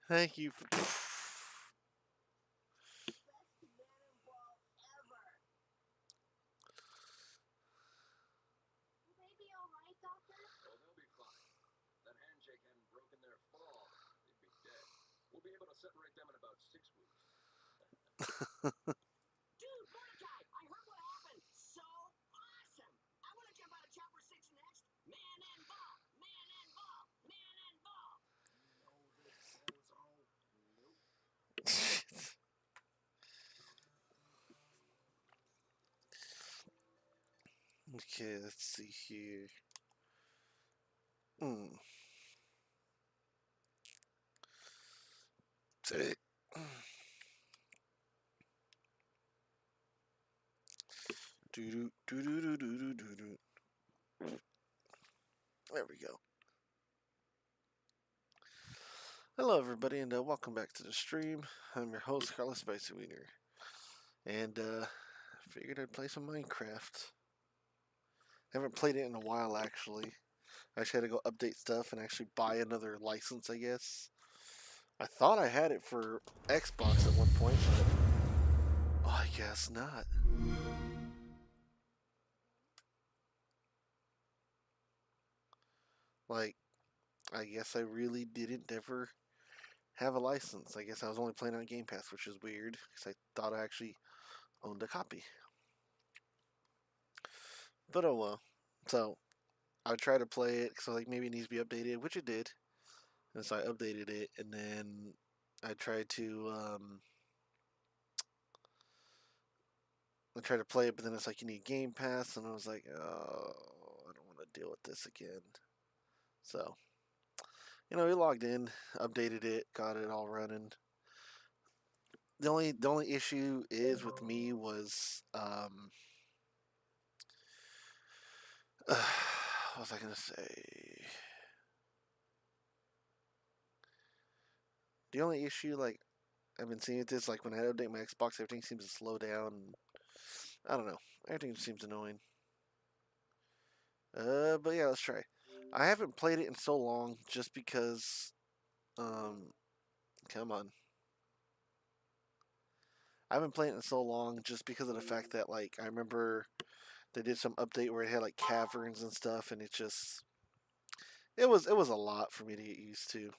Thank you. Okay, let's see here. Hmm. Say- Doo doo doo doo doo doo doo doo. There we go. Hello, everybody, and welcome back to the stream. I'm your host, Carlos Spicy Wiener, and figured I'd play some Minecraft. I haven't played it in a while, actually. I actually had to go update stuff and actually buy another license, I guess. I thought I had it for Xbox at one point, but I guess not. Like, I guess I really didn't ever have a license. I guess I was only playing on Game Pass, which is weird because I thought I actually owned a copy. But oh well. So I tried to play it because like maybe it needs to be updated, which it did. And so I updated it, and then I tried to play it, but then it's like you need Game Pass, and I was like, oh, I don't want to deal with this again. So we logged in, updated it, got it all running. The only issue is with me was what was I gonna say? The only issue like I've been seeing with this like when I update my Xbox, everything seems to slow down. I don't know. Everything seems annoying. But yeah, let's try. I haven't played it in so long just because come on. I haven't played it in so long just because of the fact that like I remember they did some update where it had like caverns and stuff, and it was a lot for me to get used to.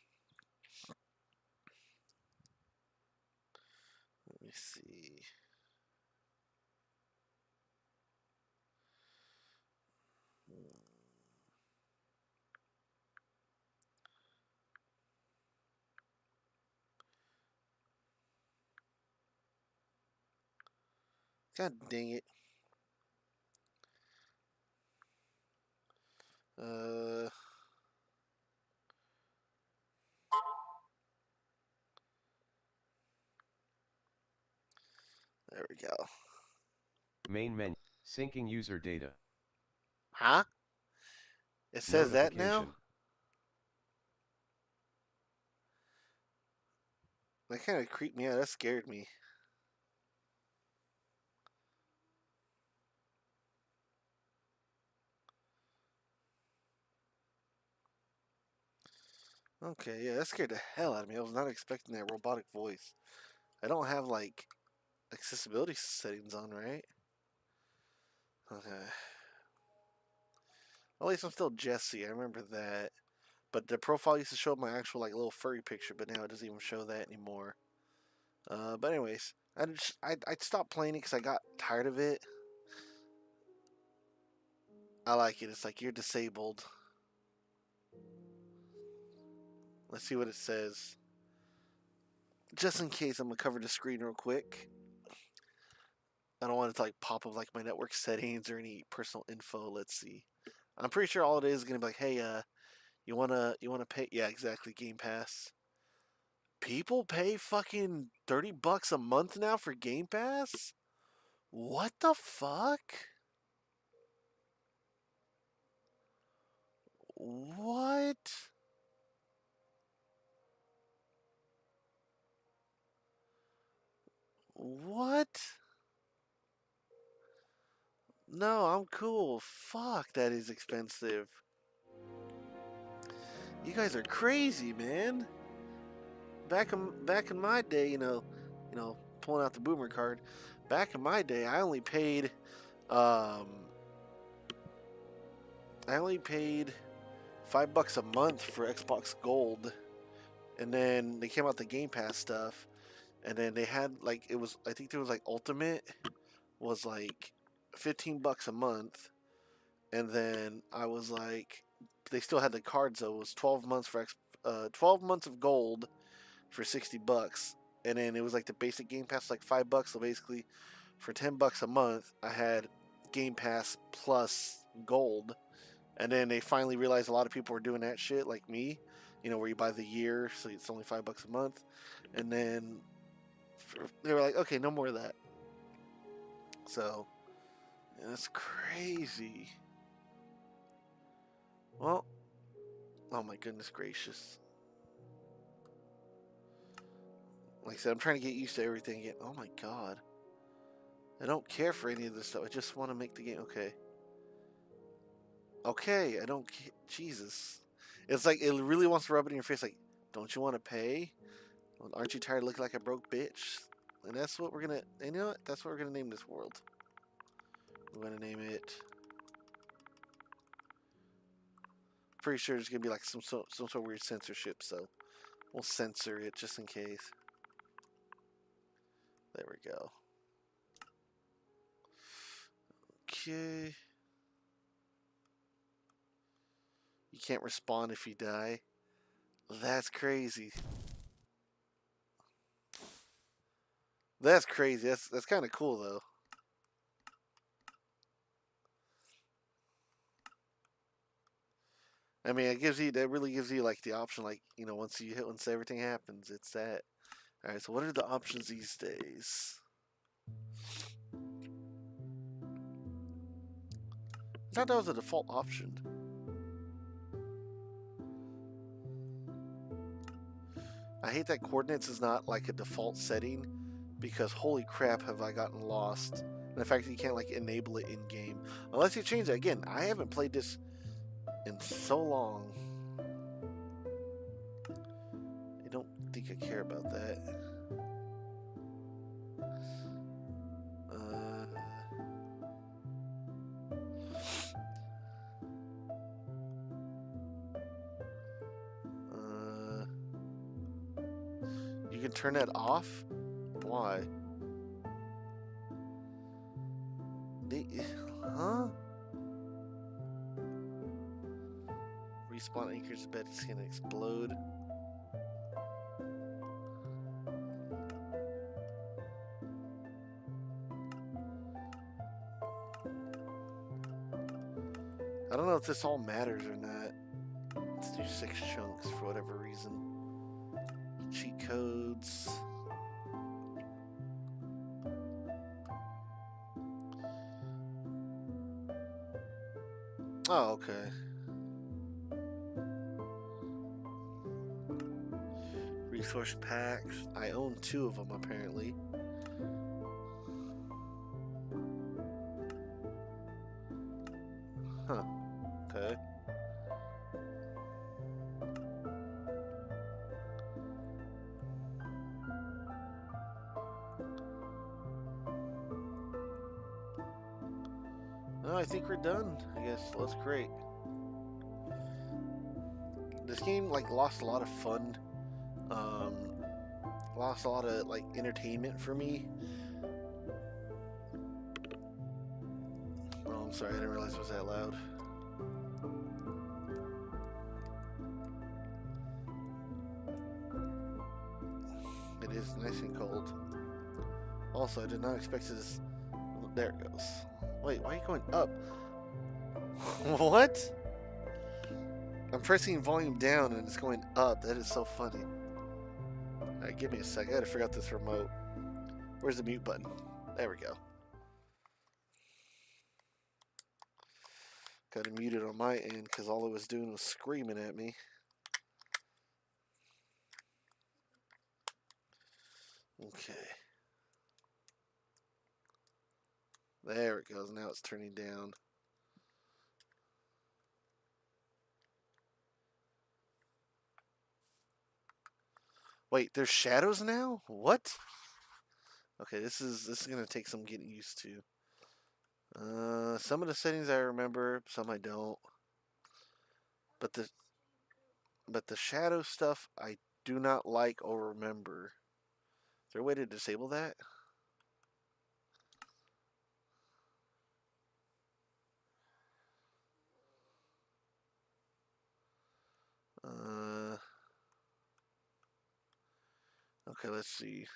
Let me see. God dang it. Uh, there we go. Main menu. Syncing user data. Huh? It says that now? Notification. That kind of creeped me out. That scared me. Okay, yeah, that scared the hell out of me. I was not expecting that robotic voice. I don't have like accessibility settings on, right? Okay. At least I'm still Jesse. I remember that. But the profile used to show my actual like little furry picture, but now it doesn't even show that anymore. But anyways, I stopped playing it because I got tired of it. I like it. It's like you're disabled. Let's see what it says. Just in case, I'm gonna cover the screen real quick. I don't want it to like pop up like my network settings or any personal info. Let's see. I'm pretty sure all it is gonna be like, hey, You wanna pay? Yeah, exactly. Game Pass. People pay fucking $30 a month now for Game Pass. What the fuck? What? What? No, I'm cool. Fuck, that is expensive. You guys are crazy, man. Back in my day, pulling out the boomer card. Back in my day, um, I only paid $5 a month for Xbox Gold, and then they came out the Game Pass stuff, and then they had like I think there was like Ultimate was like $15 a month, and then I was like, they still had the cards though. It was 12 months 12 months of Gold for $60, and then it was like the basic Game Pass like $5. So basically, for $10 a month, I had Game Pass plus Gold, and then they finally realized a lot of people were doing that shit like me, where you buy the year, so it's only $5 a month, and then they were like, okay, no more of that. So that's crazy. Well, oh my goodness gracious. Like I said, I'm trying to get used to everything again. Oh my god. I don't care for any of this stuff. I just want to make the game. Okay. Okay, I don't. Jesus. It's like it really wants to rub it in your face. Like, don't you want to pay? Well, aren't you tired of looking like a broke bitch? And that's what we're gonna. You know what? That's what we're gonna name this world. We're gonna name it. Pretty sure there's gonna be like some sort of weird censorship, so we'll censor it just in case. There we go. Okay. You can't respawn if you die. That's crazy. That's crazy. That's kind of cool though. I mean, that really gives you like the option, like, once everything happens, it's that. All right. So what are the options these days? I thought that was a default option. I hate that coordinates is not like a default setting, because holy crap have I gotten lost. And the fact that you can't like enable it in game unless you change it. Again, I haven't played this in so long. I don't think I care about that. You can turn that off? Why? Huh? Respawn anchors bed is gonna explode. I don't know if this all matters or not. Let's do 6 chunks for whatever reason. Cheat codes. Oh, okay. Resource packs. I own 2 of them apparently. Huh. Okay. No, I think we're done. I guess that's great. This game like lost a lot of fun. Lost a lot of like entertainment for me. Oh, I'm sorry, I didn't realize it was that loud. It is nice and cold. Also, I did not expect this. There it goes. Wait, why are you going up? What? I'm pressing volume down and it's going up. That is so funny. Alright, give me a sec. I gotta figure out this remote. Where's the mute button? There we go. Got it muted on my end because all it was doing was screaming at me. Okay. There it goes. Now it's turning down. Wait, there's shadows now? What? Okay, this is gonna take some getting used to. Some of the settings I remember, some I don't. But the shadow stuff I do not like or remember. Is there a way to disable that? Okay, let's see.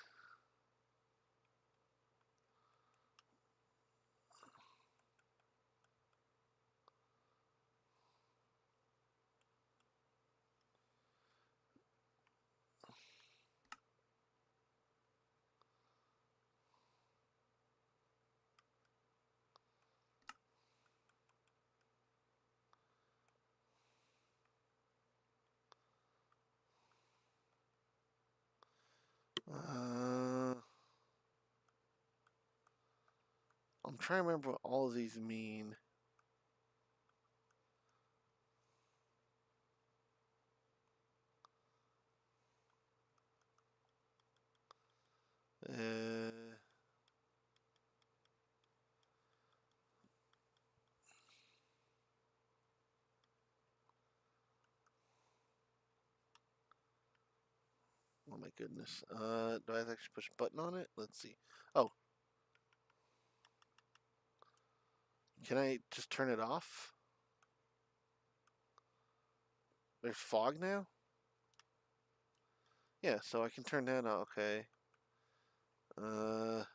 I'm trying to remember what all of these mean. Oh my goodness. Do I have to actually push a button on it? Let's see. Oh. Can I just turn it off? There's fog now? Yeah, so I can turn that on. Okay. I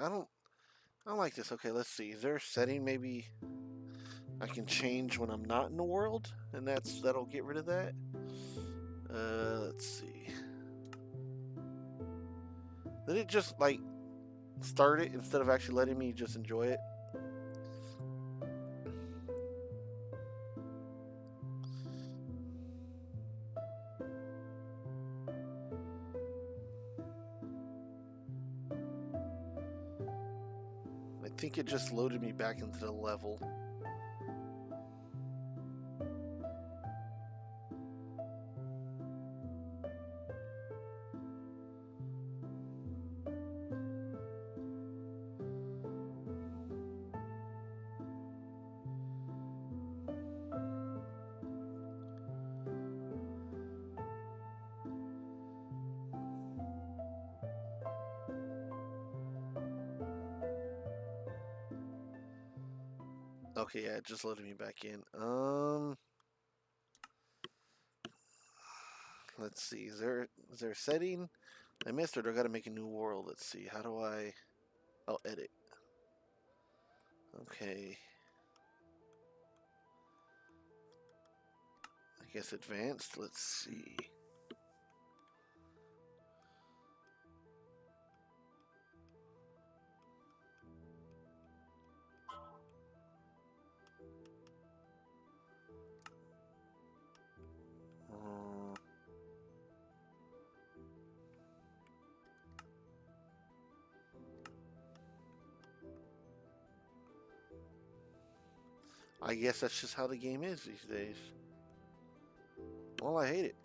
don't like this. Okay, let's see. Is there a setting maybe I can change when I'm not in the world? And that'll get rid of that? Let's see. Did it just, like, start it instead of actually letting me just enjoy it? I think it just loaded me back into the level. Okay, yeah, it just loaded me back in. Let's see. Is there a setting I missed, or do I gotta make a new world? Let's see. How do I? Oh, edit. Okay. I guess advanced. Let's see. I guess that's just how the game is these days. Well, I hate it.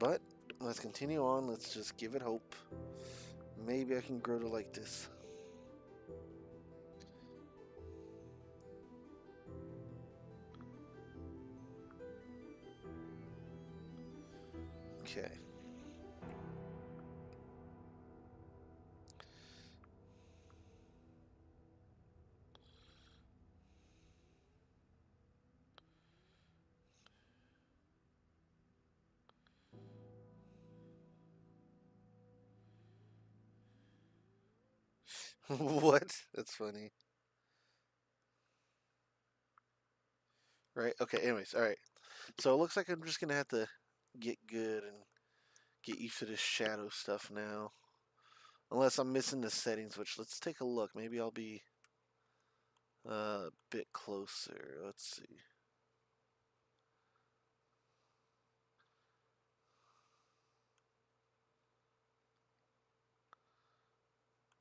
But let's continue on. Let's just give it hope. Maybe I can grow to like this. Okay. What? That's funny. Right? Okay, anyways, alright. So it looks like I'm just gonna have to get good and get used to this shadow stuff now. Unless I'm missing the settings, which let's take a look. Maybe I'll be a bit closer. Let's see.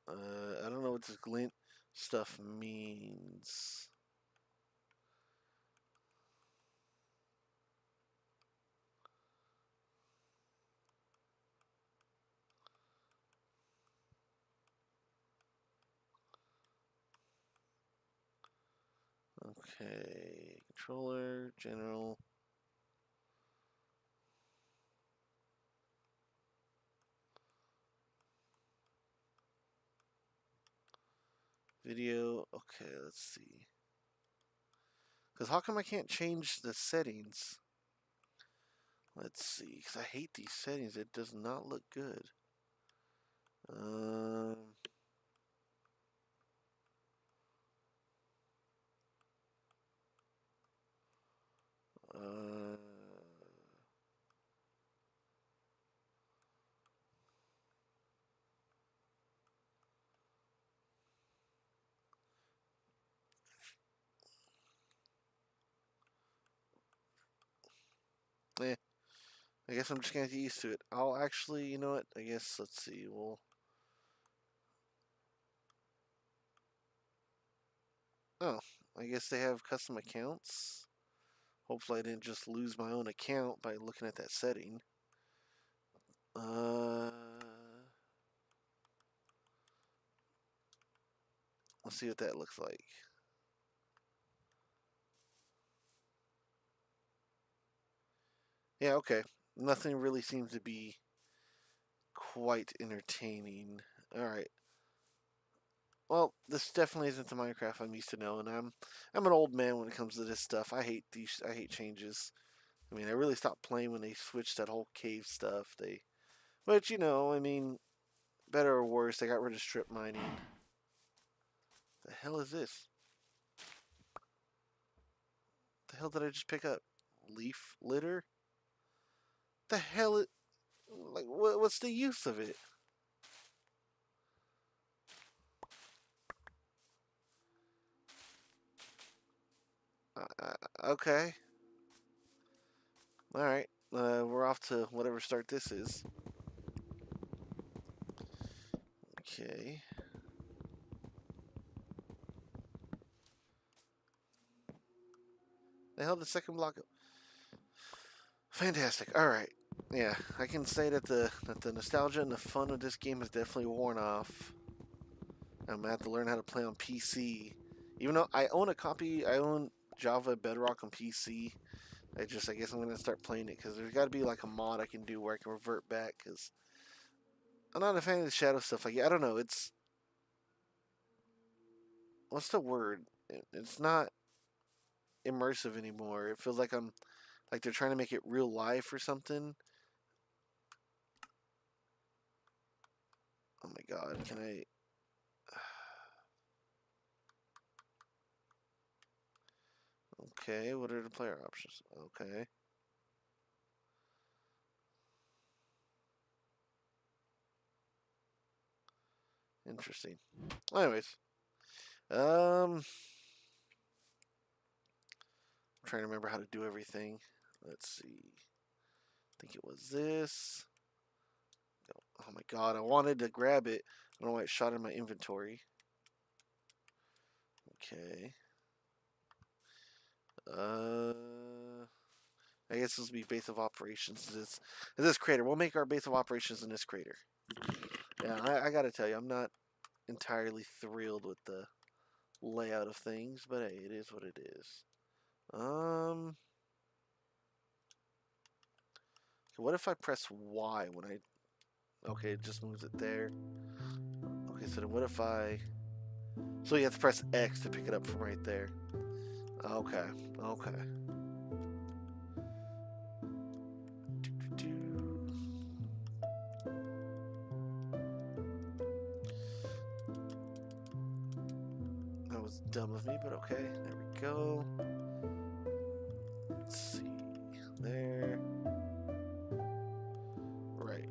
I don't know what this glint stuff means. Okay, controller, general. Video, okay, let's see. Because how come I can't change the settings? Let's see, because I hate these settings. It does not look good. Um, uh, eh, I guess I'm just gonna get used to it. I'll actually, you know what? I guess, let's see, oh, I guess they have custom accounts. Hopefully I didn't just lose my own account by looking at that setting. Let's see what that looks like. Yeah, okay. Nothing really seems to be quite entertaining. Alright. Well, this definitely isn't the Minecraft I'm used to knowing. I'm an old man when it comes to this stuff. I hate changes. I mean, I really stopped playing when they switched that whole cave stuff. But you know, I mean, better or worse, they got rid of strip mining. The hell is this? The hell did I just pick up? Leaf litter? The hell it like what's the use of it? Okay. All right. We're off to whatever start this is. Okay. The hell, the second block. Fantastic. All right. Yeah, I can say that the nostalgia and the fun of this game has definitely worn off. I'm gonna have to learn how to play on PC. Even though I own a copy, I own Java Bedrock on PC. I guess I'm gonna start playing it because there's got to be like a mod I can do where I can revert back. Because I'm not a fan of the shadow stuff. Like I don't know. It's what's the word? It's not immersive anymore. It feels like I'm like they're trying to make it real life or something. Oh my god, can I? Okay, what are the player options? Okay. Interesting. Anyways, I'm trying to remember how to do everything. Let's see. I think it was this. Oh my god, I wanted to grab it. I don't know why it shot in my inventory. Okay. I guess this will be base of operations. This crater. We'll make our base of operations in this crater. Yeah, I gotta tell you, I'm not entirely thrilled with the layout of things, but hey, it is what it is. What if I press Y when I? Okay, it just moves it there. Okay, so then what if I? So you have to press X to pick it up from right there. Okay, okay. was dumb of me, but okay. There we go. Let's see. There. Right.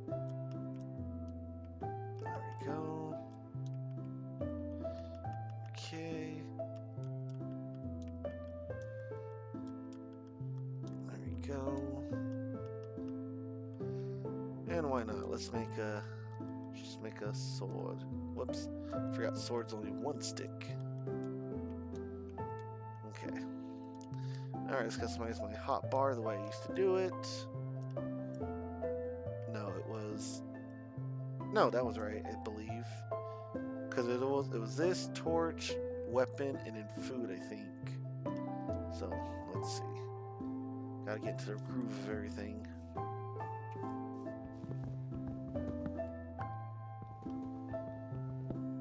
There we go. Okay. There we go. And why not? Let's make a... just make a sword. Whoops. Forgot sword's only one stick. Okay. Alright, let's customize my hotbar the way I used to do it. No, it was... no, that was right, I believe. Because it was this, torch, weapon, and then food, I think. So, let's see. Gotta get into the groove of everything.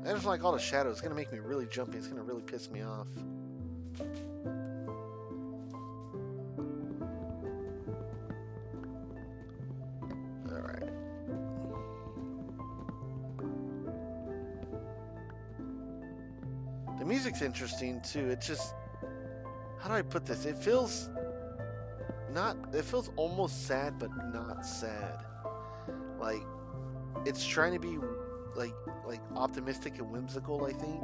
I just like all the shadows. It's gonna make me really jumpy. It's gonna really piss me off. Alright. The music's interesting too. It just... how do I put this? It feels... not... it feels almost sad, but not sad. Like, it's trying to be like optimistic and whimsical, I think,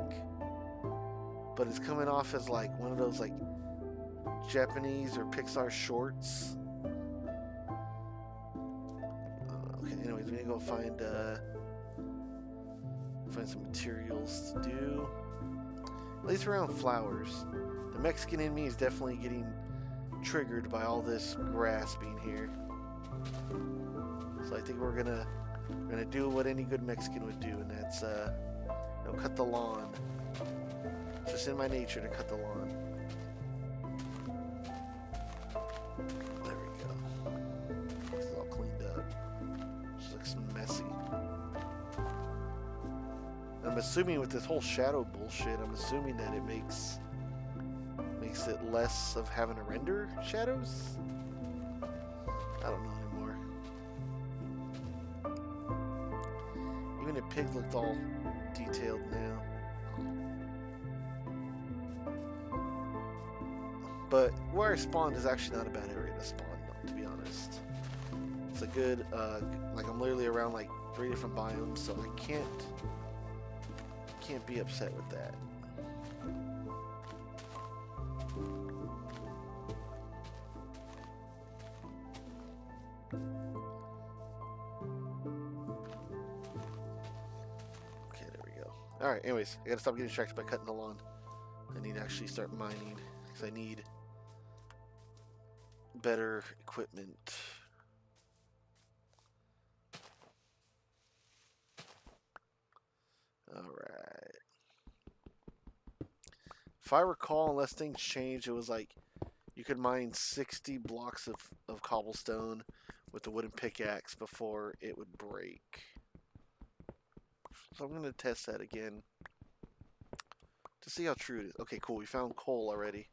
but it's coming off as like one of those like Japanese or Pixar shorts. Okay, anyways, we need to go find some materials to do. At least around flowers. The Mexican in me is definitely getting triggered by all this grass being here. So I think we're gonna do what any good Mexican would do, and that's you know, cut the lawn. It's just in my nature to cut the lawn. There we go. This is all cleaned up. Just looks messy. I'm assuming with this whole shadow bullshit, I'm assuming that it makes it less of having to render shadows. I don't know anymore. Even the pig looked all detailed now. But where I spawned is actually not a bad area to spawn, to be honest. It's a good, like I'm literally around like 3 different biomes, so I can't be upset with that. Alright, anyways, I gotta stop getting distracted by cutting the lawn. I need to actually start mining, because I need better equipment. Alright. If I recall, unless things change, it was like you could mine 60 blocks of cobblestone with the wooden pickaxe before it would break. So I'm going to test that again to see how true it is. Okay, cool. We found coal already.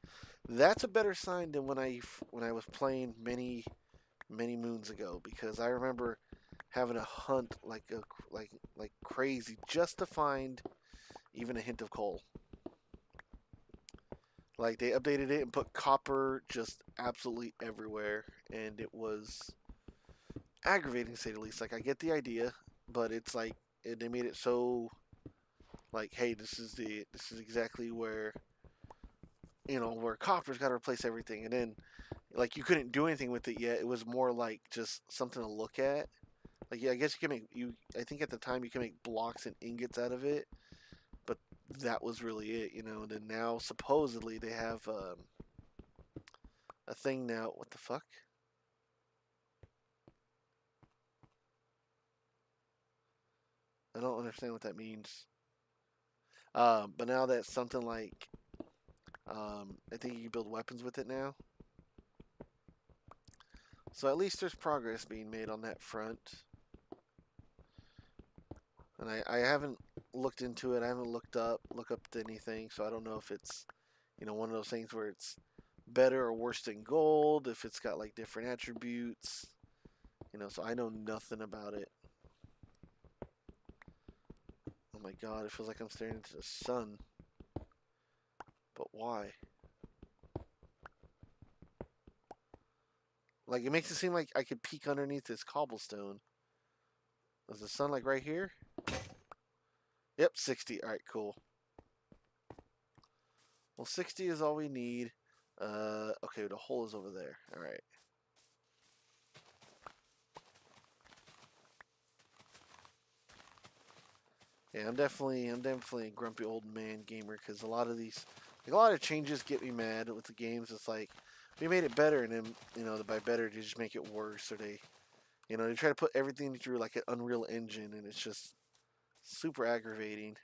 That's a better sign than when I was playing many moons ago, because I remember having to hunt like crazy just to find even a hint of coal. Like, they updated it and put copper just absolutely everywhere, and it was aggravating to say the least. Like, I get the idea, but it's like they made it so like, hey, this is exactly where, you know, where copper's got to replace everything, and then like you couldn't do anything with it yet. It was more like just something to look at. Like, yeah, I guess you can make I think at the time you can make blocks and ingots out of it, but that was really it, you know. And then now supposedly they have a thing now. What the fuck? I don't understand what that means. But now that's something like, I think you can build weapons with it now. So at least there's progress being made on that front. And I haven't looked into it. I haven't looked up anything. So I don't know if it's, you know, one of those things where it's better or worse than gold. If it's got like different attributes. You know, so I know nothing about it. Oh my god, it feels like I'm staring into the sun. But why? Like, it makes it seem like I could peek underneath this cobblestone. Is the sun, like, right here? Yep, 60. Alright, cool. Well, 60 is all we need. Okay, the hole is over there. Alright. Yeah, I'm definitely a grumpy old man gamer because a lot of these, like, a lot of changes get me mad with the games. It's like, we made it better, and then, by better, they just make it worse, or they try to put everything through, like, an Unreal Engine, and it's just super aggravating.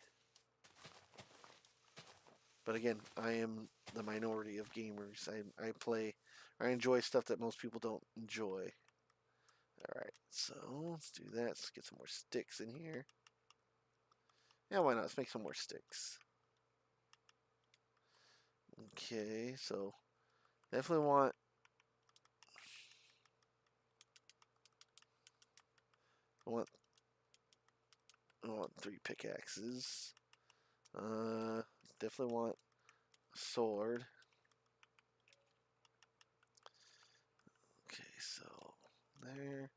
But again, I am the minority of gamers. I enjoy stuff that most people don't enjoy. Alright, so let's do that. Let's get some more sticks in here. Yeah, why not? Let's make some more sticks. Okay, so definitely want I want 3 pickaxes. Definitely want a sword. Okay, so there.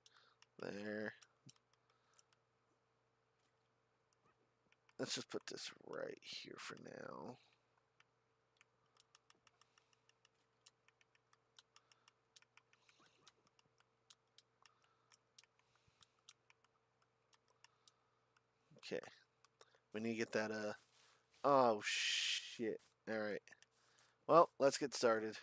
Let's just put this right here for now. Okay. We need to get that, oh, shit. Alright. Well, let's get started.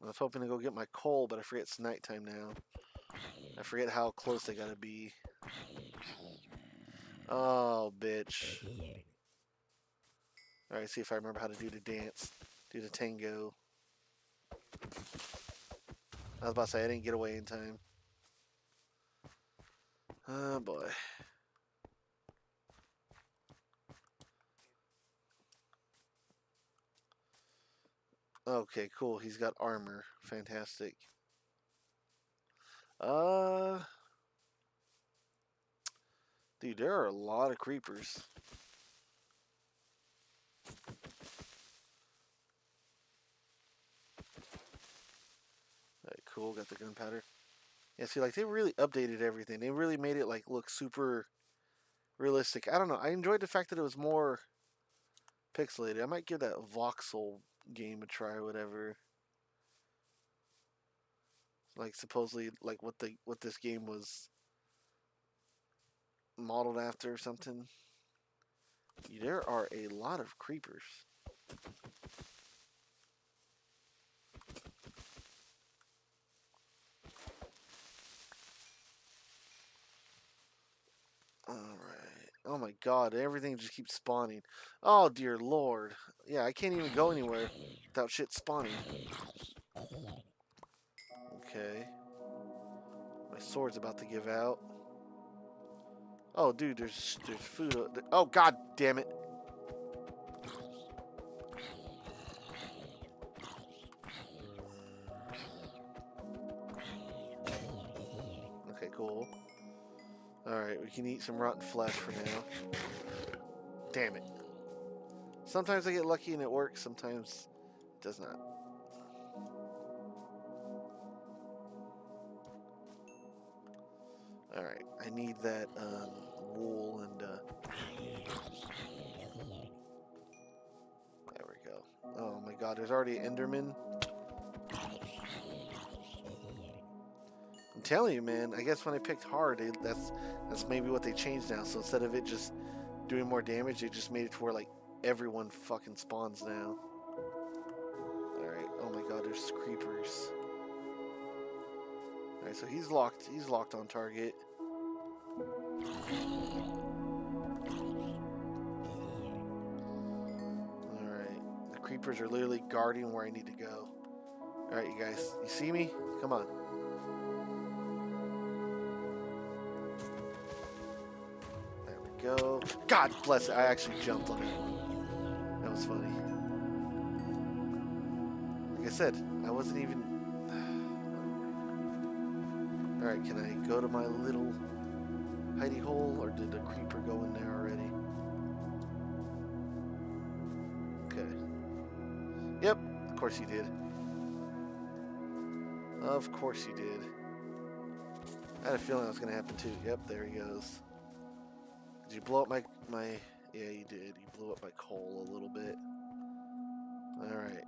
I was hoping to go get my coal, but I forget it's nighttime now. I forget how close they gotta be. Oh, bitch. Alright, see if I remember how to do the dance. Do the tango. I was about to say, I didn't get away in time. Oh, boy. Okay, cool. He's got armor. Fantastic. Dude, there are a lot of creepers. Alright, cool. Got the gunpowder. Yeah, see, like, they really updated everything. They really made it, like, look super realistic. I don't know. I enjoyed the fact that it was more pixelated. I might give that voxel game a try or whatever. Like, supposedly, like, what this game was modeled after or something. There are a lot of creepers. Alright. Oh my god, everything just keeps spawning. Oh dear lord. Yeah, I can't even go anywhere without shit spawning. Okay. My sword's about to give out. Oh dude, there's food. Oh god damn it. Okay, cool. Alright, we can eat some rotten flesh for now. Damn it. Sometimes I get lucky and it works, sometimes it does not. Alright, I need that wool and there we go. Oh my god, there's already an Enderman. I'm telling you, man, I guess when I picked hard, that's maybe what they changed now. So instead of it just doing more damage, they just made it to where, like, everyone fucking spawns now. Alright, oh my god, there's creepers. Alright, so he's locked on target. Alright, the creepers are literally guarding where I need to go. Alright, you guys, you see me? Come on. There we go. God bless it, I actually jumped on it. That was funny. Like I said, I wasn't even... Alright, can I go to my little hidey hole, or did the creeper go in there already? Yep, of course you did. Of course you did. I had a feeling that was gonna happen too. Yep, there he goes. Did you blow up my... Yeah, you did. You blew up my coal a little bit. Alright.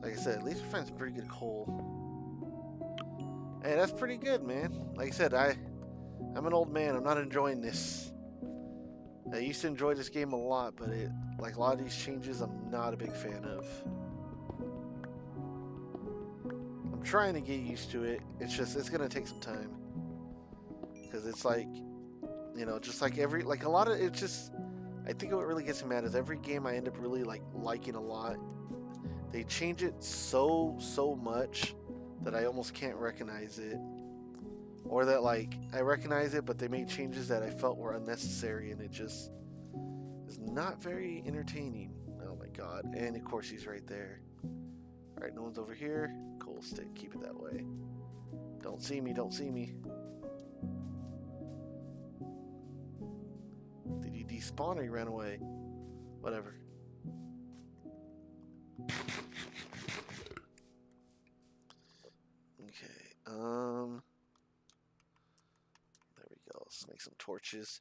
Like I said, at least we're finding some pretty good coal. Hey, that's pretty good, man. Like I said, I'm an old man. I'm not enjoying this. I used to enjoy this game a lot, but like a lot of these changes, I'm not a big fan of. I'm trying to get used to it. It's gonna take some time. Because it's like, you know, just like a lot of, it's just, I think what really gets me mad is every game I end up really liking a lot, they change it so much that I almost can't recognize it. Or that, like, I recognize it, but they made changes that I felt were unnecessary, and it just is not very entertaining. Oh my god. And of course he's right there. Alright, no one's over here. Cool, stick. Keep it that way. Don't see me, don't see me. Did he despawn or he ran away? Whatever. Okay, there we go. Let's make some torches.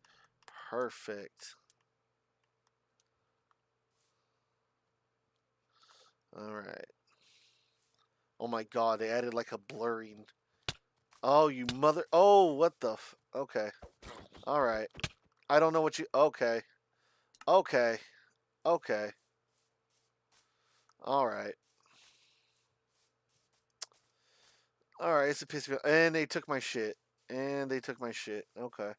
Perfect. Alright. Oh my god, they added like a blurring. Oh, you mother... Oh, what the f... Okay. Alright. I don't know what you... Okay. Okay. Okay. Alright. Alright, it's a piece of... And they took my shit. And they took my shit. Okay.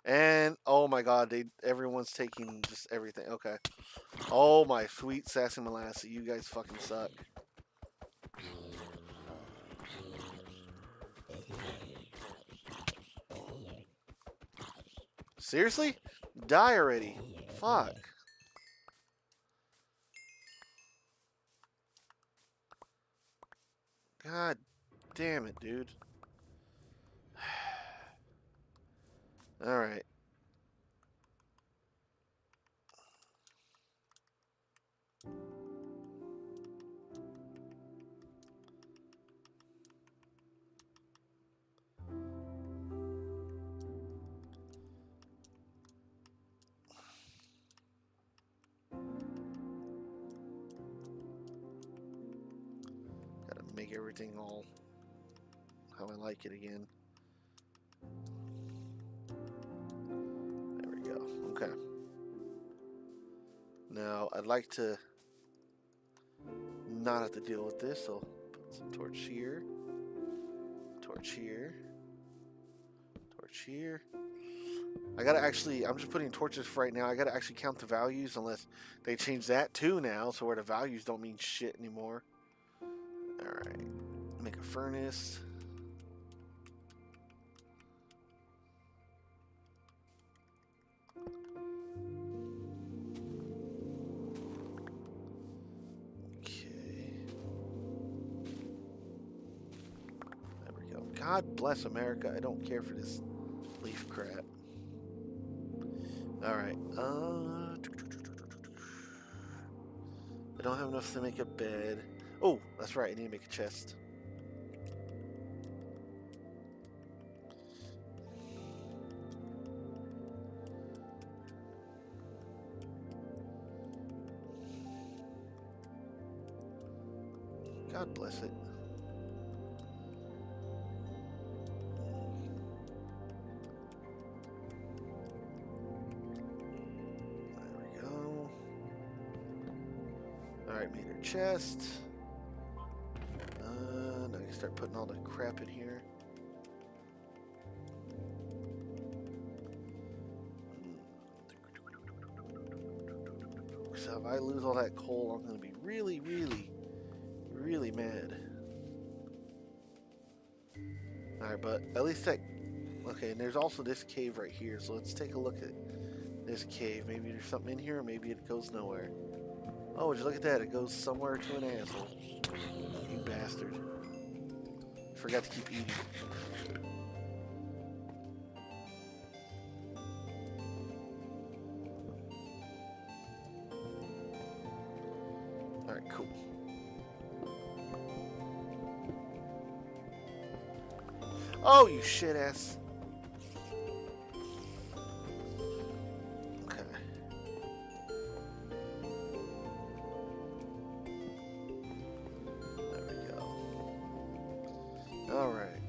And, oh my god, everyone's taking just everything. Okay. Oh my sweet sassy molasses, you guys fucking suck. Seriously? Die already. Fuck. God damn it, dude. Alright. Gotta make everything all how I like it again. There we go. Okay. Now, I'd like to not have to deal with this, so put some torch here. Torch here. Torch here. I gotta actually, I'm just putting torches for right now. I gotta actually count the values unless they change that too now, so where the values don't mean shit anymore. Alright. Make a furnace. God bless America. I don't care for this leaf crap. Alright. I don't have enough to make a bed. Oh, that's right. I need to make a chest. God bless it. Alright, made her chest. Now I can start putting all the crap in here. So if I lose all that coal, I'm going to be really, really, really mad. Alright, but at least that... Okay, and there's also this cave right here, so let's take a look at this cave. Maybe there's something in here, or maybe it goes nowhere. Oh, would you look at that? It goes somewhere to an asshole. You bastard. Forgot to keep eating. Alright, cool. Oh, you shit ass. Okay. There we go. Alright.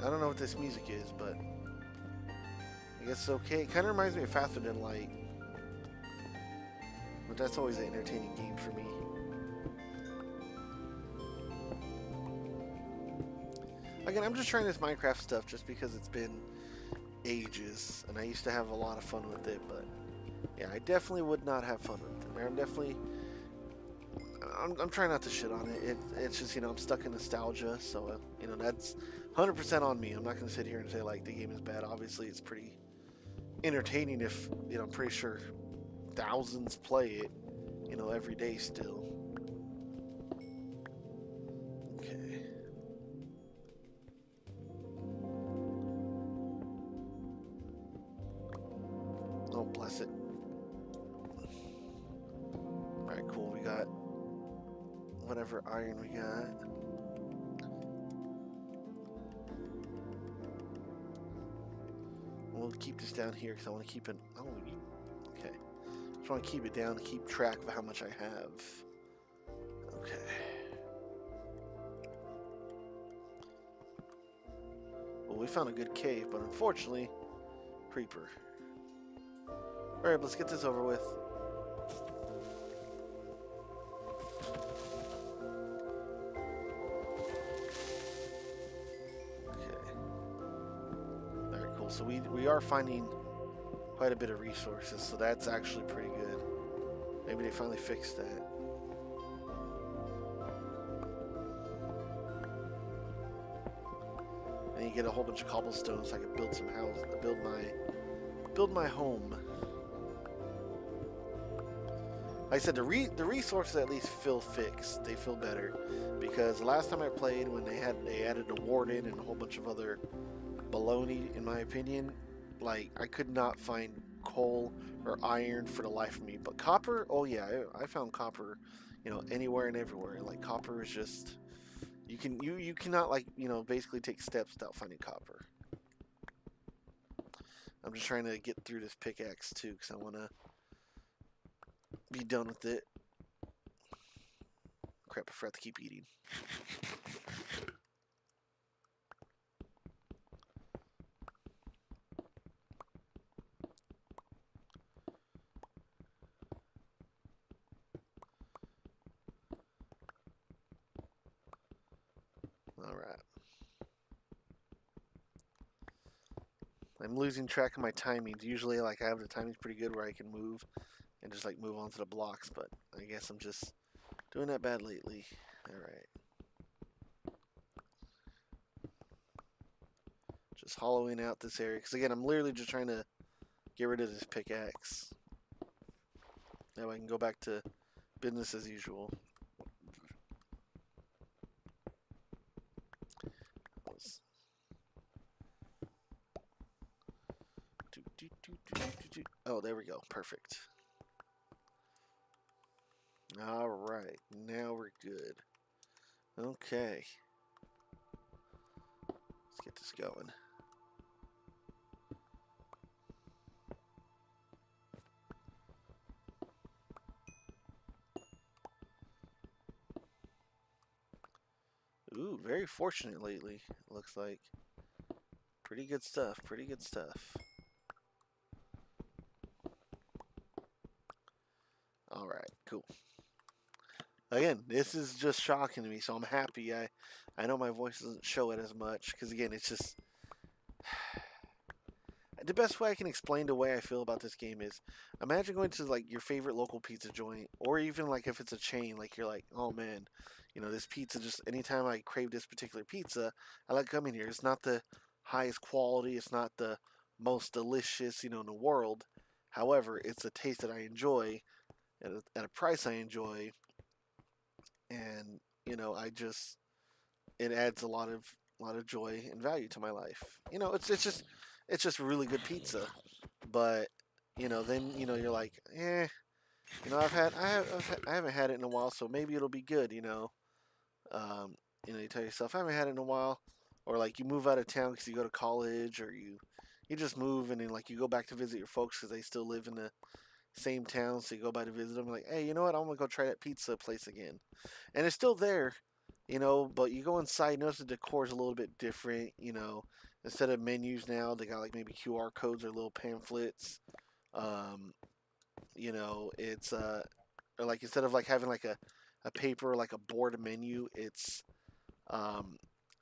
I don't know what this music is, but I guess it's okay. It kind of reminds me of Faster Than Light. But that's always an entertaining game for me. Again, I'm just trying this Minecraft stuff just because it's been ages, and I used to have a lot of fun with it, but yeah, I definitely would not have fun with it. I'm trying not to shit on it. It's just, you know, I'm stuck in nostalgia, so, you know, that's 100% on me. I'm not going to sit here and say, like, the game is bad. Obviously, it's pretty entertaining if, you know, I'm pretty sure thousands play it, you know, every day still. Okay. Oh, bless it. Alright, cool. We got whatever iron we got. We'll keep this down here because I want to keep it. Oh, okay. Just want to keep it down to keep track of how much I have. Okay. Well, we found a good cave, but unfortunately, creeper. Alright, let's get this over with. So we are finding quite a bit of resources, so that's actually pretty good. Maybe they finally fixed that. And you get a whole bunch of cobblestone so I can build some houses, build my home. Like I said, the resources at least feel fixed. They feel better because the last time I played, when they added a warden and a whole bunch of other baloney, in my opinion, like I could not find coal or iron for the life of me. But copper, oh yeah, I found copper, you know, anywhere and everywhere. Like copper is just you cannot, like, you know, basically take steps without finding copper. I'm just trying to get through this pickaxe too because I want to be done with it. Crap, I forgot to keep eating. Alright. I'm losing track of my timings. Usually, like, I have the timings pretty good where I can move and just, like, move on to the blocks, but I guess I'm just doing that bad lately. Alright. Just hollowing out this area, because, again, I'm literally just trying to get rid of this pickaxe. That way I can go back to business as usual. Oh, there we go. Perfect. Alright, now we're good. Okay. Let's get this going. Ooh, very fortunate lately, it looks like. Pretty good stuff, pretty good stuff. Alright, cool. Again, this is just shocking to me, so I'm happy. I know my voice doesn't show it as much, because again, it's just... The best way I can explain the way I feel about this game is, imagine going to, like, your favorite local pizza joint, or even, like, if it's a chain, like, you're like, oh man, you know, this pizza, just anytime I crave this particular pizza, I like coming here. It's not the highest quality. It's not the most delicious, in the world. However, it's a taste that I enjoy at a price I enjoy, and I just it adds a lot of joy and value to my life. It's just really good pizza, but then you're like, I haven't had it in a while, so maybe it'll be good. Um, you tell yourself I haven't had it in a while, or like you move out of town because you go to college, or you just move and then like you go back to visit your folks because they still live in the same town, so you go by to visit them. Like, hey, you know what? I'm gonna go try that pizza place again, and it's still there, But you go inside, notice the decor is a little bit different. Instead of menus now, they got like maybe QR codes or little pamphlets. Um, it's or like instead of like having like a paper like a board menu, it's um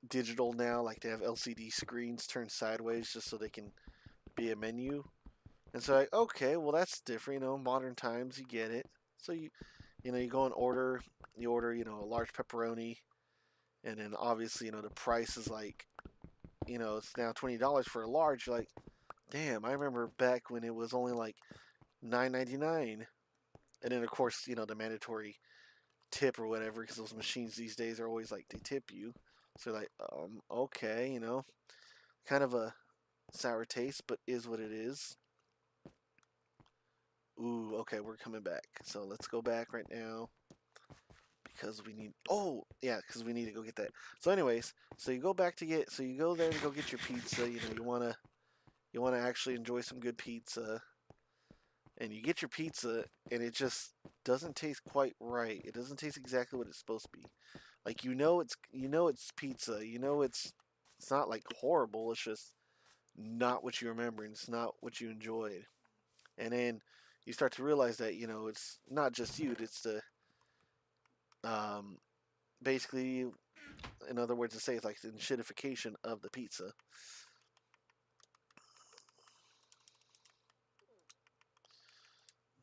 digital now. Like they have LCD screens turned sideways just so they can be a menu. And so like, okay, well that's different, modern times, you get it. So you go and order, a large pepperoni, and then obviously, the price is like, it's now $20 for a large. You're like, damn, I remember back when it was only like $9.99. And then of course, the mandatory tip or whatever, because those machines these days are always like they tip you. So you're like, okay, kind of a sour taste, but is what it is. Ooh, okay, we're coming back. So let's go back right now because we need. Oh, yeah, because we need to go get that. So, anyways, so you go back to get. So you go there to go get your pizza. You wanna actually enjoy some good pizza, and you get your pizza, and it just doesn't taste quite right. It doesn't taste exactly what it's supposed to be. Like it's pizza. It's not like horrible. It's just not what you remember, and it's not what you enjoyed. And then you start to realize that it's not just you. It's the um, basically, in other words, to say it's like the shitification of the pizza.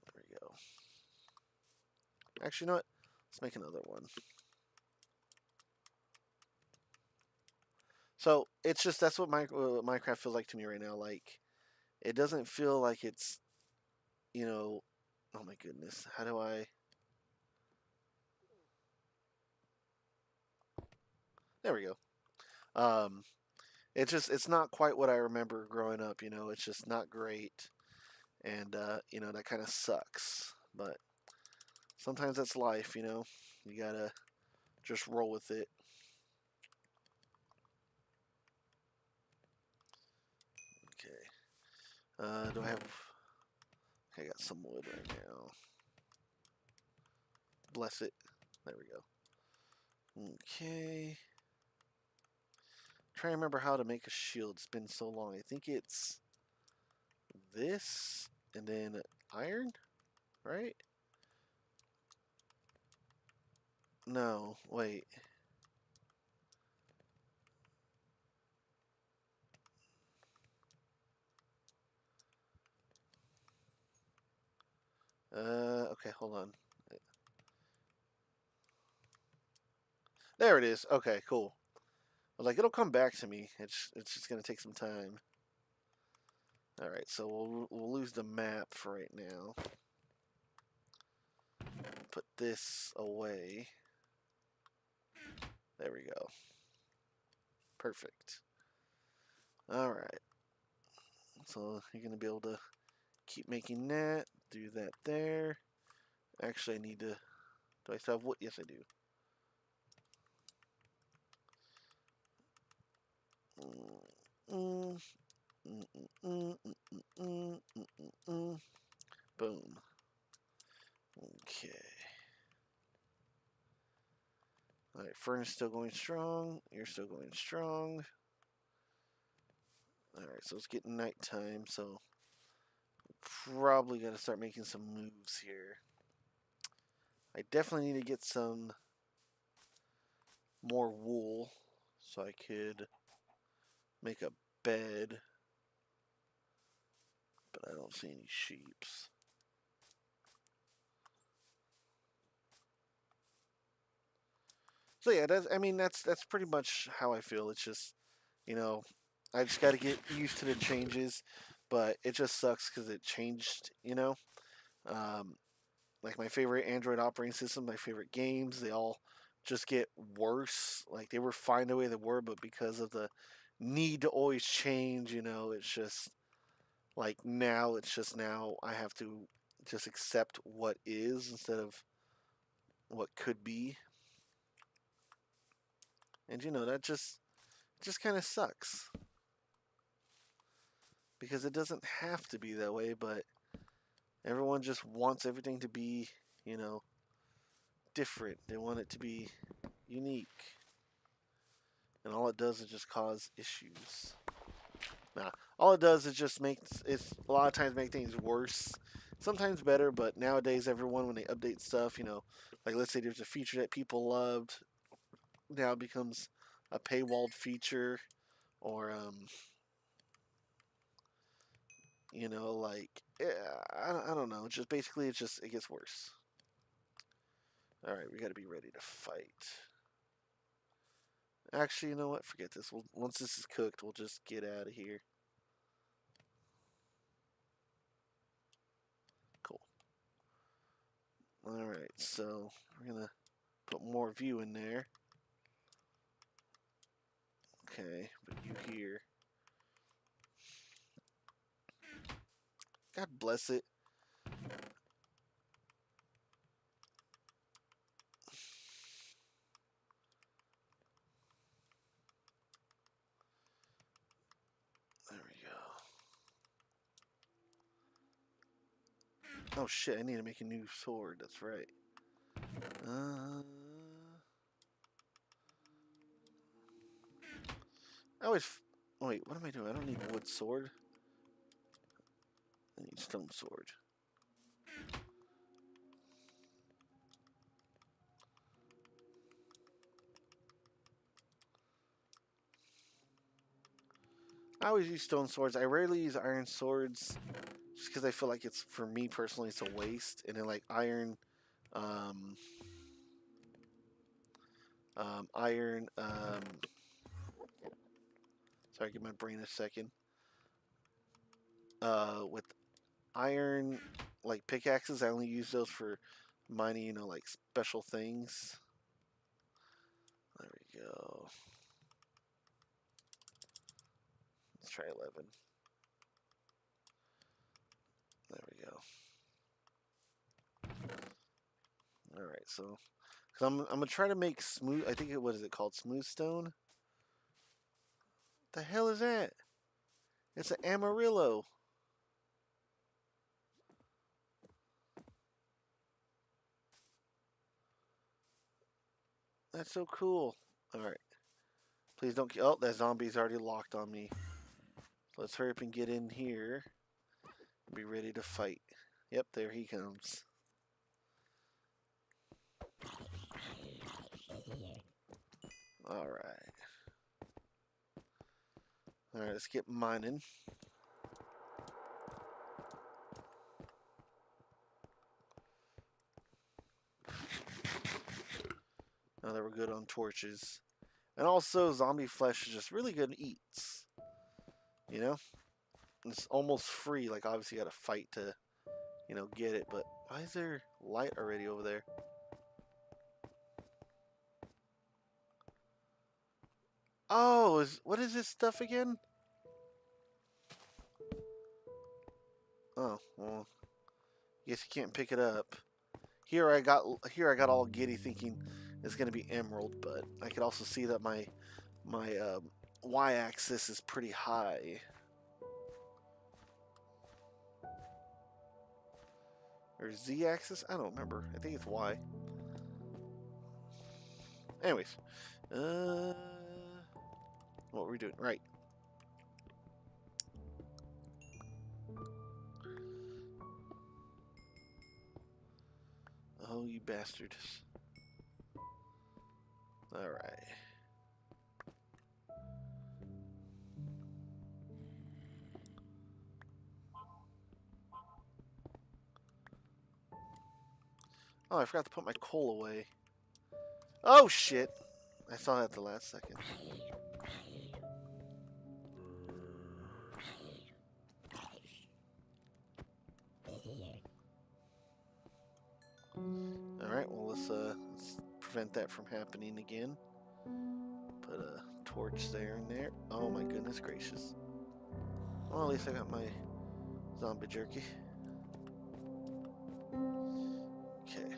There we go. Actually, you know what? Let's make another one. So it's just that's what Minecraft feels like to me right now. Like it doesn't feel like it's you know. Oh my goodness, how do I? There we go. Um, it's not quite what I remember growing up. It's just not great, and that kind of sucks. But sometimes that's life. You gotta just roll with it. Okay. Do I have? Okay, I got some wood right now. Bless it. There we go. Okay. Trying to remember how to make a shield. It's been so long. I think it's this and then iron, right? No, wait. Okay, hold on. There it is. Okay, cool. I was like, it'll come back to me. It's just gonna take some time. All right, so we'll lose the map for right now. Put this away. There we go. Perfect. All right. So you're gonna be able to keep making that. Do that there. Actually, I need to. Do I still have wood? Yes, I do. Boom. Okay. Alright, furnace still going strong. You're still going strong. Alright, so it's getting nighttime, so probably gotta start making some moves here. I definitely need to get some more wool so I could make a bed. But I don't see any sheeps. So yeah, that's pretty much how I feel. It's just, you know, I just got to get used to the changes, but it just sucks because it changed, you know? Um, like my favorite Android operating system, my favorite games, they all just get worse. Like they were fine the way they were, but because of the need to always change, you know, it's just like now, it's just now I have to just accept what is instead of what could be. And you know, that just kind of sucks because it doesn't have to be that way, but everyone just wants everything to be, you know, different. They want it to be unique. And all it does is just cause issues. Nah, all it does is just it's a lot of times make things worse. Sometimes better, but nowadays everyone when they update stuff, you know, like let's say there's a feature that people loved, now it becomes a paywalled feature, or you know, like I don't know. It's just basically it gets worse. All right, we got to be ready to fight. Actually, you know what? Forget this. Once this is cooked, we'll just get out of here. Cool. All right, so we're gonna put more view in there. Okay, put you here. God bless it. There we go. Oh shit, I need to make a new sword. That's right. I always... Wait, what am I doing? I don't need wood sword. I need stone sword. I always use stone swords. I rarely use iron swords just because I feel like it's, for me personally, it's a waste. And then like iron, iron, sorry, give my brain a second. With iron, like pickaxes, I only use those for mining, you know, like special things. There we go. Let's try 11. There we go. All right, so because I'm gonna try to make smooth. I think what is it called? Smooth stone. The hell is that? It's an Amarillo. That's so cool. All right. Please don't. Oh, that zombie's already locked on me. Let's hurry up and get in here. Be ready to fight. Yep, there he comes. All right. All right, let's get mining. Now that we're good on torches. And also, zombie flesh is just really good eats. You know? It's almost free. Like, obviously, you gotta fight to, you know, get it. But why is there light already over there? Oh, what is this stuff again? Oh, well, guess you can't pick it up. Here I got all giddy thinking it's gonna be emerald, but I could also see that my y-axis is pretty high. Or z-axis? I don't remember. I think it's y. Anyways, what were we doing? Right. Oh, you bastard. Alright. Oh, I forgot to put my coal away. Oh, shit. I saw that the last second. Alright, well, let's prevent that from happening again. Put a torch there and there. Oh my goodness gracious. Well, at least I got my zombie jerky. Okay.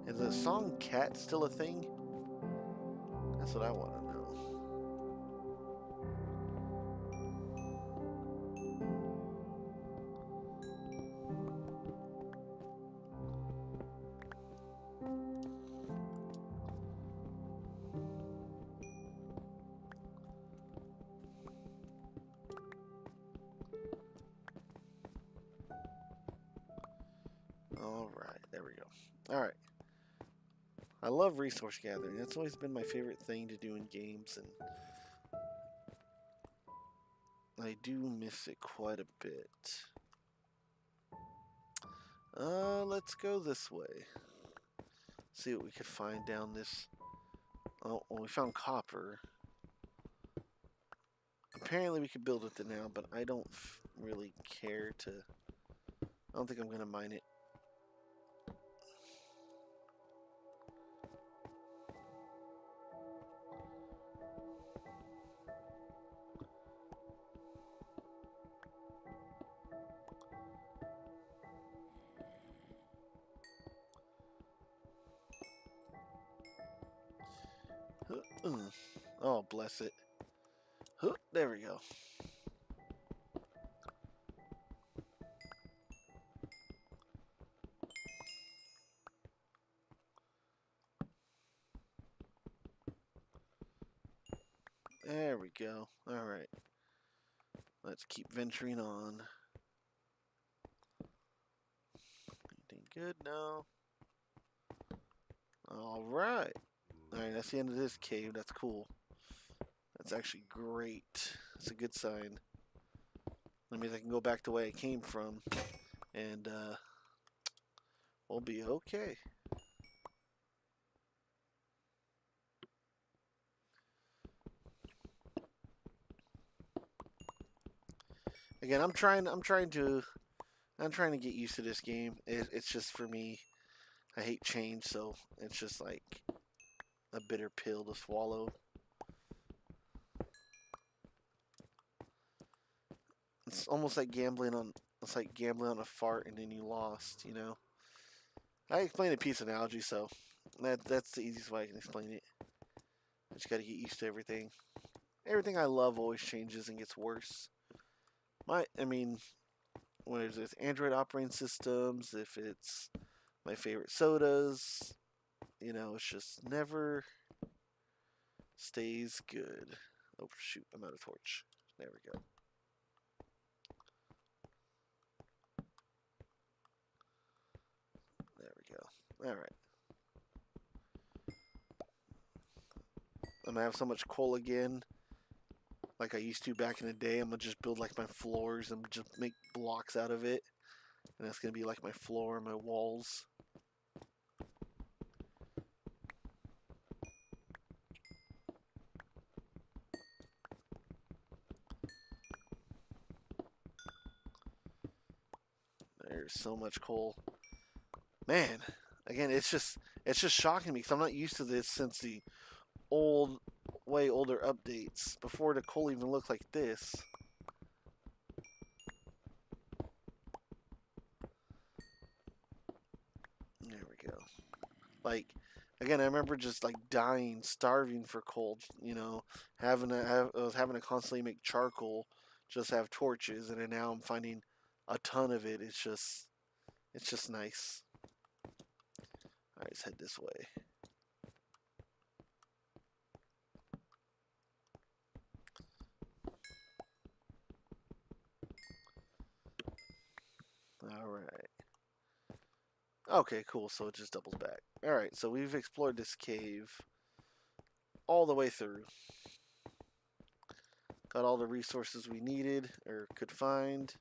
Is the song Cat still a thing? That's what I want to know. Alright, there we go. Alright. I love resource gathering. That's always been my favorite thing to do in games, and I do miss it quite a bit. Let's go this way. See what we could find down this. Oh, well, we found copper. Apparently we could build with it now, but I don't really care to. I don't think I'm gonna mine it. Oh, bless it. There we go. There we go. Alright. Let's keep venturing on. Anything good? No. Alright. Alright, that's the end of this cave. That's cool. That's actually great. That's a good sign. That means I can go back the way I came from. And, we'll be okay. Again, I'm trying to get used to this game. It's just for me. I hate change, so it's just like a bitter pill to swallow. It's almost like gambling on. It's like gambling on a fart and then you lost. You know. I explained a piece analogy, so that's the easiest way I can explain it. I just got to get used to everything. Everything I love always changes and gets worse. I mean, whether it's Android operating systems, if it's my favorite sodas, you know, it's just never stays good. Oh shoot, I'm out of torch. There we go. There we go. Alright. I'm gonna have so much coal again, like I used to back in the day. I'm gonna just build like my floors and just make blocks out of it. And that's gonna be like my floor and my walls. There's so much coal. Man, again, it's just shocking me because I'm not used to this since the way older updates, before the coal even looked like this. There we go. Like, again, I remember just like dying, starving for coal. You know, I was having to constantly make charcoal, just have torches, and then now I'm finding a ton of it. It's just nice. All right, let's head this way. Alright. Okay, cool. So it just doubles back. Alright, so we've explored this cave all the way through. Got all the resources we needed, or could find.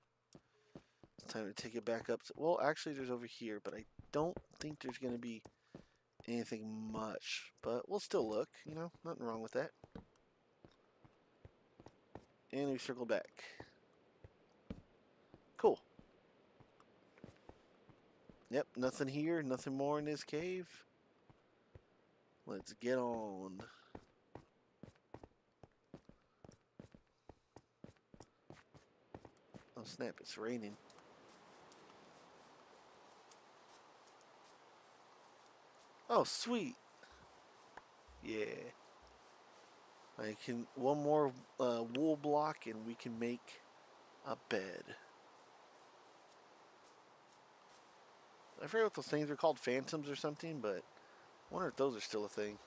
It's time to take it back up. Well, actually, there's over here, but I don't think there's going to be anything much. But we'll still look, you know? Nothing wrong with that. And we circle back. Cool. Yep, nothing here, nothing more in this cave. Let's get on. Oh snap, it's raining. Oh sweet. Yeah. I can, one more wool block and we can make a bed. I forget what those things are called, phantoms or something, but I wonder if those are still a thing.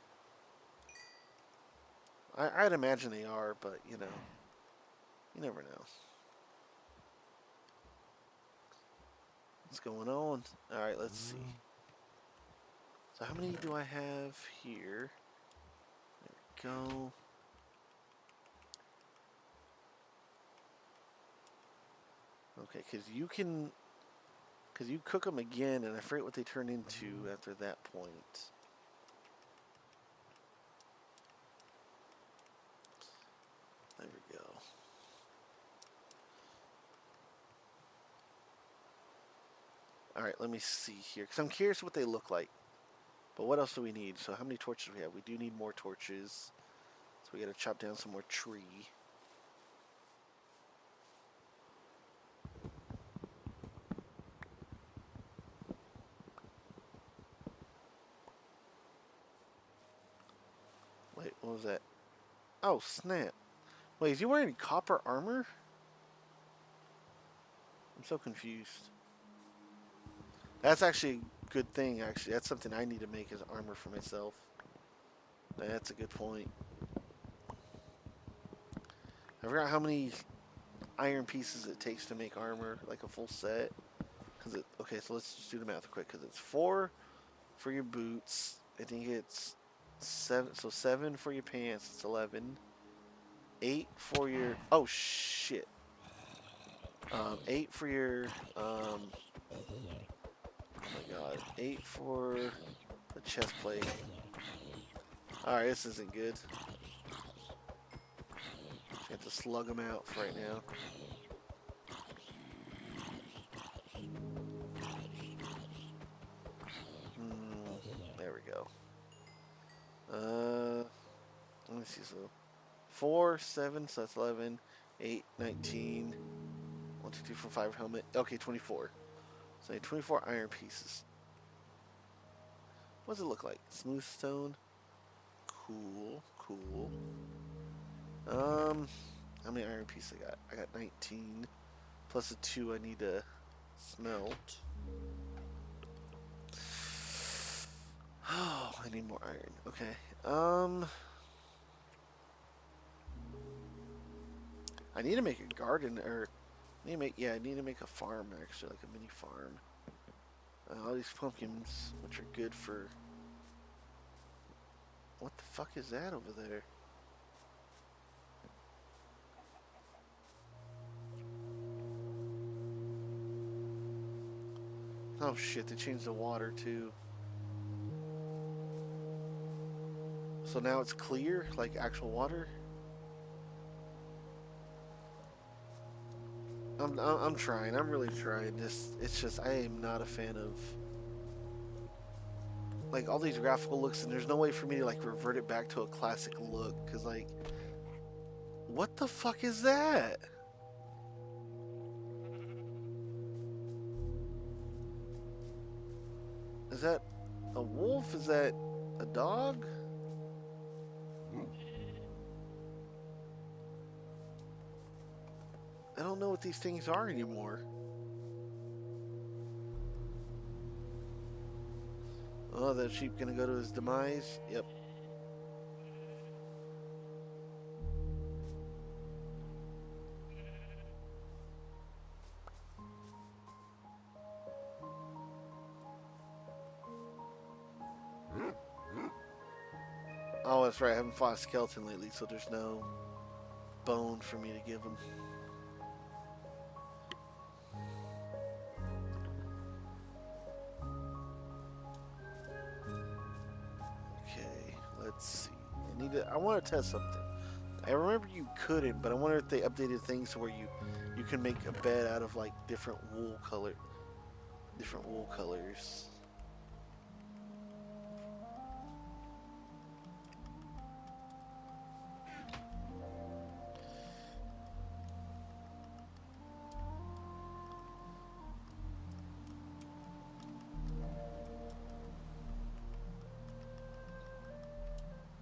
I'd imagine they are, but you know, you never know. What's going on? Alright, let's see. So how many do I have here? There we go. Okay, because you can... Because you cook them again, and I forget what they turn into after that point. There we go. Alright, let me see here. Because I'm curious what they look like. But what else do we need? So how many torches do we have? We do need more torches. So we gotta chop down some more tree. Wait, what was that? Oh, snap. Wait, is he wearing copper armor? I'm so confused. That's actually a good thing, actually. That's something I need to make as armor for myself. That's a good point. I forgot how many iron pieces it takes to make armor, like a full set. Okay, so let's just do the math quick. Because it's 4 for your boots. I think it's 7. So 7 for your pants. It's 11. 8 for your... Oh, shit. 8 for your... Oh my god. 8 for the chest plate. Alright, this isn't good. I have to slug them out for right now. There we go. Let me see. So 4, 7, so that's 11. 8, 19. 1, 2, 3, 4, 5 helmet. Okay, 24. So I need 24 iron pieces. What does it look like? Smooth stone. Cool, cool. How many iron pieces I got? I got 19. Plus the 2 I need to smelt. Oh, I need more iron. Okay. I need to make a garden, or I need to make a farm actually, like a mini farm. All these pumpkins, which are good for... What the fuck is that over there? Oh shit, they changed the water too. So now it's clear, like actual water? I'm trying. I'm really trying. It's just I am not a fan of like all these graphical looks, and there's no way for me to like revert it back to a classic look. Cause like, what the fuck is that? Is that a wolf? Is that a dog? I don't know what these things are anymore. Oh, that sheep gonna go to his demise? Yep. Oh, that's right. I haven't fought a skeleton lately, so there's no bone for me to give him. Okay, let's see. I want to test something. I remember you couldn't, but I wonder if they updated things where you can make a bed out of like different wool colors.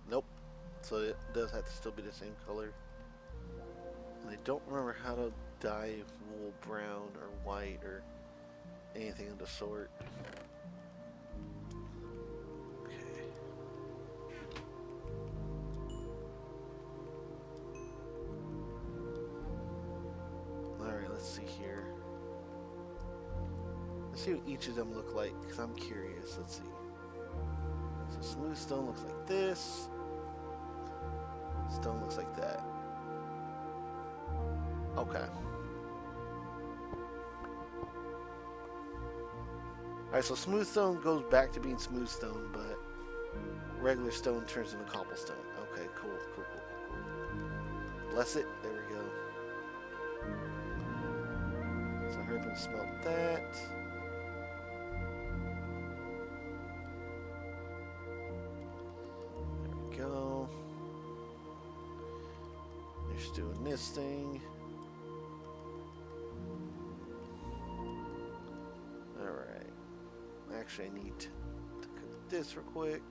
Nope. So it does have to still be the same color. And I don't remember how to dye wool brown or white or anything of the sort. Okay. Alright, let's see here. Let's see what each of them look like, because I'm curious. Let's see. So smooth stone looks like this. Stone looks like that. Okay. Alright, so smooth stone goes back to being smooth stone, but regular stone turns into cobblestone. Okay, cool. Bless it. There we go. So hurry up and smelt that. There we go. Just doing this thing. Alright. Actually, I need to cook this real quick.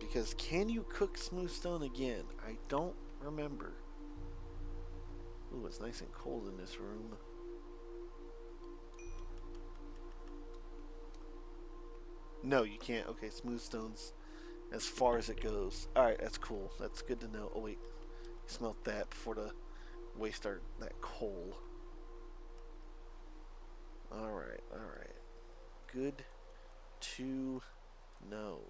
Because can you cook smooth stone again? I don't remember. Ooh, it's nice and cold in this room. No, you can't. Okay, smooth stone's as far as it goes. Alright, that's cool. That's good to know. Oh wait, smelt that before to waste that coal. Alright. Good to know.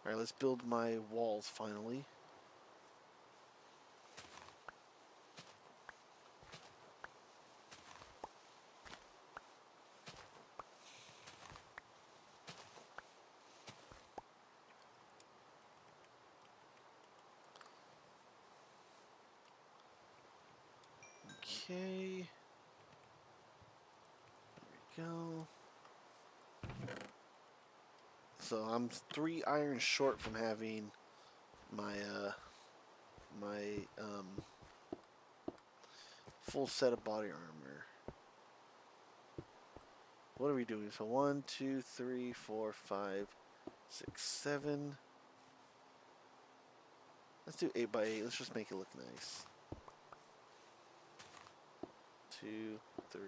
Alright, let's build my walls finally. Okay. There we go. So I'm 3 iron short from having my full set of body armor. What are we doing? So 1, 2, 3, 4, 5, 6, 7. Let's do 8 by 8. Let's just make it look nice. 2, 3,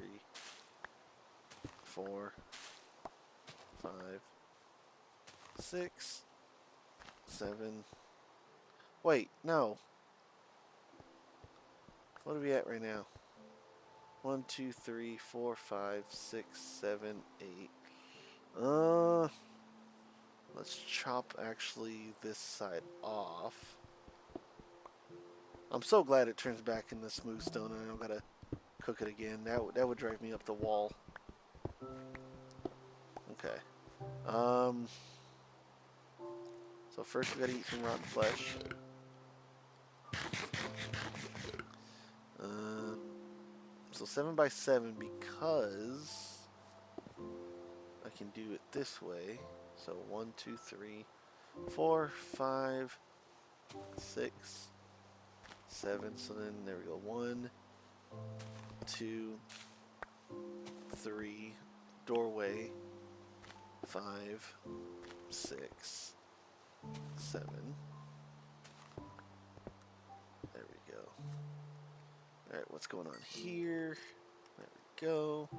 4, 5, 6, 7. Wait, no. What are we at right now? 1, 2, 3, 4, 5, 6, 7, 8. Let's chop actually this side off. I'm so glad it turns back into smooth stone and I don't gotta cook it again. That would drive me up the wall. Okay. So first we gotta eat some rotten flesh. So 7 by 7 because I can do it this way. So 1, 2, 3, 4, 5, 6, 7. So then there we go. 1, 2, 3. Doorway. 5, 6, 7. There we go. Alright, what's going on here? There we go.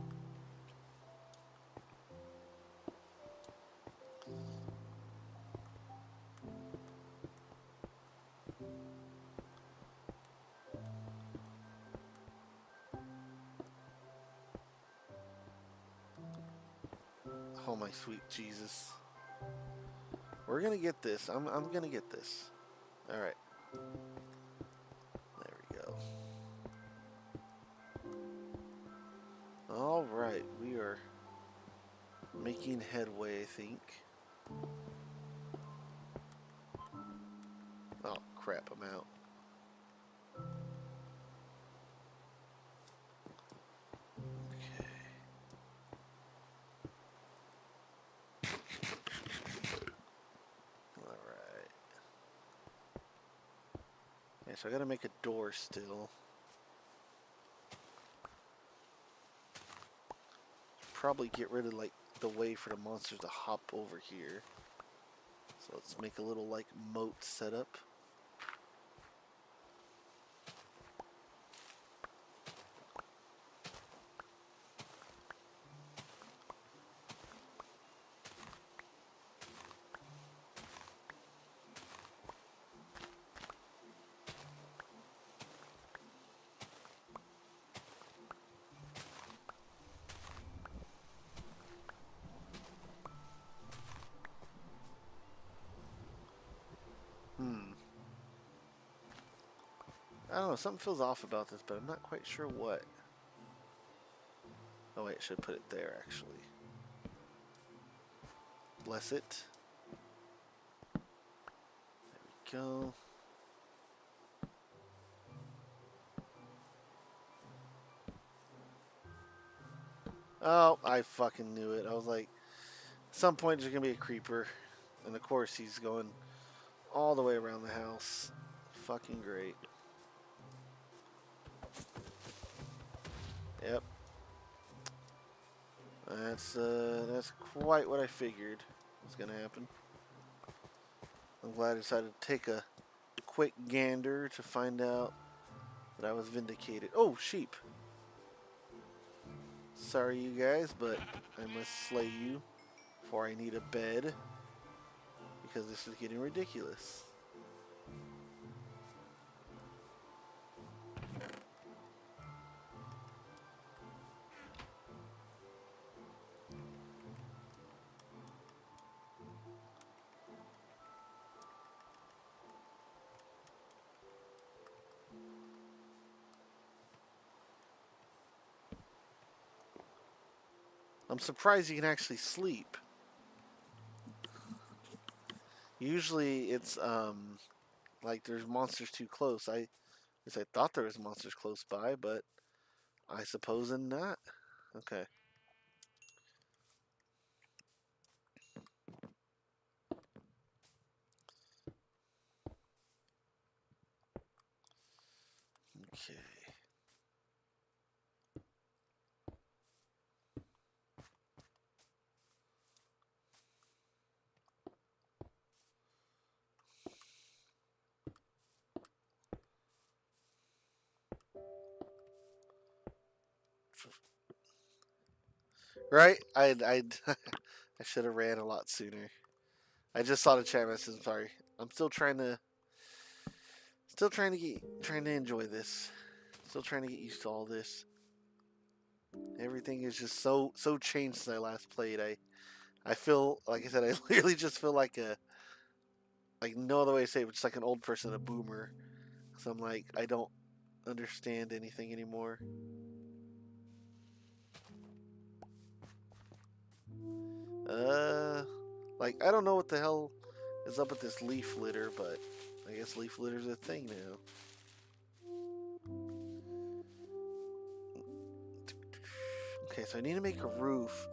Oh my sweet Jesus. We're gonna get this. I'm gonna get this. Alright. There we go. Making headway, I think. Oh, crap, I'm out. Okay. Alright. Yeah, so I gotta make a door still. Probably get rid of, like, the way for the monsters to hop over here. So let's make a little, like, moat setup. I don't know, something feels off about this, but I'm not quite sure what. Oh wait, I should put it there, actually. Bless it. There we go. Oh, I fucking knew it. I was like, at some point there's gonna be a creeper. And of course he's going all the way around the house. Fucking great. Yep. That's quite what I figured was gonna happen. I'm glad I decided to take a quick gander to find out that I was vindicated. Oh, sheep. Sorry, you guys, but I must slay you before I need a bed because this is getting ridiculous. I'm surprised you can actually sleep. Usually it's like there's monsters too close. I thought there was monsters close by, but I suppose not. Okay. Okay. Right? I I should have ran a lot sooner. I just saw the chat message. I'm sorry. I'm still trying to enjoy this. Still trying to get used to all this. Everything is just so changed since I last played. I feel like I said I literally just feel like no other way to say it, but just like an old person, a boomer. So I'm like I don't understand anything anymore. Like I don't know what the hell is up with this leaf litter, but I guess leaf litter's a thing now. Okay, so I need to make a roof,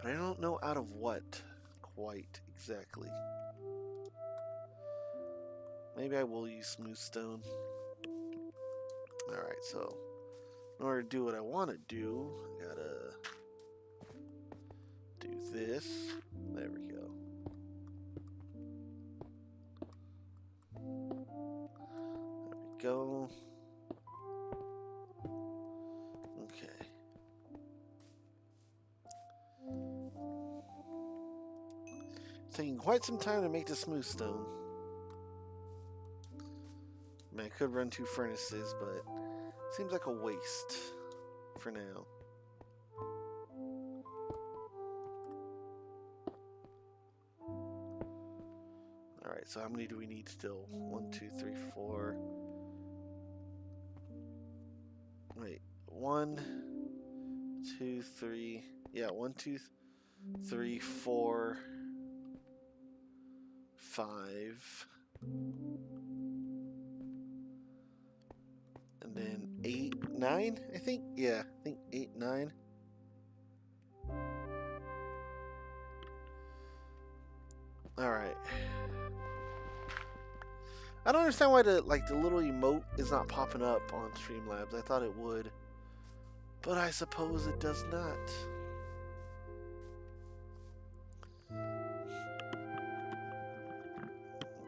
but I don't know out of what quite exactly. Maybe I will use smooth stone. Alright, so in order to do what I want to do, I gotta do this. There we go. There we go. Okay. It's taking quite some time to make the smooth stone. I mean, I could run 2 furnaces, but it seems like a waste for now. Alright, so how many do we need still? 1, 2, 3, 4. Wait, 1, 2, 3. Yeah, 1, 2. 3, 4, 5, and then 8, 9, I think. Yeah, I think 8, 9. Alright. I don't understand why the little emote is not popping up on Streamlabs. I thought it would. But I suppose it does not.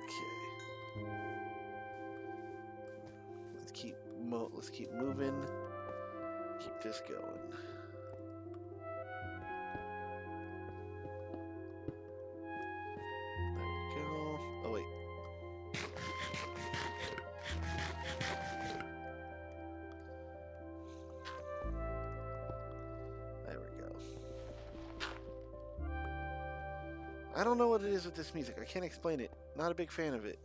Okay. Let's keep moving. Keep this going. There we go. Oh wait. There we go. I don't know what it is with this music. I can't explain it. Not a big fan of it.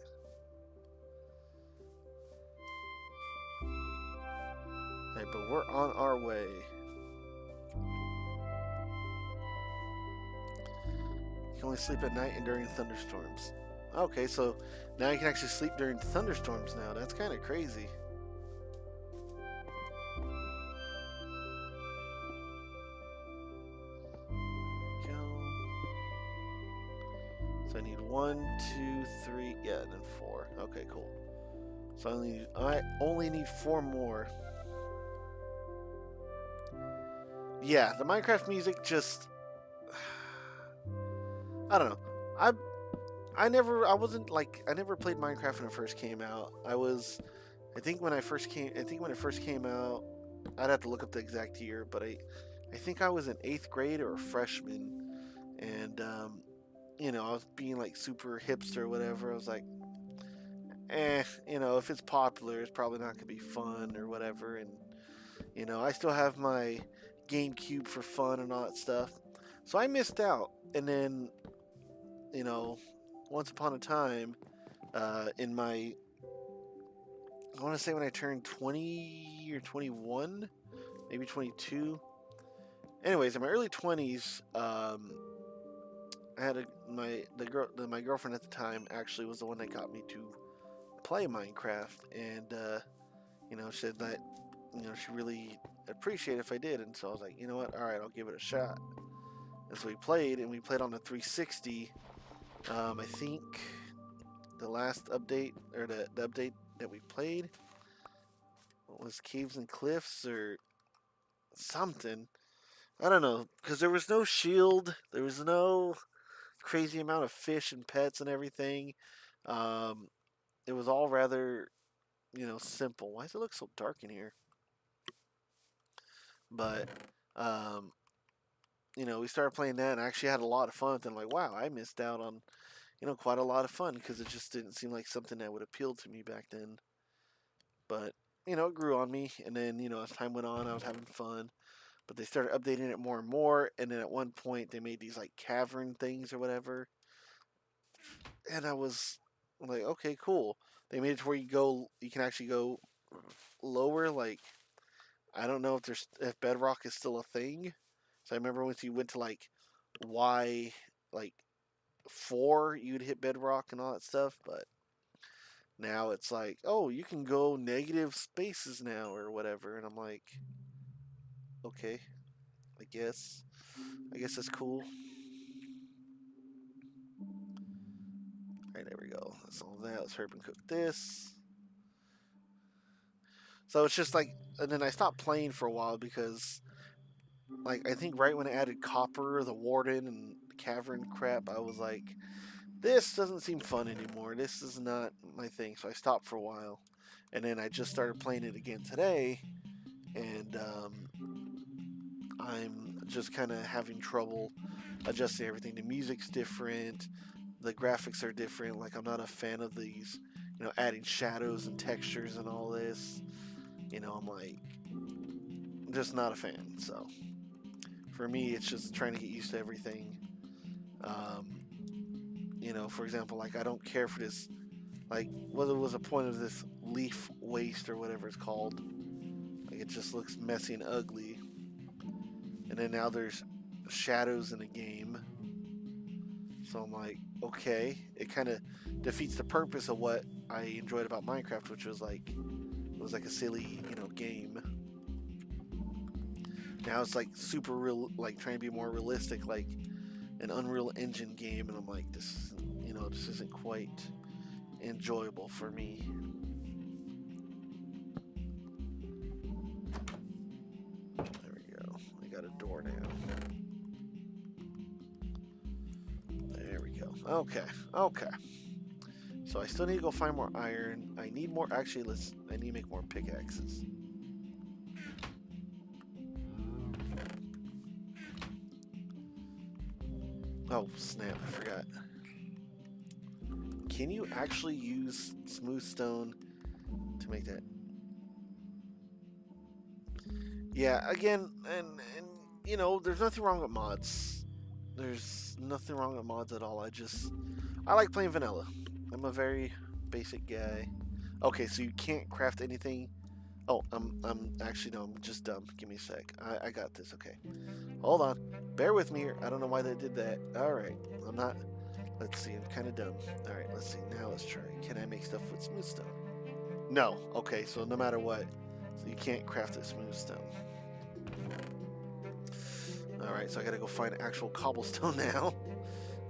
Alright, but we're on our way. You can only sleep at night and during thunderstorms. Okay, so now you can actually sleep during thunderstorms now. That's kind of crazy. There we go. So I need 1, 2, 3, yeah, and then 4. Okay, cool. So I only need 4 more. Yeah, the Minecraft music just, I don't know. I never played Minecraft when it first came out. I think when it first came out, I'd have to look up the exact year, but I think I was in 8th grade or a freshman, and you know, I was being like super hipster or whatever. I was like, you know, if it's popular, it's probably not gonna be fun or whatever. And you know, I still have my GameCube for fun and all that stuff, so I missed out. And then, you know, once upon a time, in my, I want to say when I turned 20 or 21, maybe 22. Anyways, in my early 20s, I had my girlfriend at the time actually was the one that got me to play Minecraft, and you know, said that, you know, she really appreciated if I did, and so I was like, you know what, all right, I'll give it a shot. And so we played on the 360. I think the last update, or the update that we played, was Caves and Cliffs or something. I don't know, because there was no shield, there was no crazy amount of fish and pets and everything. It was all rather, you know, simple. Why does it look so dark in here? But you know, we started playing that, and I actually had a lot of fun. And I'm like, wow, I missed out on, you know, quite a lot of fun, because it just didn't seem like something that would appeal to me back then. But you know, it grew on me, and then, you know, as time went on, I was having fun. But they started updating it more and more, and then at one point they made these like cavern things or whatever, and I was like, okay, cool. They made it to where you can actually go lower. Like, I don't know if bedrock is still a thing. So I remember once you went to like Y, like 4, you'd hit bedrock and all that stuff, but now it's like, oh, you can go negative spaces now or whatever, and I'm like, okay, I guess that's cool. Alright, there we go. That's all that. Let's hurry up and cook this. So it's just like, and then I stopped playing for a while because, like, I think right when I added copper, the warden, and cavern crap, I was like, this doesn't seem fun anymore. This is not my thing. So I stopped for a while, and then I just started playing it again today, and I'm just kind of having trouble adjusting everything. The music's different, the graphics are different. Like, I'm not a fan of these, you know, adding shadows and textures and all this. You know, I'm like, just not a fan. So for me, it's just trying to get used to everything. You know, for example, like, I don't care for this, like, what was the point of this leaf waste or whatever it's called? Like, it just looks messy and ugly. And then now there's shadows in a game. So I'm like, okay, it kind of defeats the purpose of what I enjoyed about Minecraft, which was like, it was like a silly, game. Now it's like super real, like trying to be more realistic, like an Unreal Engine game, and I'm like, this isn't quite enjoyable for me. There we go. I got a door now. There we go. Okay. So I still need to go find more iron. I need more. Actually, I need to make more pickaxes. Oh snap! I forgot. Can you actually use smooth stone to make that? Yeah. Again, and there's nothing wrong with mods. There's nothing wrong with mods at all. I like playing vanilla. I'm a very basic guy. Okay, so you can't craft anything. Oh, I'm actually no, I'm just dumb. Give me a sec. I got this. Okay, hold on. Bear with me here. I don't know why they did that. All right, I'm not. Let's see. I'm kind of dumb. All right, let's see. Now let's try. Can I make stuff with smooth stone? No. Okay, so no matter what, so you can't craft it smooth stone. All right, so I gotta go find actual cobblestone now,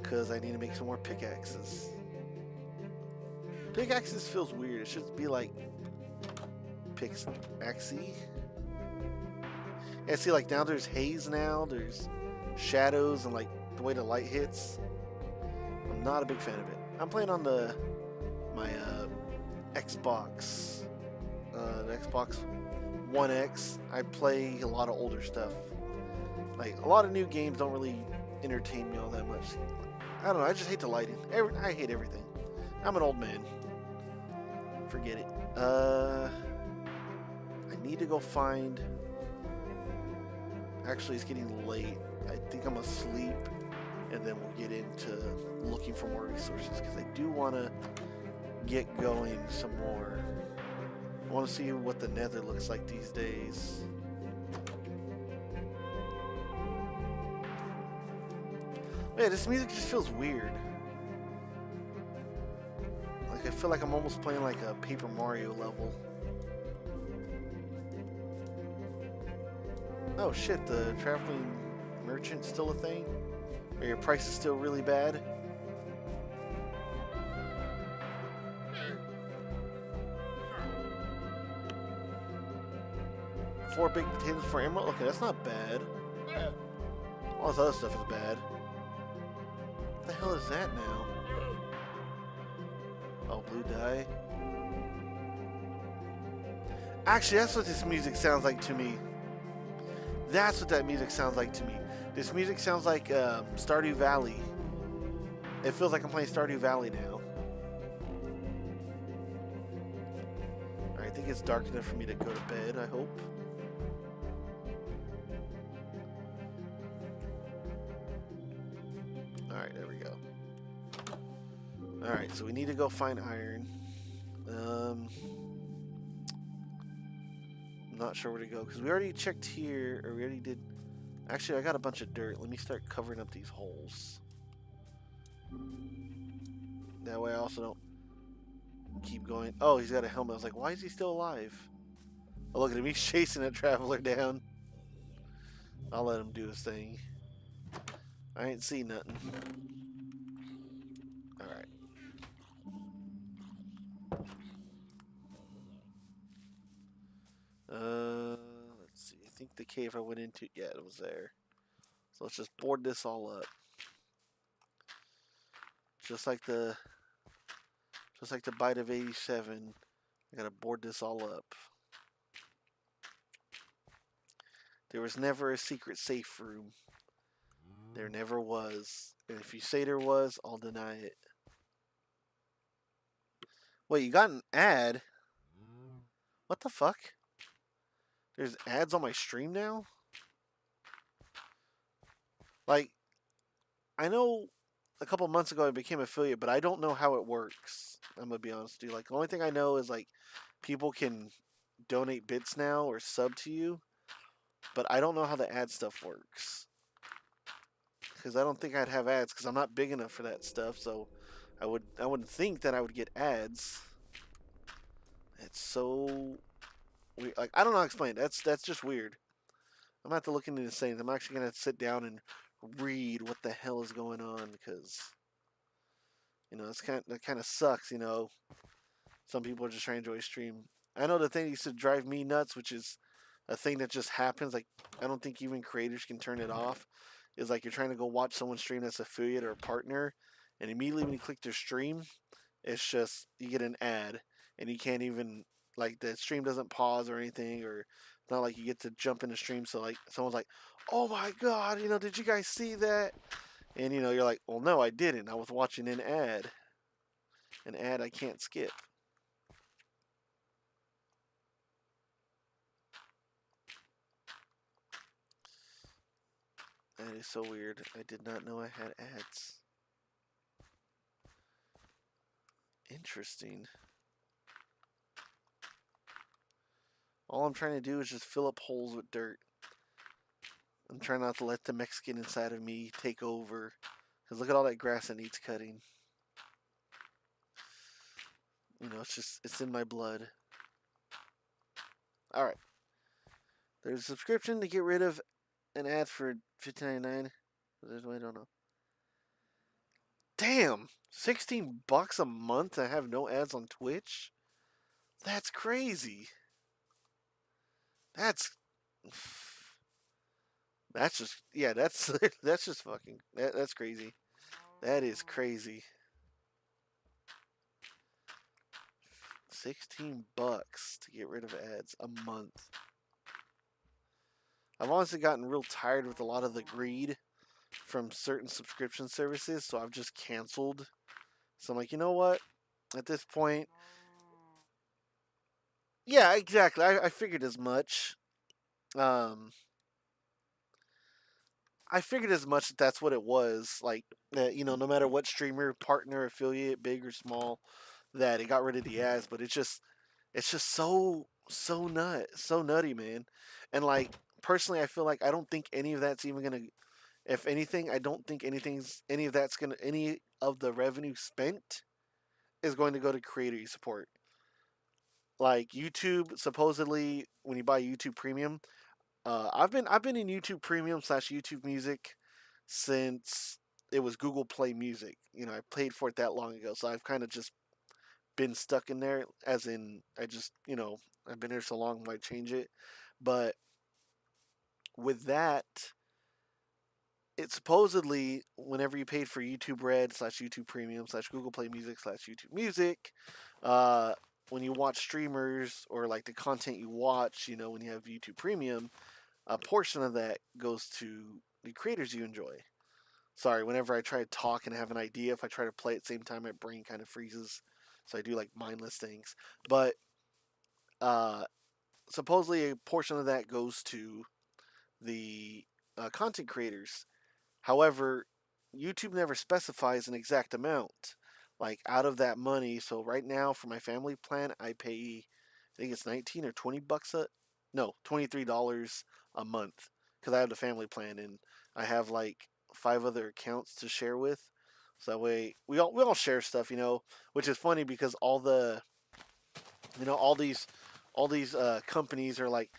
because I need to make some more pickaxes. Pickaxes feels weird. It should be like pickaxey. Yeah, see, like now there's haze now. There's shadows and like the way the light hits. I'm not a big fan of it. I'm playing on my Xbox, the Xbox One X. I play a lot of older stuff. Like a lot of new games don't really entertain me all that much. I don't know. I just hate the lighting. I hate everything. I'm an old man. Forget it. I need to go find. Actually, it's getting late. I think I'm asleep, and then we'll get into looking for more resources because I do want to get going some more. I want to see what the Nether looks like these days. Man, this music just feels weird. Like I feel like I'm almost playing like a Paper Mario level. Oh shit, the traveling merchant's still a thing? Or your price is still really bad? Four big potatoes for emerald? Okay, that's not bad. All this other stuff is bad. What the hell is that now? Oh, blue dye. Actually, that's what this music sounds like to me. That's what that music sounds like to me. This music sounds like Stardew Valley. It feels like I'm playing Stardew Valley now. Alright, I think it's dark enough for me to go to bed, I hope. Alright, there we go. Alright, so we need to go find iron. I'm not sure where to go because we already checked here, or we already did. Actually, I got a bunch of dirt. Let me start covering up these holes. That way I also don't keep going. Oh, he's got a helmet. I was like, why is he still alive? Oh, look at him. He's chasing a traveler down. I'll let him do his thing. I ain't seen nothing. Alright. Let's see. I think the cave I went into, yeah, it was there. So let's just board this all up. Just like the Bite of 87, I gotta board this all up. There was never a secret safe room. There never was. And if you say there was, I'll deny it. Wait, you got an ad? What the fuck? There's ads on my stream now? Like, I know a couple months ago I became affiliate, but I don't know how it works. I'm gonna be honest with you. Like, the only thing I know is like people can donate bits now or sub to you, but I don't know how the ad stuff works. because I don't think I'd have ads because I'm not big enough for that stuff. So I wouldn't think that I would get ads. It's so weird. Like I don't know how to explain it. That's just weird. I'm gonna have to look into the settings. I'm actually gonna sit down and read what the hell is going on because that kind of sucks. Some people are just trying to enjoy stream. I know the thing that used to drive me nuts, which is a thing that just happens. Like I don't think even creators can turn it off. Is like you're trying to go watch someone stream that's affiliate or a partner, and immediately when you click their stream, it's just you get an ad, and you can't even like the stream doesn't pause or anything, or it's not like you get to jump in the stream. So like someone's like, "Oh my god, did you guys see that?" And you're like, "Well, no, I didn't. I was watching an ad. An ad I can't skip." That is so weird. I did not know I had ads. Interesting. All I'm trying to do is just fill up holes with dirt. I'm trying not to let the Mexican inside of me take over. Because look at all that grass that needs cutting. It's in my blood. Alright. There's a subscription to get rid of an ad for $15.99. There's one I don't know. Damn! $16 a month to have no ads on Twitch? That's crazy. That's just that's just fucking that's crazy. That is crazy. $16 to get rid of ads a month. I've honestly gotten real tired with a lot of the greed from certain subscription services, so I've just canceled. So I'm like, you know what? At this point, yeah, exactly. I figured as much. I figured as much that that's what it was. Like, no matter what streamer, partner, affiliate, big or small, that it got rid of the ads. But it's just so so nutty, man. And like personally, I feel like I don't think any of that's even gonna. If anything, I don't think any of the revenue spent is going to go to creator support. Like YouTube, supposedly when you buy YouTube Premium, I've been in YouTube Premium / YouTube Music since it was Google Play Music. I paid for it that long ago, so I've kind of just been stuck in there. As in, I've been here so long, why change it? But with that, it supposedly whenever you paid for YouTube Red / YouTube Premium / Google Play Music / YouTube Music, when you watch streamers or like the content you watch, when you have YouTube Premium, a portion of that goes to the creators you enjoy. Sorry, whenever I try to talk and have an idea, if I try to play at the same time, my brain kind of freezes. So I do like mindless things. But supposedly a portion of that goes to the content creators. However, YouTube never specifies an exact amount. Like out of that money, so right now for my family plan, I pay, I think it's 19 or $20 $23 a month because I have the family plan and I have like 5 other accounts to share with. So that way we all share stuff, which is funny because all the all these companies are like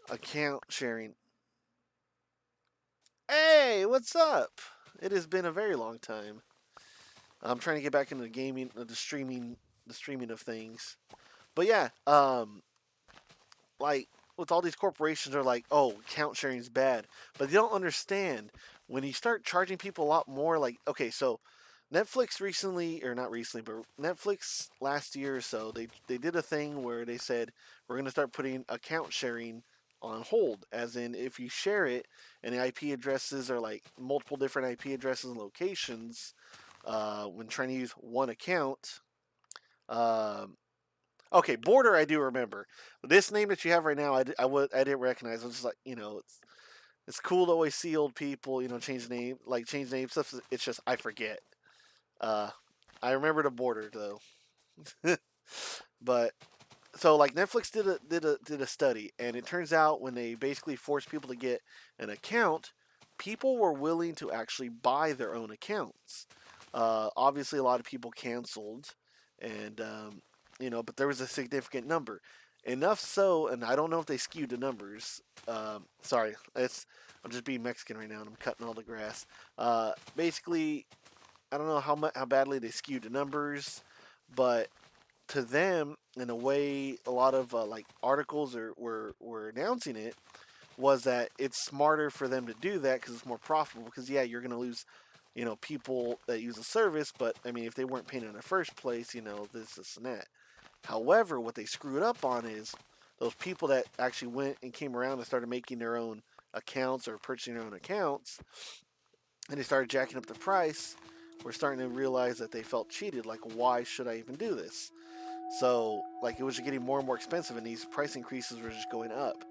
account sharing. Hey, what's up? It has been a very long time. I'm trying to get back into the gaming, the streaming of things. But yeah, like with all these corporations are like, oh, account sharing is bad, but they don't understand when you start charging people a lot more. Like, okay, so Netflix recently, or not recently, but Netflix last year or so, they did a thing where they said we're going to start putting account sharing on hold, as in if you share it and the IP addresses are like multiple different IP addresses and locations, when trying to use one account. Okay, Border I do remember. This name that you have right now, I didn't recognize. I was just like, it's cool to always see old people, change name stuff. It's just I forget. I remember the Border though. But so like Netflix did a study, and it turns out when they basically force people to get an account, people were willing to actually buy their own accounts. Obviously, a lot of people canceled, and but there was a significant number. Enough so, and I don't know if they skewed the numbers. Sorry, I'm just being Mexican right now, and I'm cutting all the grass. Basically, I don't know how badly they skewed the numbers, but to them, in a way, a lot of like articles were announcing it was that it's smarter for them to do that because it's more profitable. Because yeah, you're going to lose, people that use the service, but I mean, if they weren't paying in the first place, this and that. However, what they screwed up on is those people that actually went and came around and started making their own accounts or purchasing their own accounts, and they started jacking up the price. We're starting to realize that they felt cheated. Like, why should I even do this? So, like, it was getting more and more expensive, and these price increases were just going up.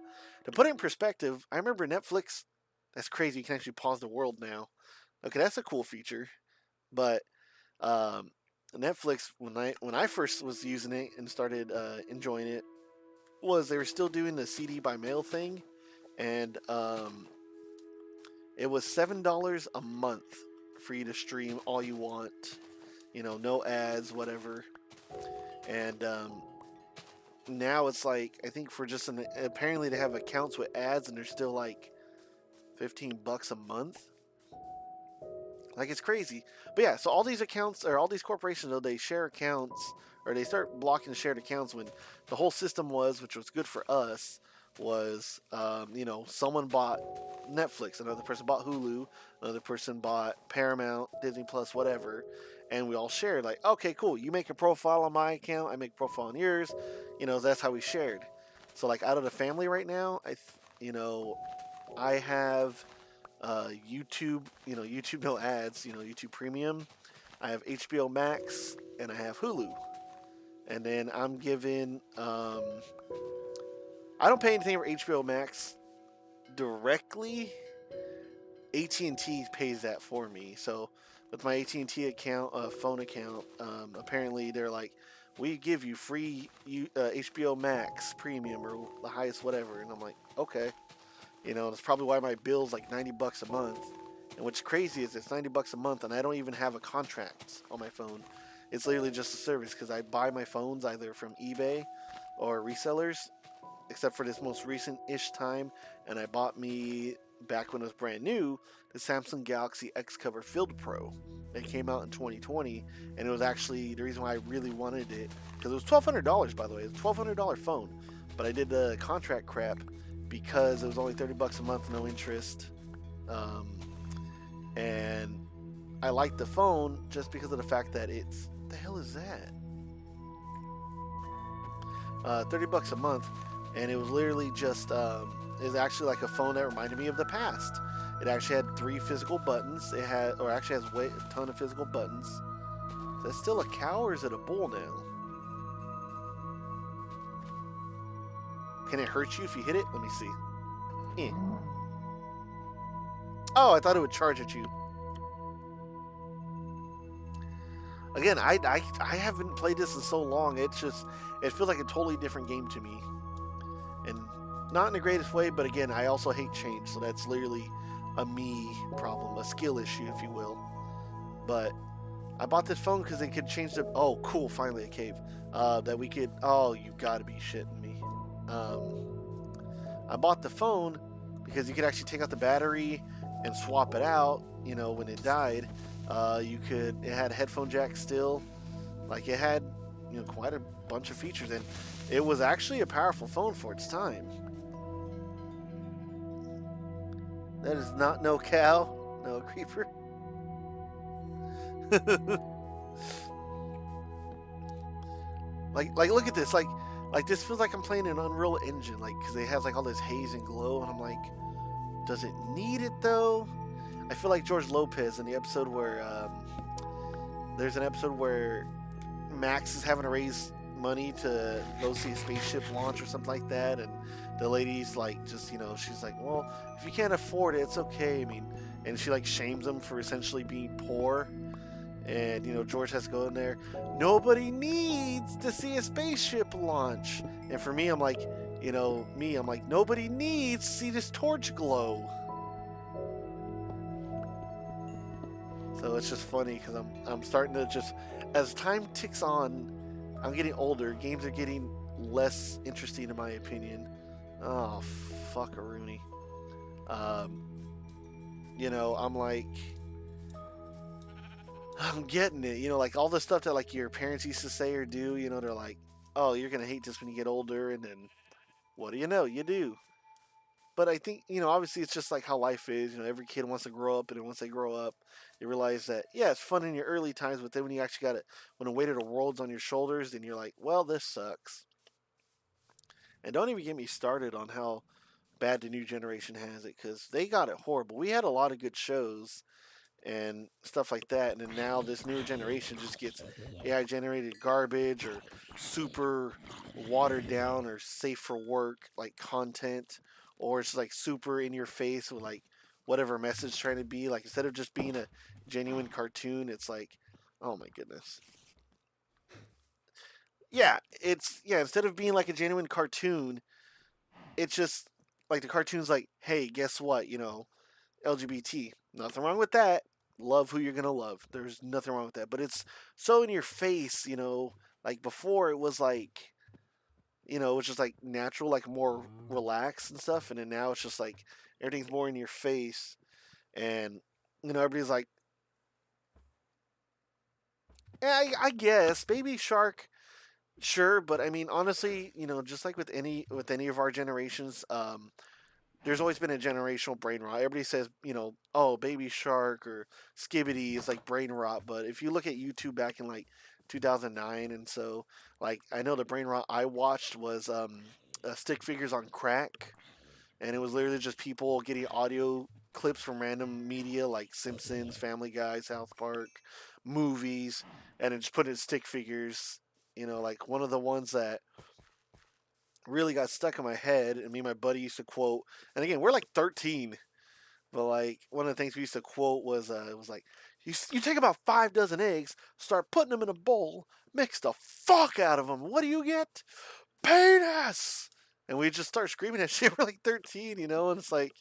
To put it in perspective, I remember Netflix. That's crazy. You can actually pause the world now. Okay, that's a cool feature. But Netflix, when I first was using it and started enjoying it, was they were still doing the CD by mail thing, and it was $7 a month for you to stream all you want. No ads, whatever. And now it's like, I think for just apparently they have accounts with ads, and they're still like $15 a month. Like, it's crazy. But yeah, so all these accounts, or all these corporations, though, they share accounts, or they start blocking the shared accounts when the whole system was, which was good for us, was, someone bought Netflix, another person bought Hulu, another person bought Paramount, Disney Plus, whatever, and we all shared, like, okay, cool, you make a profile on my account, I make a profile on yours, that's how we shared. So, like, out of the family right now, I have YouTube, YouTube no ads, YouTube Premium. I have HBO Max, and I have Hulu. And then I'm given, I don't pay anything for HBO Max directly. AT&T pays that for me. So with my AT&T account, phone account, apparently they're like, we give you free HBO Max Premium or the highest whatever. And I'm like, okay. That's probably why my bill's like $90 a month. And what's crazy is it's $90 a month, and I don't even have a contract on my phone. It's literally just a service because I buy my phones either from eBay or resellers, except for this most recent-ish time. And I bought me, back when it was brand new, the Samsung Galaxy X-Cover Field Pro. It came out in 2020, and it was actually the reason why I really wanted it, because it was $1,200, by the way. It was a $1,200 phone, but I did the contract crap because it was only $30 a month, no interest, and I liked the phone just because of the fact that it's, what the hell is that? $30 a month, and it was literally just, it was actually like a phone that reminded me of the past. It actually had 3 physical buttons. It had, or actually has a ton of physical buttons. Is that still a cow or is it a bull now? Can it hurt you if you hit it? Let me see. Oh, I thought it would charge at you. Again, I haven't played this in so long. It feels like a totally different game to me. And not in the greatest way, but again, I also hate change. So that's literally a me problem, a skill issue, if you will. But I bought this phone because it could change the... Oh, cool, finally a cave. That we could... Oh, you gotta be shitting me. I bought the phone because you could actually take out the battery and swap it out, when it died. It had a headphone jack still. Like, it had, quite a bunch of features, and it was actually a powerful phone for its time. That is not no cow, no creeper. like look at this, like this feels like I'm playing an Unreal Engine, like, because it has like all this haze and glow, and I'm like, does it need it though? I feel like George Lopez in the episode where there's an episode where Max is having to raise money to go see a spaceship launch or something like that, and the lady's like, just, she's like, well, if you can't afford it, it's okay. I mean, and she like shames him for essentially being poor. And, George has to go in there. Nobody needs to see a spaceship launch. And for me, I'm like, I'm like, nobody needs to see this torch glow. So it's just funny because I'm starting to just, as time ticks on, I'm getting older. Games are getting less interesting in my opinion. Oh, fuck a Rooney. Um, I'm like, I'm getting it. Like all the stuff that like your parents used to say or do. They're like, oh, you're gonna hate this when you get older, and then what do you know? You do. But I think, obviously it's just like how life is. Every kid wants to grow up, and then once they grow up, you realize that, yeah, it's fun in your early times, but then when you actually got it, when the weight of the world's on your shoulders, then you're like, well, this sucks. And don't even get me started on how bad the new generation has it, because they got it horrible. We had a lot of good shows and stuff like that, and then now this newer generation just gets AI generated garbage or super watered down or safe for work like content, or it's like super in your face with like whatever message trying to be. Like instead of just being a genuine cartoon, it's like, oh my goodness. Yeah, instead of being like a genuine cartoon, it's just like the cartoon's like, hey, guess what? LGBT. Nothing wrong with that. Love who you're gonna love. There's nothing wrong with that. But it's so in your face, Like before, it was like, it was just like natural, like more relaxed and stuff. And then now it's just like everything's more in your face, and everybody's like, I guess Baby Shark, sure, but I mean, honestly, just like with any of our generations, there's always been a generational brain rot. Everybody says, oh, Baby Shark or Skibbity is like brain rot, but if you look at YouTube back in like 2009, and so like I know the brain rot I watched was Stick Figures on Crack, and it was literally just people getting audio clips from random media like Simpsons, Family Guy, South Park, movies, and then just put it in stick figures. Like one of the ones that really got stuck in my head, and me and my buddy used to quote. And again, we're like 13, but like one of the things we used to quote was, it was like, you take about 5 dozen eggs, start putting them in a bowl, mix the fuck out of them. What do you get? Penis. And we just start screaming at shit. We're like 13, and it's like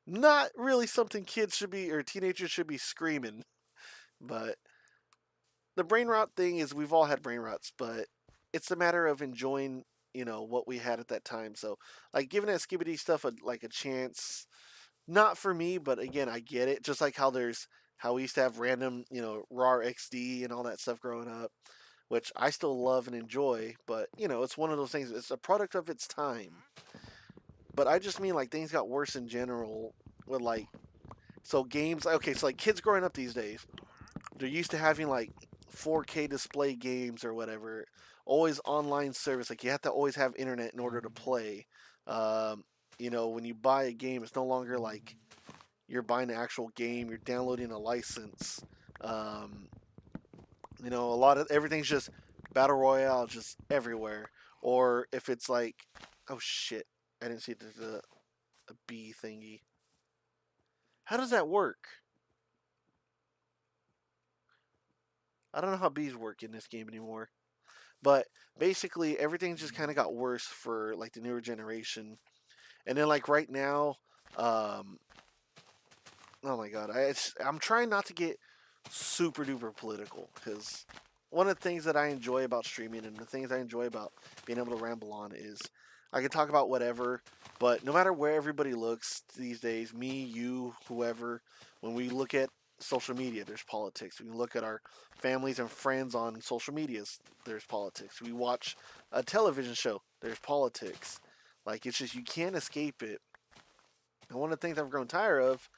not really something kids should be or teenagers should be screaming. But the brain rot thing is, we've all had brain rots, but it's a matter of enjoying what we had at that time. So like giving that Skibbity stuff like a chance, not for me, but again, I get it. Just like how we used to have random RAR XD and all that stuff growing up, which I still love and enjoy, but it's one of those things. It's a product of its time. But I just mean like things got worse in general with like, so games. Okay, so like kids growing up these days, they're used to having like 4K display games or whatever, always online service. Like you have to always have internet in order to play. When you buy a game, it's no longer like you're buying an actual game. You're downloading a license. A lot of everything's just battle royale, just everywhere. Or if it's like, oh shit, I didn't see the a bee thingy. How does that work? I don't know how bees work in this game anymore. But basically, everything just kind of got worse for like the newer generation. And then like right now, um, oh my god, I'm trying not to get super duper political, because one of the things that I enjoy about streaming and the things I enjoy about being able to ramble on is I can talk about whatever, but no matter where everybody looks these days, me, you, whoever, when we look at social media, there's politics. We can look at our families and friends on social medias, there's politics. We watch a television show, there's politics. Like it's just, you can't escape it. And one of the things I've grown tired of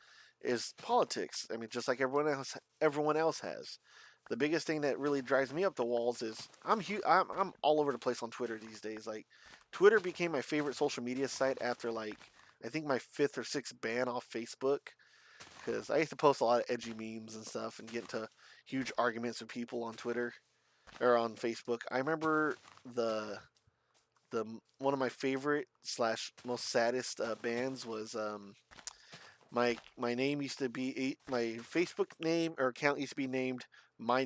is politics. I mean, just like everyone else has. The biggest thing that really drives me up the walls is I'm all over the place on Twitter these days. Like Twitter became my favorite social media site after like I think my 5th or 6th ban off Facebook, because I used to post a lot of edgy memes and stuff and get into huge arguments with people on Twitter or on Facebook. I remember the one of my favorite slash most saddest bands was my name used to be my Facebook name or account used to be named my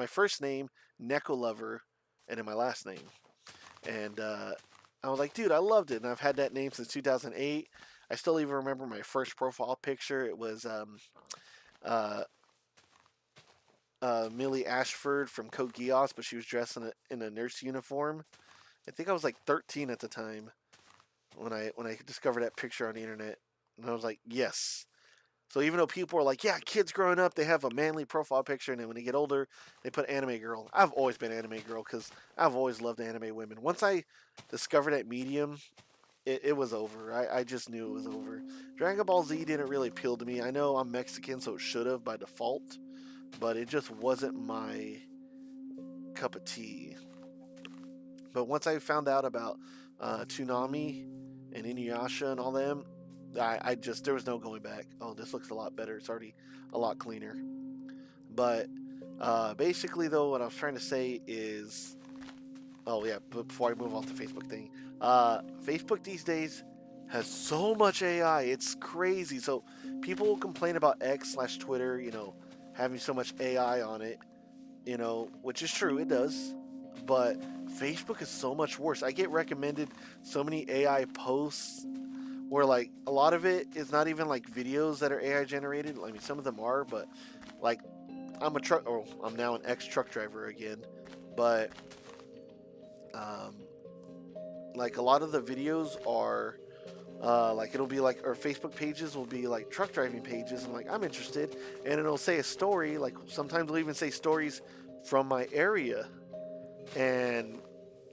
first name, Neko Lover, and then my last name. And I was like, dude, I loved it, and I've had that name since 2008. I still even remember my first profile picture. It was Millie Ashford from Code Geass, but she was dressed in a nurse uniform. I think I was like 13 at the time when I discovered that picture on the internet, and I was like, yes. So even though people are like, yeah, kids growing up, they have a manly profile picture, and then when they get older, they put anime girl. I've always been anime girl because I've always loved anime women. Once I discovered that medium, it was over. I just knew it was over. Dragon Ball Z didn't really appeal to me. I know I'm Mexican, so it should have by default, but it just wasn't my cup of tea. But once I found out about Toonami and Inuyasha and all them, I just, there was no going back. Oh, this looks a lot better. It's already a lot cleaner. But basically, though, what I was trying to say is, oh yeah, but before I move off the Facebook thing, Facebook these days has so much AI. It's crazy. So people will complain about X/Twitter, having so much AI on it, which is true, it does. But Facebook is so much worse. I get recommended so many AI posts where like a lot of it is not even like videos that are AI generated. I mean, some of them are, but like I'm now an ex-truck driver again, but like a lot of the videos are like it'll be like, or Facebook pages will be like truck driving pages. I'm like, I'm interested, and it'll say a story. Like sometimes it'll even say stories from my area, and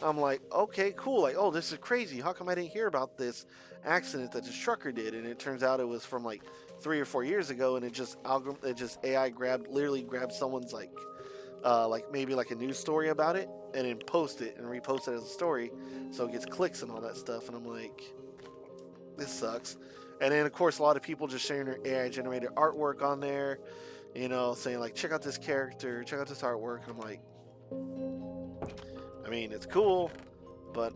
I'm like, okay, cool. Like, oh, this is crazy. How come I didn't hear about this accident that this trucker did? And it turns out it was from like 3 or 4 years ago, and it just AI literally grabbed someone's like maybe like a news story about it, and then post it and repost it as a story, so it gets clicks and all that stuff. And I'm like, this sucks. And then of course a lot of people just sharing their AI generated artwork on there, saying like, check out this character, check out this artwork. And I'm like, I mean, it's cool, but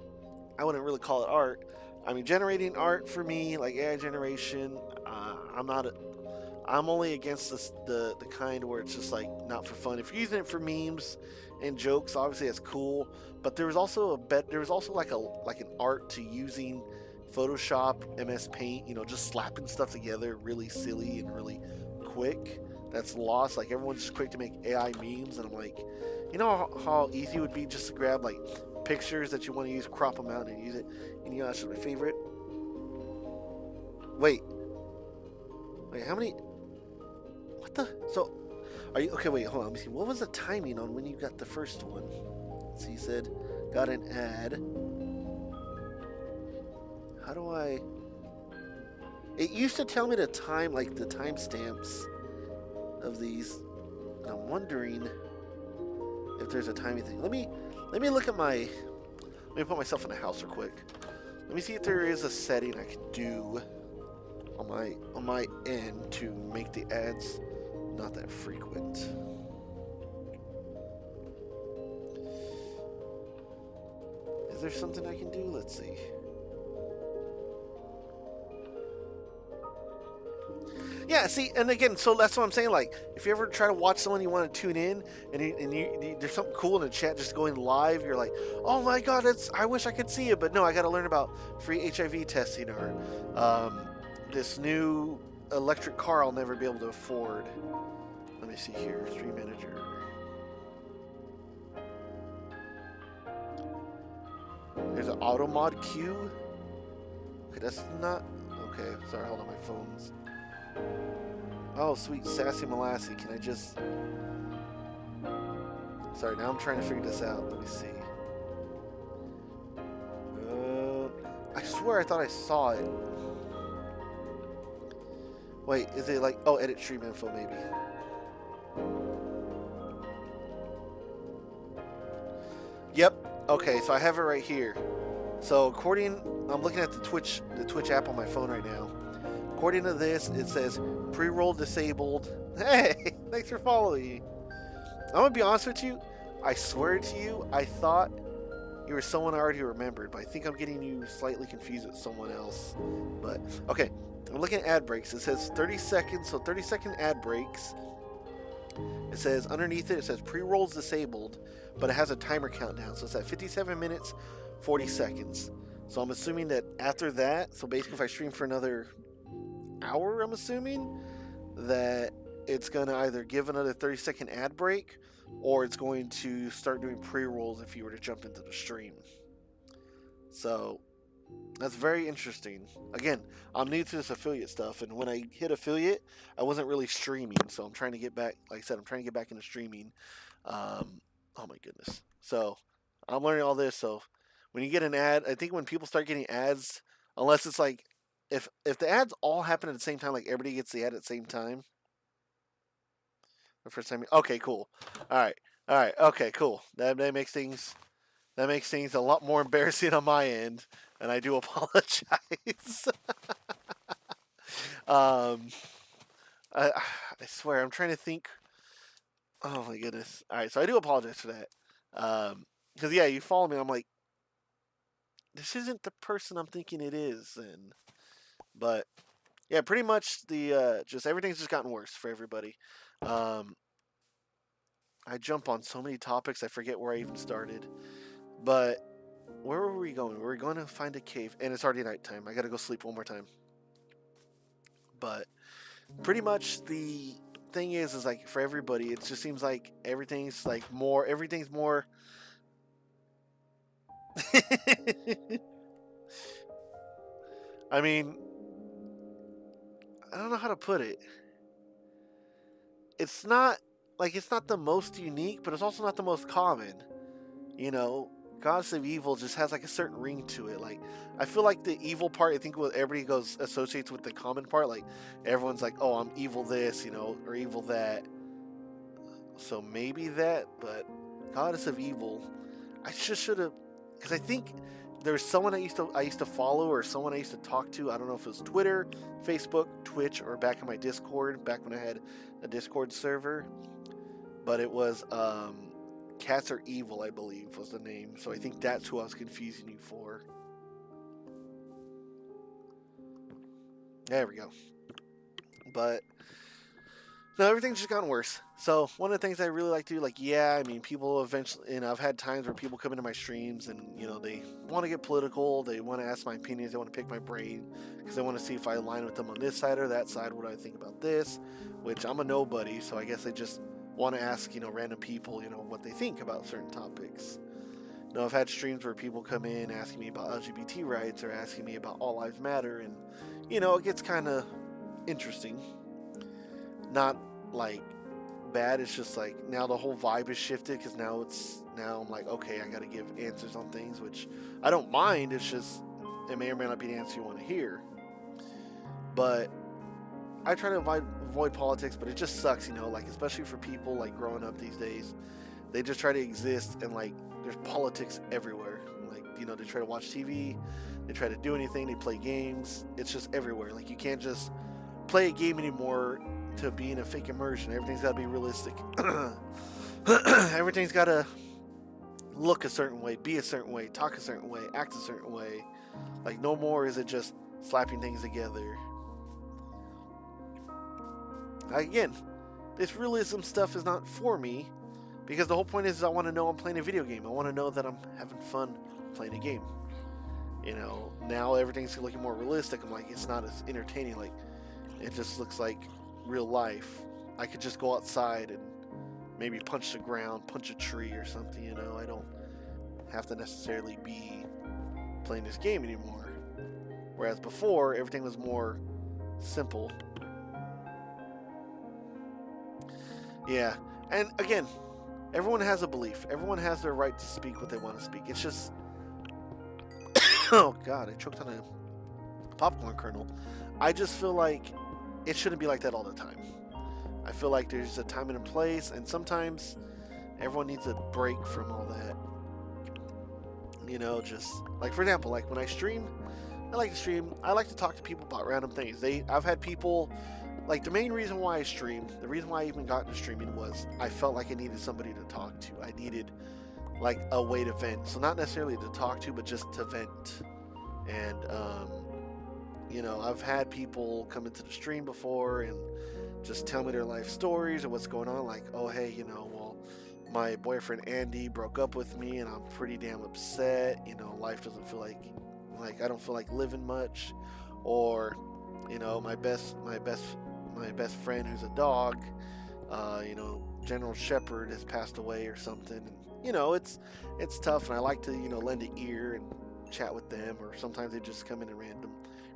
I wouldn't really call it art. I mean, generating art for me, like AI generation, I'm only against the kind where it's just like not for fun. If you're using it for memes and jokes, obviously that's cool. But there was also like an art to using Photoshop, MS Paint, just slapping stuff together really silly and really quick. That's lost. Like everyone's just quick to make AI memes, and I'm like, how easy it would be just to grab like pictures that you want to use, crop them out, and use it. And that's my favorite. Wait, how many? What the? So, are you okay? Wait, hold on. Let me see. What was the timing on when you got the first one? Let's see, you said got an ad. How do I? It used to tell me the time, like the timestamps of these. And I'm wondering if there's a timing thing. Let me look at my. Let me put myself in a house real quick. Let me see if there is a setting I can do on my end to make the ads not that frequent. Is there something I can do? Let's see. Yeah, see, and again, so that's what I'm saying. Like, if you ever try to watch someone you want to tune in, and there's something cool in the chat just going live, you're like, oh my god, I wish I could see it, but no, I got to learn about free HIV testing or this new electric car I'll never be able to afford. Let me see here, Stream Manager. There's an auto mod queue. Okay, that's not okay. Sorry, hold on, my phone's. Oh, sweet Sassy Molassy. Can I just... Sorry, now I'm trying to figure this out. Let me see. I swear I thought I saw it. Wait, is it like... Oh, edit stream info, maybe. Yep. Okay, so I have it right here. So according... I'm looking at the Twitch app on my phone right now. According to this, it says pre-roll disabled. Hey, thanks for following me. I'm gonna be honest with you. I swear to you, I thought you were someone I already remembered, but I think I'm getting you slightly confused with someone else. But okay, I'm looking at ad breaks. It says 30 seconds, so 30-second ad breaks. It says underneath it says pre-rolls disabled, but it has a timer countdown. So it's at 57 minutes, 40 seconds. So I'm assuming that after that, so basically if I stream for another hour, I'm assuming that it's going to either give another 30-second ad break, or it's going to start doing pre-rolls if you were to jump into the stream. So that's very interesting. Again, I'm new to this affiliate stuff, and when I hit affiliate, I wasn't really streaming, so I'm trying to get back. Like I said, I'm trying to get back into streaming. Oh my goodness! So I'm learning all this. So when you get an ad, I think when people start getting ads, unless it's like if the ads all happen at the same time, like everybody gets the ad at the same time. The first time, okay, cool. All right, okay, cool. That makes things a lot more embarrassing on my end, and I do apologize. um, I swear, I'm trying to think. Oh my goodness! All right, so I do apologize for that. Because yeah, you follow me. I'm like, this isn't the person I'm thinking it is, but yeah, pretty much the just everything's just gotten worse for everybody. I jump on so many topics, I forget where I even started. But where were we going? We were going to find a cave, and it's already nighttime. I gotta go sleep one more time. But pretty much the thing is like for everybody, it just seems like everything's more. I mean, I don't know how to put it. It's not the most unique, but it's also not the most common. You know, Goddess of Evil just has like a certain ring to it. Like, I feel like the evil part, I think what everybody associates with the common part. Like, everyone's like, oh, I'm evil this, or evil that. So maybe that, but Goddess of Evil, I just should have, because I think there's someone I used to follow, or someone I used to talk to. I don't know if it was Twitter, Facebook, Twitch, or back in my Discord, back when I had a Discord server. But it was Cats Are Evil, I believe, was the name. So I think that's who I was confusing you for. There we go. But no, everything's just gotten worse. So one of the things I really like to do, I mean, people eventually, I've had times where people come into my streams and, they want to get political. They want to ask my opinions. They want to pick my brain because they want to see if I align with them on this side or that side. What do I think about this? Which I'm a nobody, so I guess they just want to ask, random people, what they think about certain topics. I've had streams where people come in asking me about LGBT rights or asking me about All Lives Matter, and, it gets kind of interesting. Not bad, it's just now the whole vibe is shifted because now I'm like, okay, I gotta give answers on things, which I don't mind. It's just it may or may not be the answer you want to hear. But I try to avoid politics, but it just sucks, especially for people growing up these days. They just try to exist, and there's politics everywhere. They try to watch TV, they try to do anything, they play games. It's just everywhere. You can't just play a game anymore to be in a fake immersion. Everything's got to be realistic. Everything's got to look a certain way, be a certain way, talk a certain way, act a certain way. No more is it just slapping things together. Again, this realism stuff is not for me, because the whole point is I want to know I'm playing a video game. I want to know that I'm having fun playing a game. Now everything's looking more realistic. I'm like, it's not as entertaining. It just looks like real life. I could just go outside and maybe punch the ground, punch a tree or something. I don't have to necessarily be playing this game anymore. Whereas before, everything was more simple. Yeah, and again, everyone has a belief. Everyone has their right to speak what they want to speak. It's just, oh God, I choked on a popcorn kernel. I just feel like it shouldn't be like that all the time. I feel like there's a time and a place, and sometimes everyone needs a break from all that. Just for example, when I stream, I like to stream. I like to talk to people about random things. I've had people, the main reason why I streamed, the reason why I even got into streaming was I felt like I needed somebody to talk to. I needed a way to vent. So not necessarily to talk to, but just to vent. And I've had people come into the stream before and just tell me their life stories or what's going on. Oh, hey, well, my boyfriend Andy broke up with me and I'm pretty damn upset. Life doesn't feel like I don't feel like living much. Or, my my best friend who's a dog, you know, General Shepherd has passed away or something. And, you know, it's tough, and I like to, you know, lend an ear and chat with them, or sometimes they just come in and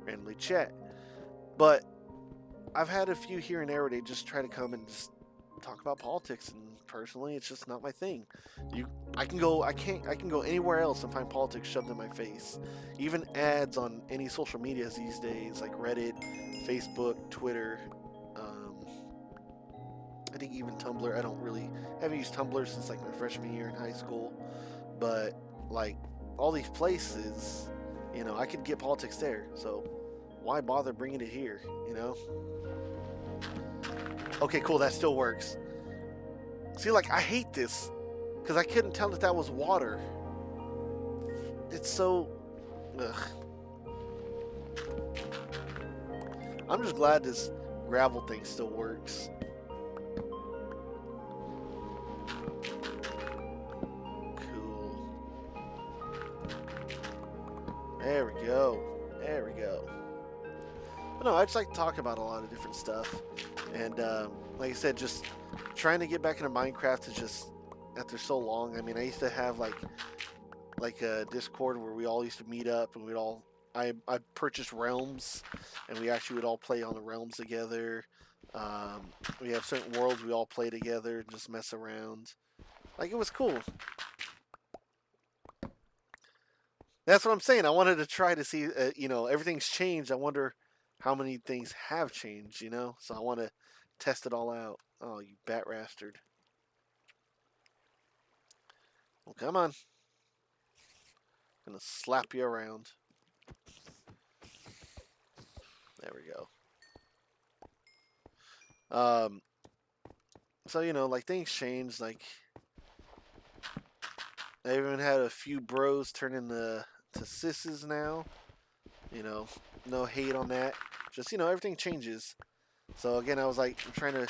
randomly chat. But I've had a few here and there where they just try to come and just talk about politics, and personally, it's just not my thing. I can go anywhere else and find politics shoved in my face. Even ads on any social medias these days, like Reddit, Facebook, Twitter. Um, I think even Tumblr. Haven't used Tumblr since like my freshman year in high school, but like all these places, you know, I could get politics there. So why bother bringing it here? You know. Okay, cool. That still works. See, like, I hate this because I couldn't tell that was water. It's so. Ugh. I'm just glad this gravel thing still works. Cool. There we go. There we go. But no, I just like to talk about a lot of different stuff. And like I said, just trying to get back into Minecraft is just, after so long. I mean, I used to have like a Discord where we all used to meet up, and I purchased realms, and we actually would all play on the realms together. We have certain worlds we all play together and just mess around. Like, it was cool. That's what I'm saying. I wanted to try to see, you know, everything's changed. I wonder how many things have changed, you know? So I want to test it all out. Oh, you bat bastard. Well, come on. I'm going to slap you around. There we go. So, you know, like, things change. Like, I even had a few bros turn into sisses now. You know, no hate on that. Just, you know, everything changes. So, again, I was, like, trying to...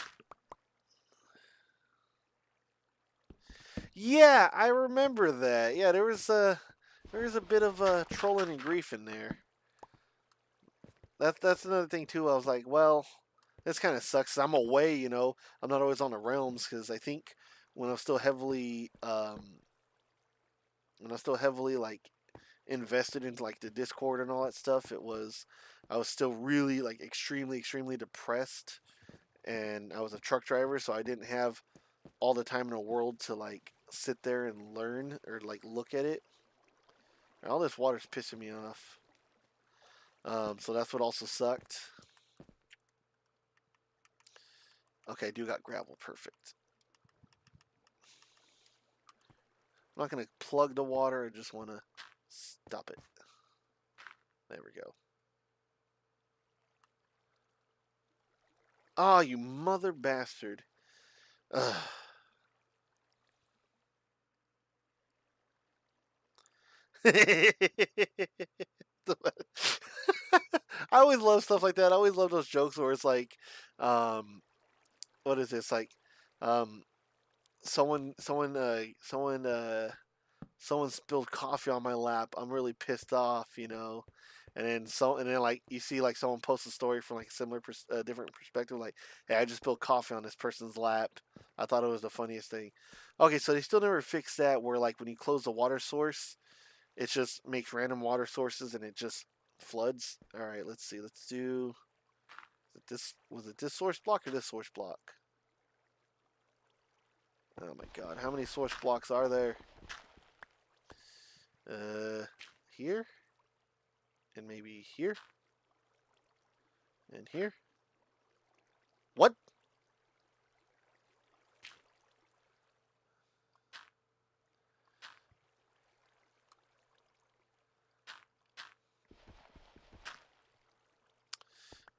Yeah, I remember that. Yeah, there was a bit of trolling and grief in there. That's another thing, too. I was like, well, this kind of sucks. I'm away, you know. I'm not always on the realms, because I think when I was still heavily... like, invested into like the Discord and all that stuff, I was still really like extremely depressed, and I was a truck driver, so I didn't have all the time in the world to like sit there and learn or like look at it. All this water's pissing me off. So that's what also sucked. Okay, I do got gravel, perfect. I'm not gonna plug the water, I just want to stop it. There we go. Oh, you mother bastard. Ugh. I always love stuff like that. I always love those jokes where it's like, what is this? Like, um, someone spilled coffee on my lap. I'm really pissed off, you know. And then like you see like someone posts a story from like a similar different perspective, like, hey, I just spilled coffee on this person's lap. I thought it was the funniest thing. Okay, so they still never fixed that where like when you close the water source, it just makes random water sources and it just floods. All right, let's see. Let's do this. Was it this source block or this source block? Oh my god, how many source blocks are there? Here? And maybe here? And here? What?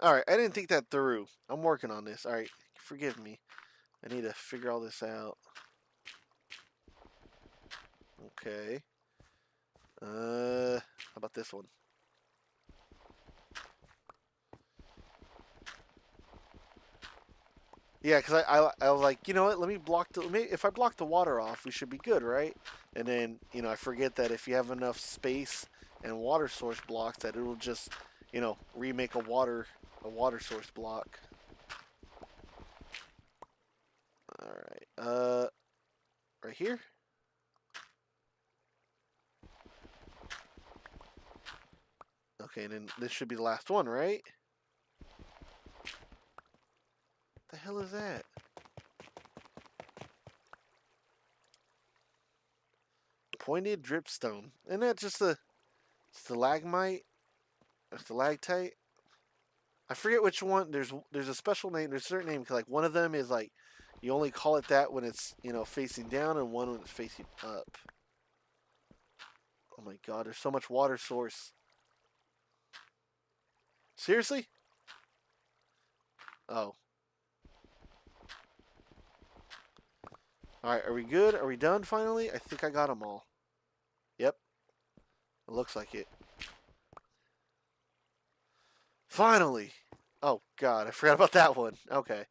Alright, I didn't think that through. I'm working on this. Alright, forgive me. I need to figure all this out. Okay. How about this one? Yeah, because I was like, you know what? Let me if I block the water off, we should be good, right? And then, you know, I forget that if you have enough space and water source blocks, that it'll just, you know, remake a water source block. Right here? Okay, then this should be the last one, right? The hell is that? Pointed dripstone. Isn't that just a stalagmite? Or stalactite? I forget which one. There's a special name. There's a certain name. Like one of them is like you only call it that when it's facing down, and one when it's facing up. Oh my god! There's so much water source. Seriously? Oh. Alright, are we good? Are we done finally? I think I got them all. Yep. It looks like it. Finally! Oh god, I forgot about that one. Okay.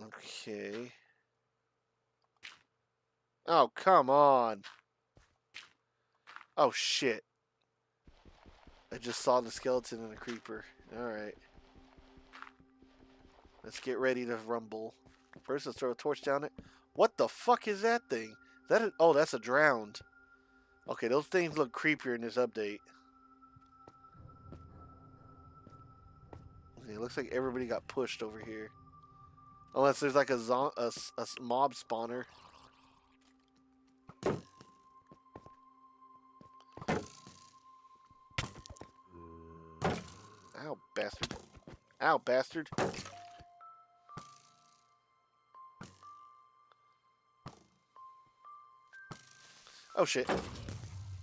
Okay. Oh, come on. Oh, shit. I just saw the skeleton and a creeper. Alright. Let's get ready to rumble. First, let's throw a torch down it. What the fuck is that thing? Oh, that's a drowned. Okay, those things look creepier in this update. Okay, it looks like everybody got pushed over here. Unless there's like a mob spawner. Ow, bastard. Ow, bastard. Oh, shit.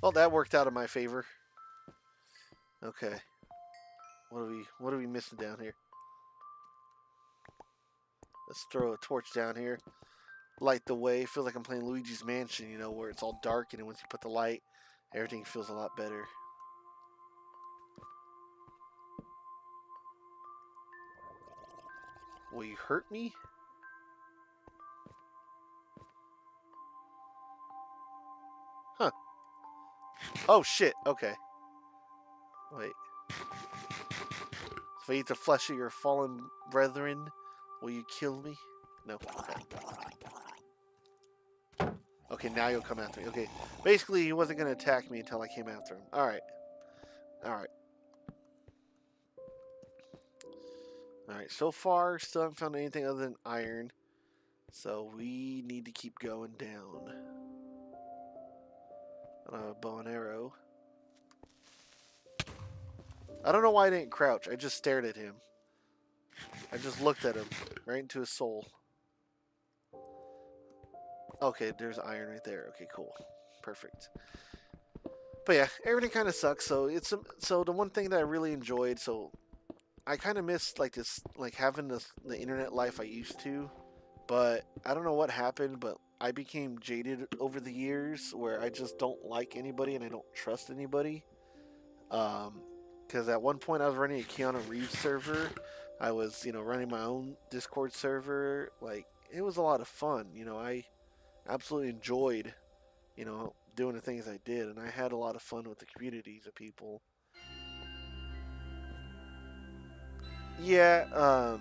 Well, that worked out in my favor. Okay. What are we missing down here? Let's throw a torch down here. Light the way. Feels like I'm playing Luigi's Mansion, where it's all dark, and then once you put the light, everything feels a lot better. Will you hurt me? Huh. Oh, shit. Okay. Wait. If I eat the flesh of your fallen brethren, will you kill me? No. Okay. Okay, now you'll come after me. Okay. Basically, he wasn't going to attack me until I came after him. Alright. Alright. Alright, so far, still haven't found anything other than iron. So, we need to keep going down. I don't have a bow and arrow. I don't know why I didn't crouch. I just stared at him. I just looked at him. Right into his soul. Okay, there's iron right there. Okay, cool. Perfect. But yeah, everything kind of sucks. So so the one thing that I really enjoyed. So I kind of missed like having the internet life I used to. But I don't know what happened. But I became jaded over the years, where I just don't like anybody and I don't trust anybody. Because at one point I was running a Keanu Reeves server. I was running my own Discord server. Like it was a lot of fun. I absolutely enjoyed, doing the things I did, and I had a lot of fun with the communities of people. Yeah,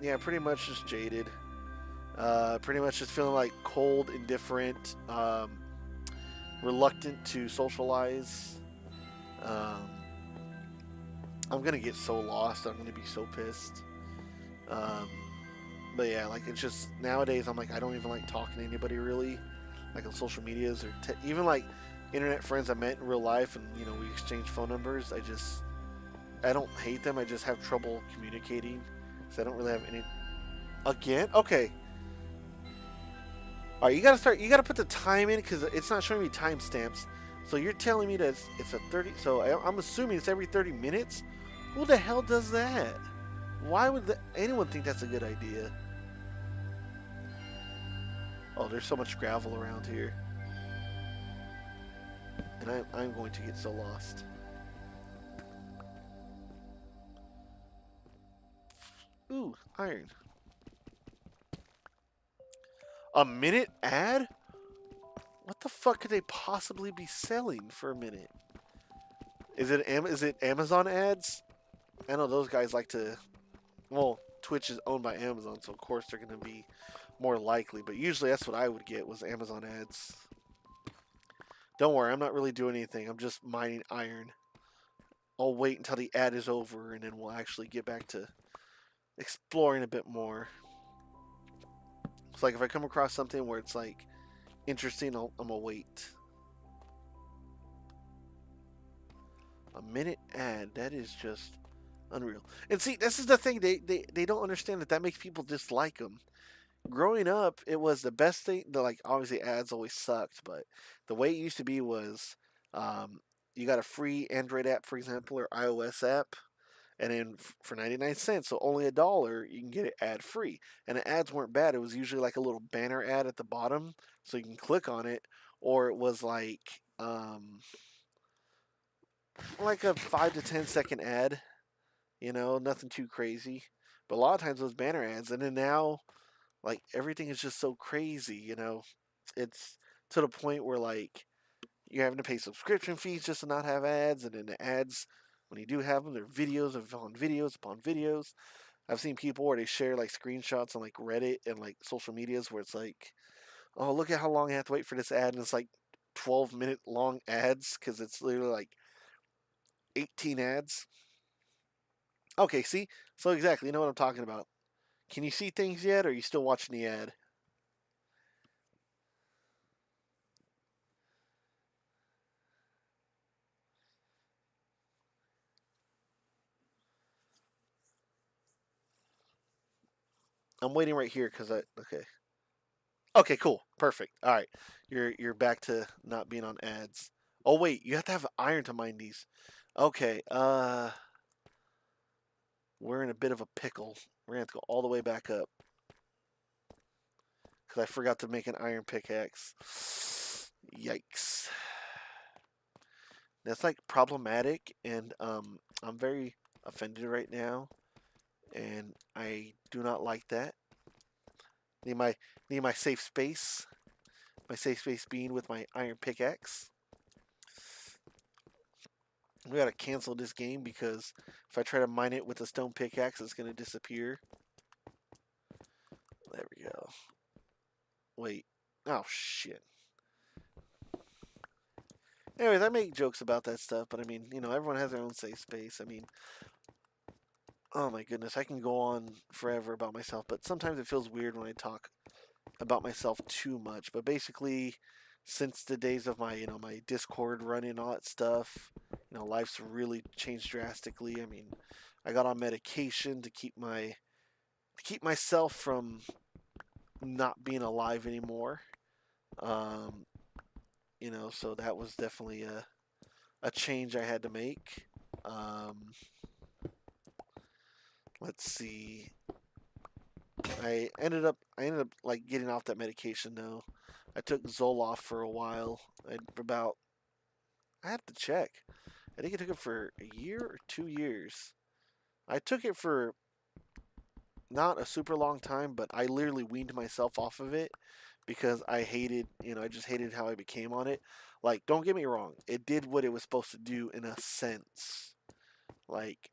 yeah, pretty much just jaded. Pretty much just feeling like cold, indifferent, reluctant to socialize. I'm gonna get so lost. I'm gonna be so pissed. But yeah, like it's just nowadays I'm like I don't even like talking to anybody really, like on social medias or even like internet friends I met in real life and we exchange phone numbers. I don't hate them. I just have trouble communicating because I don't really have any. Again, okay. All right, you gotta put the time in because it's not showing me timestamps. So you're telling me that it's a 30. So I'm assuming it's every 30 minutes. Who the hell does that? Why would anyone think that's a good idea? Oh, there's so much gravel around here. And I'm going to get so lost. Ooh, iron. A minute ad? What the fuck could they possibly be selling for a minute? Is it Amazon ads? I know those guys like to. Well, Twitch is owned by Amazon, so of course they're going to be more likely. But usually that's what I would get was Amazon ads. Don't worry, I'm not really doing anything. I'm just mining iron. I'll wait until the ad is over, and then we'll actually get back to exploring a bit more. It's like if I come across something where it's like interesting, I'm gonna wait. A minute ad, that is just unreal. And see, this is the thing, they don't understand that makes people dislike them. Growing up, it was the best thing. Like obviously ads always sucked, but the way it used to be was, um, you got a free Android app, for example, or iOS app, and then for 99 cents, so only $1, you can get it ad free. And the ads weren't bad. It was usually like a little banner ad at the bottom, so you can click on it, or it was like a 5 to 10 second ad. Nothing too crazy. But a lot of times those banner ads, and then now, like everything is just so crazy. It's to the point where like you're having to pay subscription fees just to not have ads, and then the ads, when you do have them, they're videos upon videos upon videos. I've seen people where they share like screenshots on like Reddit and like social medias where it's like, oh, look at how long I have to wait for this ad, and it's like 12-minute long ads because it's literally like 18 ads. Okay, see, so exactly, you know what I'm talking about. Can you see things yet, or are you still watching the ad? I'm waiting right here because okay. Okay, cool. Perfect. All right. You're back to not being on ads. Oh wait, you have to have iron to mine these. Okay. We're in a bit of a pickle. We're gonna have to go all the way back up because I forgot to make an iron pickaxe. Yikes. That's like problematic, and I'm very offended right now, and I do not like that. Need my need my safe space. My safe space being with my iron pickaxe. We gotta cancel this game because if I try to mine it with a stone pickaxe, it's gonna disappear. There we go. Wait. Oh shit. Anyways, I make jokes about that stuff, but I mean, everyone has their own safe space. I mean, oh my goodness, I can go on forever about myself, but sometimes it feels weird when I talk about myself too much. But basically, since the days of my Discord running and all that stuff, life's really changed drastically. I mean, I got on medication to keep myself from not being alive anymore. Um, so that was definitely a change I had to make. Um, let's see. I ended up like getting off that medication though. I took Zoloft for a while. I have to check. I think I took it for a year or 2 years. I took it for not a super long time, but I literally weaned myself off of it because I just hated how I became on it. Like, don't get me wrong, it did what it was supposed to do in a sense. Like,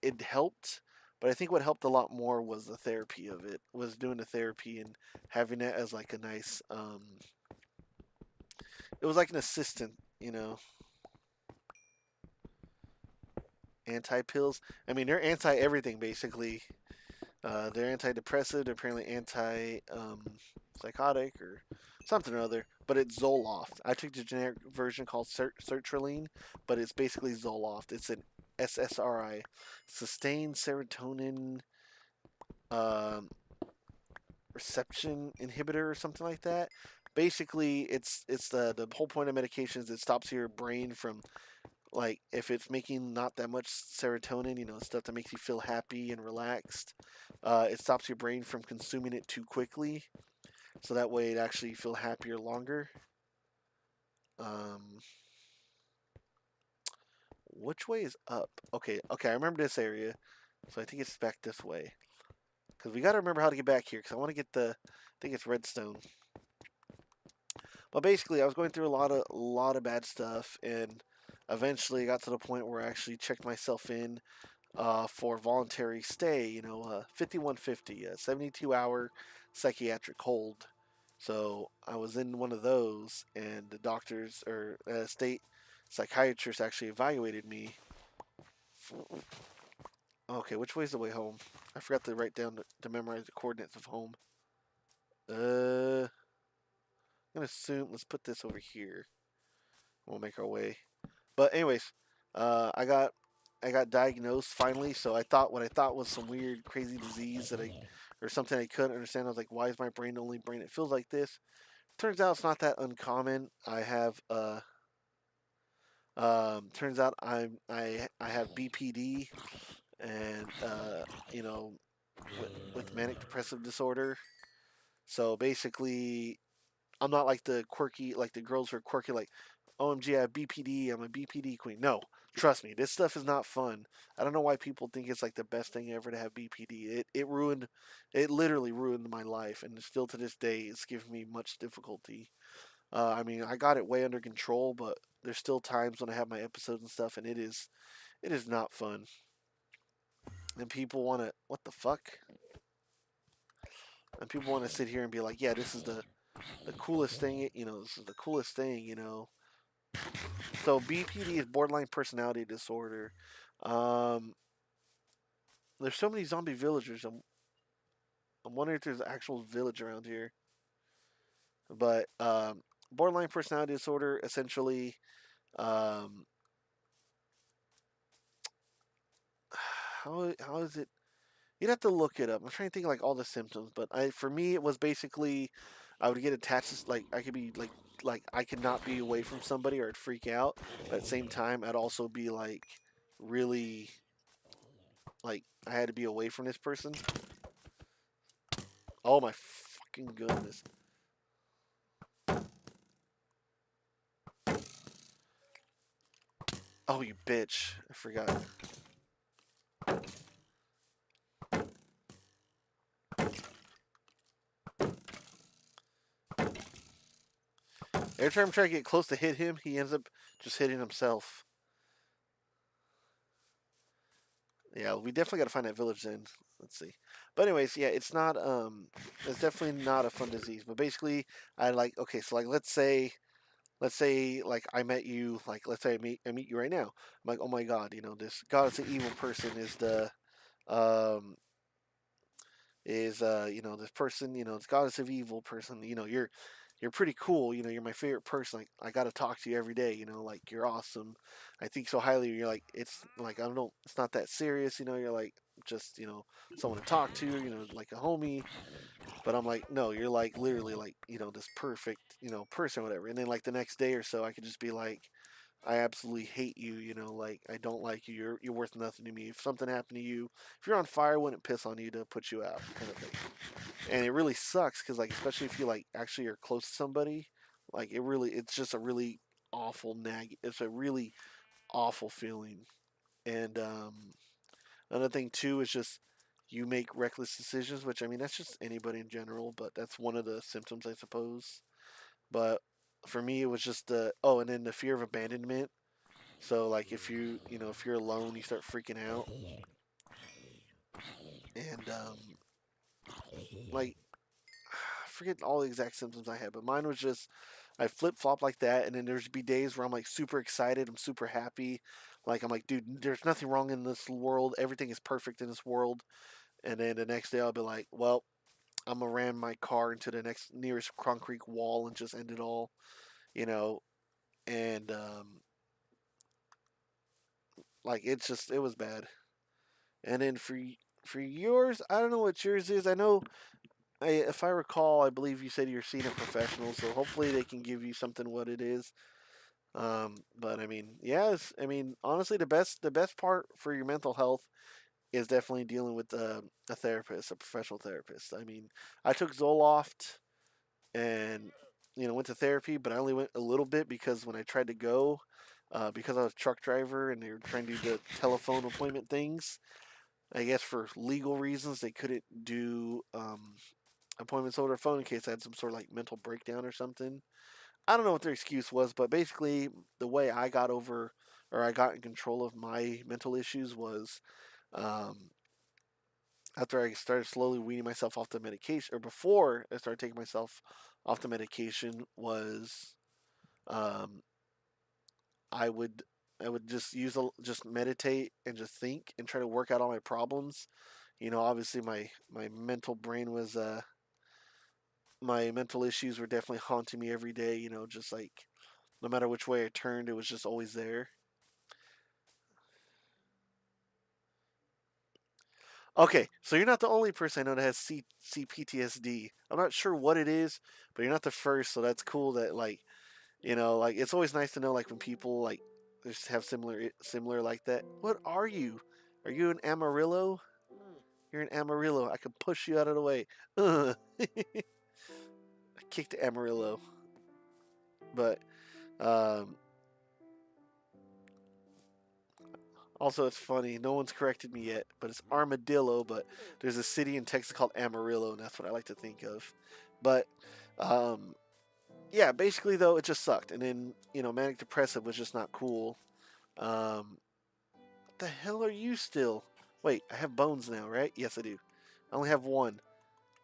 it helped, but I think what helped a lot more was the therapy of it, was doing the therapy and having it as like a nice, it was like an assistant, anti pills. I mean, they're anti everything basically. They're antidepressive. They're apparently anti psychotic or something or other. But it's Zoloft. I took the generic version called sertraline, but it's basically Zoloft. It's an SSRI, sustained serotonin um, reception inhibitor or something like that. Basically, it's the whole point of medication is it stops your brain from, like, if it's making not that much serotonin, stuff that makes you feel happy and relaxed, it stops your brain from consuming it too quickly, so that way it actually feel happier longer. Um, which way is up? Okay, I remember this area, so I think it's back this way. because we got to remember how to get back here. Because I want to get the, I think it's redstone. But basically, I was going through a lot of bad stuff, and eventually I got to the point where I actually checked myself in for voluntary stay. 5150, a 72-hour psychiatric hold. So I was in one of those, and the doctors or state psychiatrist actually evaluated me. Okay, which way's the way home? I forgot to write down to memorize the coordinates of home. I'm gonna assume. Let's put this over here. We'll make our way. But anyways, I got diagnosed finally. So I thought what I thought was some weird, crazy disease that I or something I couldn't understand. I was like, why is my brain the only brain that feels like this? Turns out it's not that uncommon. I have turns out I have BPD and you know with manic depressive disorder. So basically, I'm not like the quirky, like the girls who are quirky, like, OMG, I have BPD, I'm a BPD queen. No, trust me, this stuff is not fun. I don't know why people think it's like the best thing ever to have BPD. It literally ruined my life, and still to this day, it's given me much difficulty. I mean, I got it way under control, but there's still times when I have my episodes and stuff, and it is not fun. And people want to, what the fuck? And people want to sit here and be like, yeah, this is the coolest thing, this is the coolest thing. So BPD is borderline personality disorder. Um, there's so many zombie villagers. I'm wondering if there's an actual village around here. But borderline personality disorder, essentially, um, how is it? You'd have to look it up. I'm trying to think of, like, all the symptoms, but for me it was basically I would get attached to, like, I could be like I could not be away from somebody or I'd freak out. But at the same time, I'd also be like really like I had to be away from this person. Oh my fucking goodness. Oh, you bitch. I forgot. Every time I'm trying to get close to hit him, he ends up just hitting himself. Yeah, we definitely got to find that village then. Let's see. But anyways, yeah, it's definitely not a fun disease. But basically, I like, okay, so like let's say like I met you, like let's say I meet you right now. I'm like, oh my god, this god is an evil person um this person, this goddess of evil person, you're pretty cool, you're my favorite person. Like, I gotta talk to you every day, like, you're awesome. I think so highly of you. You're like, it's like, I don't it's not that serious, you're like just, someone to talk to, like a homie. But I'm like, no, you're like literally like, this perfect, person or whatever. And then like the next day or so I could just be like, I absolutely hate you, like, I don't like you. You're worth nothing to me. If something happened to you, if you're on fire, I wouldn't piss on you to put you out, kind of thing. And it really sucks because, like, especially if you like actually are close to somebody, like, it's just a really awful nag. It's a really awful feeling. And another thing too is just you make reckless decisions, which I mean that's just anybody in general, but that's one of the symptoms, I suppose. But for me, it was just and then the fear of abandonment. So like if you're alone, you start freaking out, and like I forget all the exact symptoms I had, but mine was just I flip flop like that, and then there's be days where I'm like super excited, I'm super happy, like I'm like, dude, there's nothing wrong in this world, everything is perfect in this world, and then the next day I'll be like, well, I'm gonna ram my car into the next nearest concrete wall and just end it all, you know, and like it was bad. And then for yours, I don't know what yours is. I know, if I recall, I believe you said you're seeing a professional, so hopefully they can give you something what it is. But I mean, yes, I mean, honestly, the best part for your mental health is definitely dealing with a therapist, a professional therapist. I mean, I took Zoloft and went to therapy, but I only went a little bit because when I tried to go, because I was a truck driver and they were trying to do the telephone appointment things, I guess for legal reasons they couldn't do appointments over the phone in case I had some sort of like mental breakdown or something. I don't know what their excuse was, but basically the way I got over or I got in control of my mental issues was um, after I started slowly weaning myself off the medication, or before I started taking myself off the medication, was um, I would I would just just meditate and just think and try to work out all my problems. Obviously my mental brain was my mental issues were definitely haunting me every day. Just like no matter which way I turned, it was just always there. Okay, so you're not the only person I know that has CPTSD. I'm not sure what it is, but you're not the first, so that's cool that like it's always nice to know like when people like just have similar like that. What are you? Are you an Amarillo? You're an Amarillo. I can push you out of the way. I kicked Amarillo, but um, also it's funny. No one's corrected me yet, but it's Armadillo. But there's a city in Texas called Amarillo, and that's what I like to think of. But um, yeah, basically though, it just sucked. And then manic depressive was just not cool. What the hell are you still? Wait, I have bones now, right? Yes, I do. I only have one.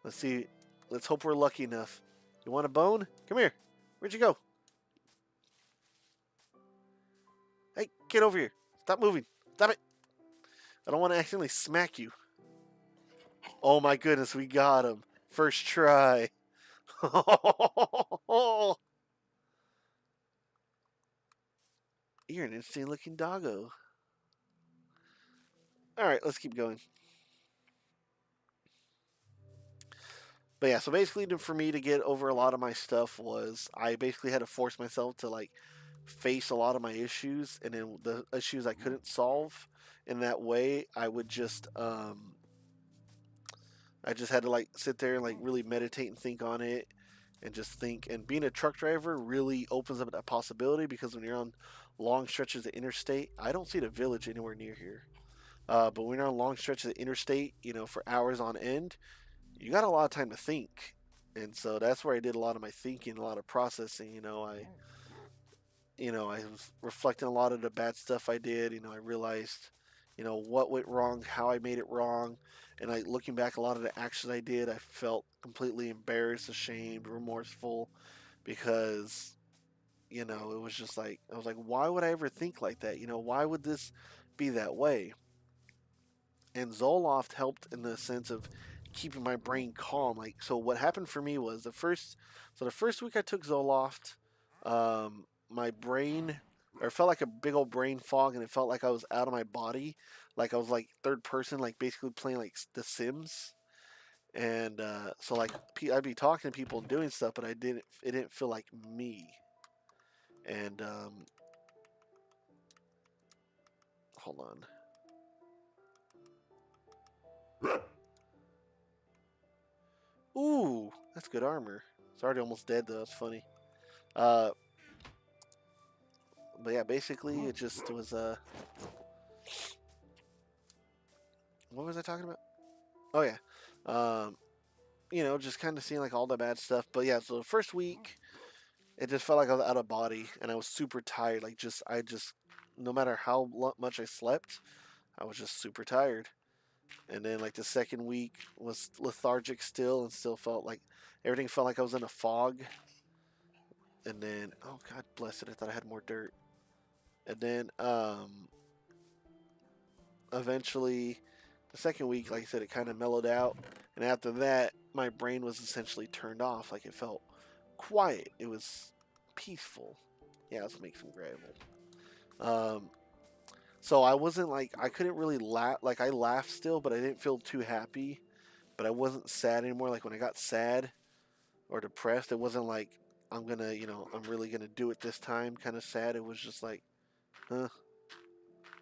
Let's see. Let's hope we're lucky enough. You want a bone? Come here. Where'd you go? Hey, get over here. Stop moving. Stop it. I don't want to accidentally smack you. Oh my goodness, we got him. First try. You're an interesting looking doggo. Alright, let's keep going. But yeah, so basically for me to get over a lot of my stuff was I basically had to force myself to like face a lot of my issues, and then the issues I couldn't solve in that way, I just had to like sit there and like really meditate and think on it and just think. And being a truck driver really opens up that possibility because when you're on long stretches of interstate, I don't see the village anywhere near here. But when you're on long stretches of interstate, for hours on end, you got a lot of time to think. And so that's where I did a lot of my thinking, a lot of processing. I was reflecting a lot of the bad stuff I did. I realized, what went wrong, how I made it wrong, and like looking back, a lot of the actions I did, I felt completely embarrassed, ashamed, remorseful, because it was just like I was like, why would I ever think like that? Why would this be that way? And Zoloft helped in the sense of keeping my brain calm. Like, so what happened for me was the first week I took Zoloft, my brain, or it felt like a big old brain fog, and it felt like I was out of my body, like I was like third person, like basically playing like The Sims. And so like I'd be talking to people and doing stuff, but it didn't feel like me. And hold on. Ooh, that's good armor. It's already almost dead though. That's funny. Uh, but yeah, basically it just was. What was I talking about? Oh yeah. Um, just kind of seeing like all the bad stuff. But yeah, so the first week, it just felt like I was out of body and I was super tired. Like no matter how much I slept, I was just super tired. And then like the second week was lethargic still, and still felt like everything felt like I was in a fog. And then, oh God bless it, I thought I had more dirt. And then eventually the second week, like I said, it kind of mellowed out. And after that, my brain was essentially turned off. Like it felt quiet. It was peaceful. Yeah, let's make some gravel. Um, so I wasn't like, I couldn't really laugh. Like I laughed still, but I didn't feel too happy. But I wasn't sad anymore. Like when I got sad or depressed, it wasn't like, I'm really gonna do it this time kind of sad. It was just like, huh,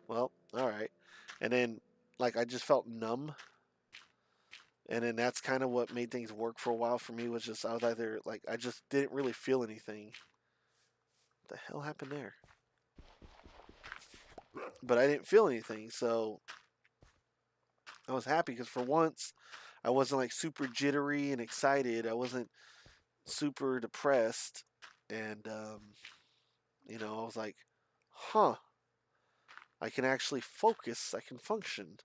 well, all right. And then like I just felt numb. And then that's kind of what made things work for a while for me, was just I was either like I just didn't really feel anything. What the hell happened there? But I didn't feel anything, so I was happy because for once, I wasn't like super jittery and excited. I wasn't super depressed, and I was like, huh, I can actually focus. I can function.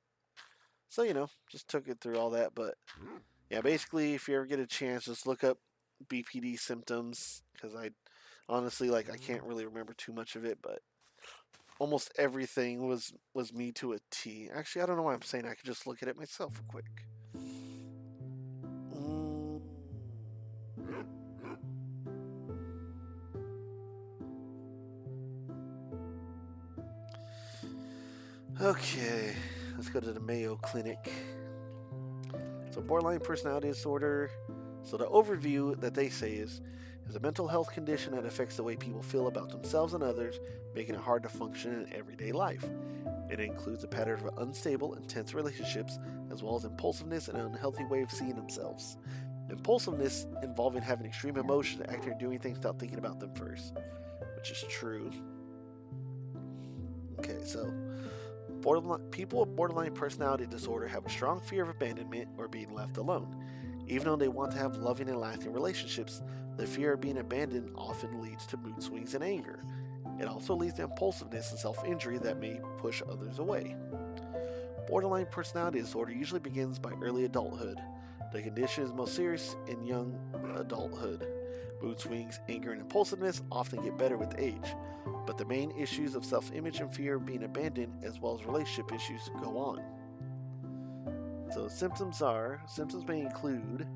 So just took it through all that. But yeah, basically, if you ever get a chance, just look up BPD symptoms because I honestly like I can't really remember too much of it, but almost everything was me to a T. Actually, I don't know why I'm saying I could just look at it myself real quick. Mm. Okay, let's go to the Mayo Clinic. So, borderline personality disorder. So, the overview that they say is a mental health condition that affects the way people feel about themselves and others, making it hard to function in everyday life. It includes a pattern of unstable, intense relationships, as well as impulsiveness and an unhealthy way of seeing themselves. Impulsiveness involving having extreme emotion, acting or doing things without thinking about them first, which is true. Okay, so people with borderline personality disorder have a strong fear of abandonment or being left alone. Even though they want to have loving and lasting relationships, the fear of being abandoned often leads to mood swings and anger. It also leads to impulsiveness and self injury that may push others away. Borderline personality disorder usually begins by early adulthood. The condition is most serious in young adulthood. Mood swings, anger, and impulsiveness often get better with age, but the main issues of self image and fear of being abandoned, as well as relationship issues, go on. So, symptoms may include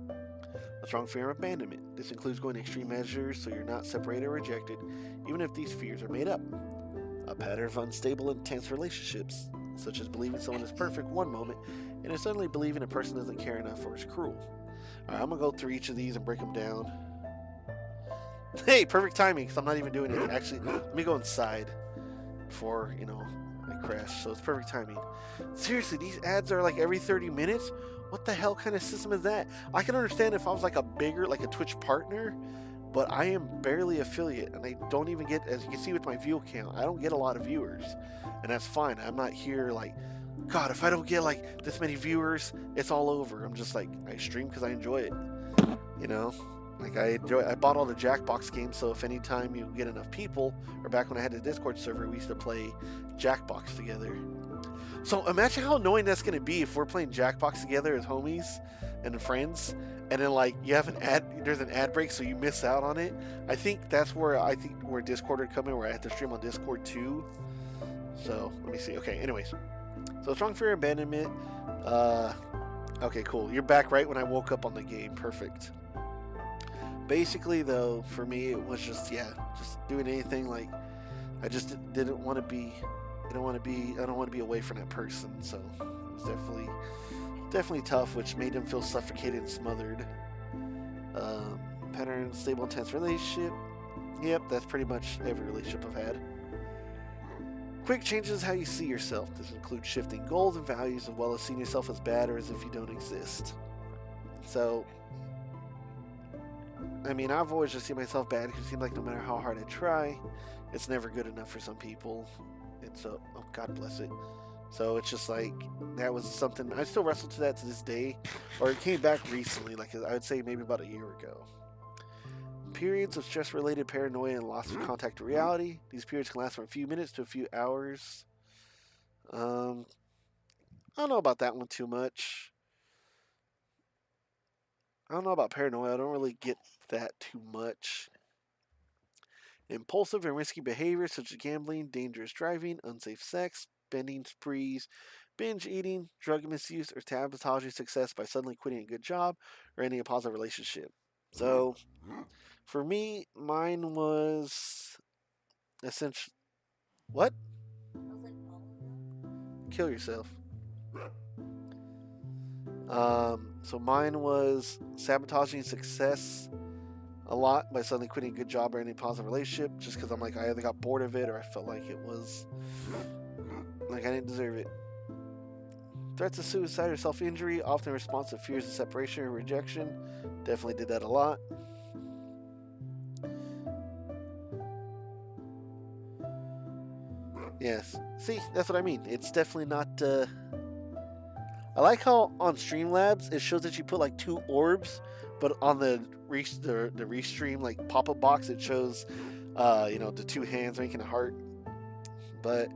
a strong fear of abandonment. This includes going to extreme measures so you're not separated or rejected, even if these fears are made up. A pattern of unstable, intense relationships, such as believing someone is perfect one moment and then suddenly believing a person doesn't care enough or is cruel. Alright, I'm gonna go through each of these and break them down. Hey, perfect timing because I'm not even doing it. Actually, let me go inside before, I crash. So it's perfect timing. Seriously, these ads are like every 30 minutes? What the hell kind of system is that? I can understand if I was like a Twitch partner, but I am barely affiliate and I don't even get, as you can see with my view count, I don't get a lot of viewers. And that's fine. I'm not here like, God, if I don't get like this many viewers, it's all over. I'm just like, I stream because I enjoy it. Like I bought all the Jackbox games, so if anytime you get enough people, or back when I had the Discord server, we used to play Jackbox together. So imagine how annoying that's gonna be if we're playing Jackbox together as homies and friends, and then like you have there's an ad break, so you miss out on it. I think that's where Discord would come in, where I have to stream on Discord too. So let me see. Okay, anyways, so strong fear of abandonment. Okay, cool. You're back right when I woke up on the game. Perfect. Basically, though, for me, it was just doing anything like I just didn't want to be. I don't want to be away from that person. So it was definitely tough, which made him feel suffocated and smothered. Pattern, stable, intense relationship. Yep, that's pretty much every relationship I've had. Quick changes how you see yourself. This includes shifting goals and values, as well as seeing yourself as bad or as if you don't exist. So, I mean, I've always just seen myself bad because it seems like no matter how hard I try, it's never good enough for some people. And so, oh, God bless it. So it's just like, that was something, I still wrestle to that to this day, or it came back recently, like I would say maybe about a year ago. Periods of stress-related paranoia and loss of contact to reality. These periods can last from a few minutes to a few hours. I don't know about that one too much. I don't know about paranoia. I don't really get that too much. Impulsive and risky behaviors such as gambling, dangerous driving, unsafe sex, bending sprees, binge eating, drug misuse, or sabotaging success by suddenly quitting a good job or ending a positive relationship. So, for me, mine was essentially... What? Kill yourself. So mine was sabotaging success a lot by suddenly quitting a good job or any positive relationship, just because I'm like, I either got bored of it or I felt like it was like I didn't deserve it. Threats of suicide or self-injury, often in response to fears of separation or rejection. Definitely did that a lot. Yes. See, that's what I mean. It's definitely not I like how on Streamlabs it shows that you put like 2 orbs, but on the restream like pop-up box it shows, the 2 hands making a heart. But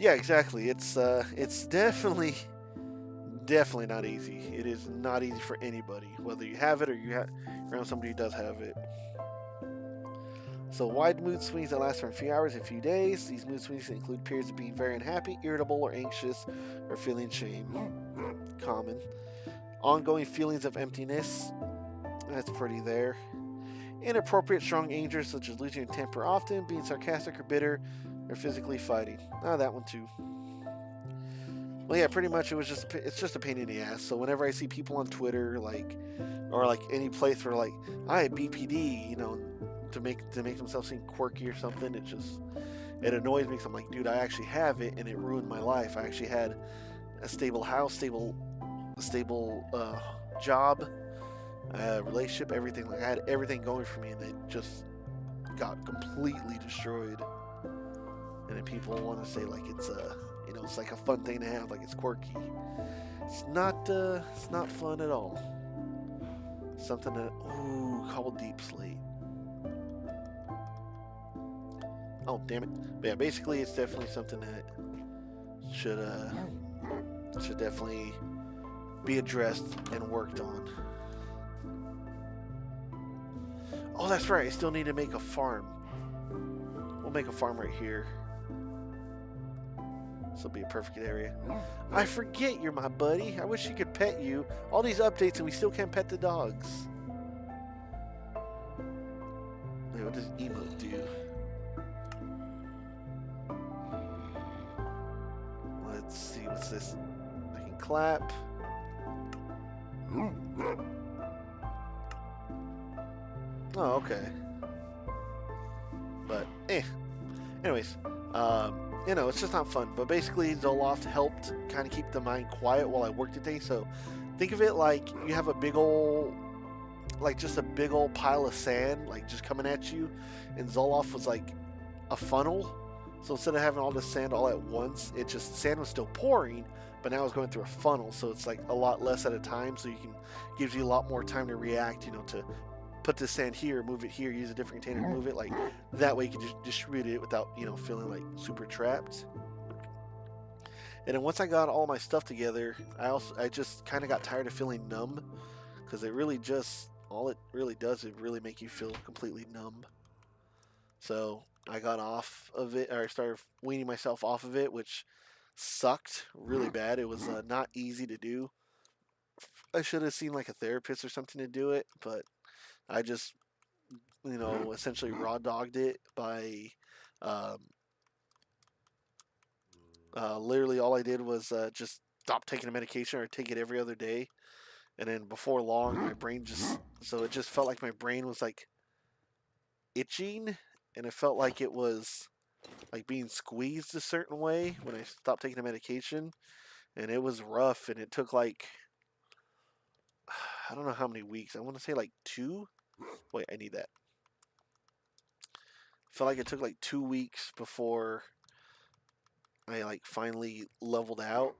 yeah, exactly. It's definitely not easy. It is not easy for anybody, whether you have it or you're around somebody who does have it. So wide mood swings that last for a few hours, a few days. These mood swings include periods of being very unhappy, irritable, or anxious, or feeling shame. Common. Ongoing feelings of emptiness. That's pretty there. Inappropriate strong anger, such as losing your temper often, being sarcastic or bitter, or physically fighting. That one too. Well, yeah, pretty much it's just a pain in the ass. So whenever I see people on Twitter, or any playthrough, like, I had BPD, to make themselves seem quirky or something, it annoys me because I'm like, dude, I actually have it and it ruined my life. I actually had a stable house, stable job, relationship, everything. Like, I had everything going for me, and it just got completely destroyed. And then people want to say like it's it's like a fun thing to have, like it's quirky. It's not fun at all. Something that called Deep Slate. Oh, damn it. But yeah, basically it's definitely something that should definitely be addressed and worked on. Oh, that's right. I still need to make a farm. We'll make a farm right here. This will be a perfect area. I forget you're my buddy. I wish you could pet you. All these updates and we still can't pet the dogs. Wait, what does emote do? Let's see, what's this? I can clap. Oh, okay. But, anyways, it's just not fun. But basically, Zoloft helped kind of keep the mind quiet while I worked today. So think of it like you have a big old pile of sand, like just coming at you. And Zoloft was like a funnel. So instead of having all this sand all at once, sand was still pouring, but now it's going through a funnel. So it's like a lot less at a time. So gives you a lot more time to react, to put the sand here, move it here, use a different container to move it. Like that way you can just distribute it without, feeling like super trapped. And then once I got all my stuff together, I just kind of got tired of feeling numb, because all it really does is really make you feel completely numb. So I got off of it, or I started weaning myself off of it, which sucked really bad. It was not easy to do. I should have seen like a therapist or something to do it, but I just, essentially raw dogged it by, literally all I did was just stop taking a medication or take it every other day. And then before long, my brain it just felt like my brain was like itching, and it felt like it was like being squeezed a certain way when I stopped taking the medication. And it was rough, and it took like, I don't know how many weeks. I want to say like 2. Wait, I need that. I felt like it took like 2 weeks before I like finally leveled out,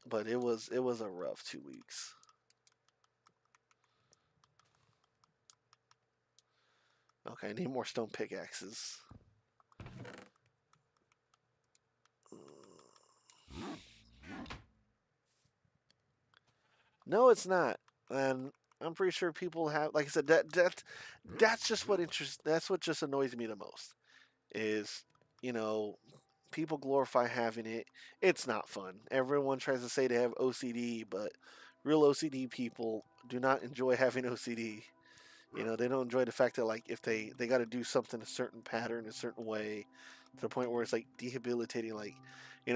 but it was a rough 2 weeks. Okay, I need more stone pickaxes. No, it's not. And I'm pretty sure people have, like I said, that's just that's what just annoys me the most. Is, people glorify having it. It's not fun. Everyone tries to say they have OCD, but real OCD people do not enjoy having OCD. They don't enjoy the fact that, like, if they got to do something a certain pattern, a certain way, to the point where it's like debilitating. Like,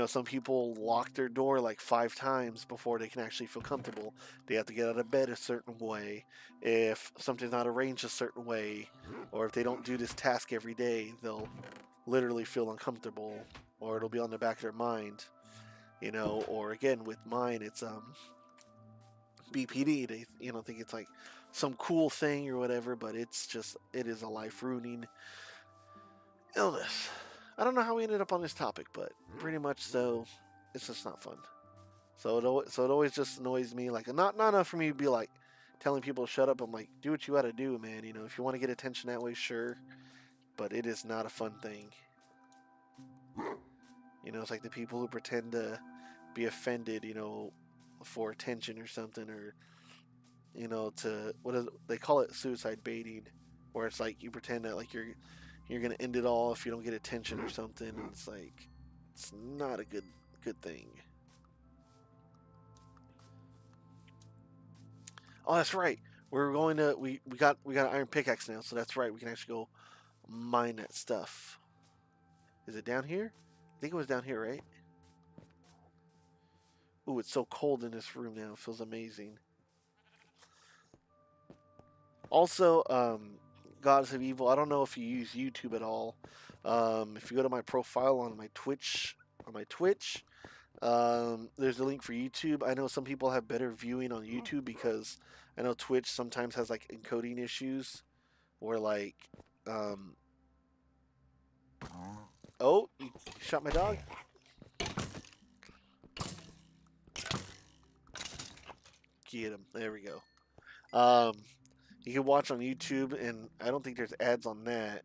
some people lock their door like 5 times before they can actually feel comfortable. They have to get out of bed a certain way. If something's not arranged a certain way, or if they don't do this task every day, they'll literally feel uncomfortable, or it'll be on the back of their mind. Or again, with mine, it's BPD. They think it's like some cool thing or whatever, but it is a life ruining illness. I don't know how we ended up on this topic, but pretty much so. It's just not fun. So it always just annoys me. Like not enough for me to be like telling people to shut up. I'm like, do what you got to do, man. You know, if you want to get attention that way, sure. But it is not a fun thing. You know, it's like the people who pretend to be offended, you know, for attention or something, or you know, to what is it? They call it suicide baiting, where it's like you pretend that like you're gonna end it all if you don't get attention or something, and it's like it's not a good thing. Oh, that's right. We're going to we got an iron pickaxe now, so that's right. We can actually go mine that stuff. Is it down here? I think it was down here, right? Ooh, it's so cold in this room now. It feels amazing. Also, Gods of Evil. I don't know if you use YouTube at all. If you go to my profile on my Twitch, there's a link for YouTube. I know some people have better viewing on YouTube because I know Twitch sometimes has like encoding issues, where like, oh, you shot my dog. Get him. There we go. You can watch on YouTube, and I don't think there's ads on that.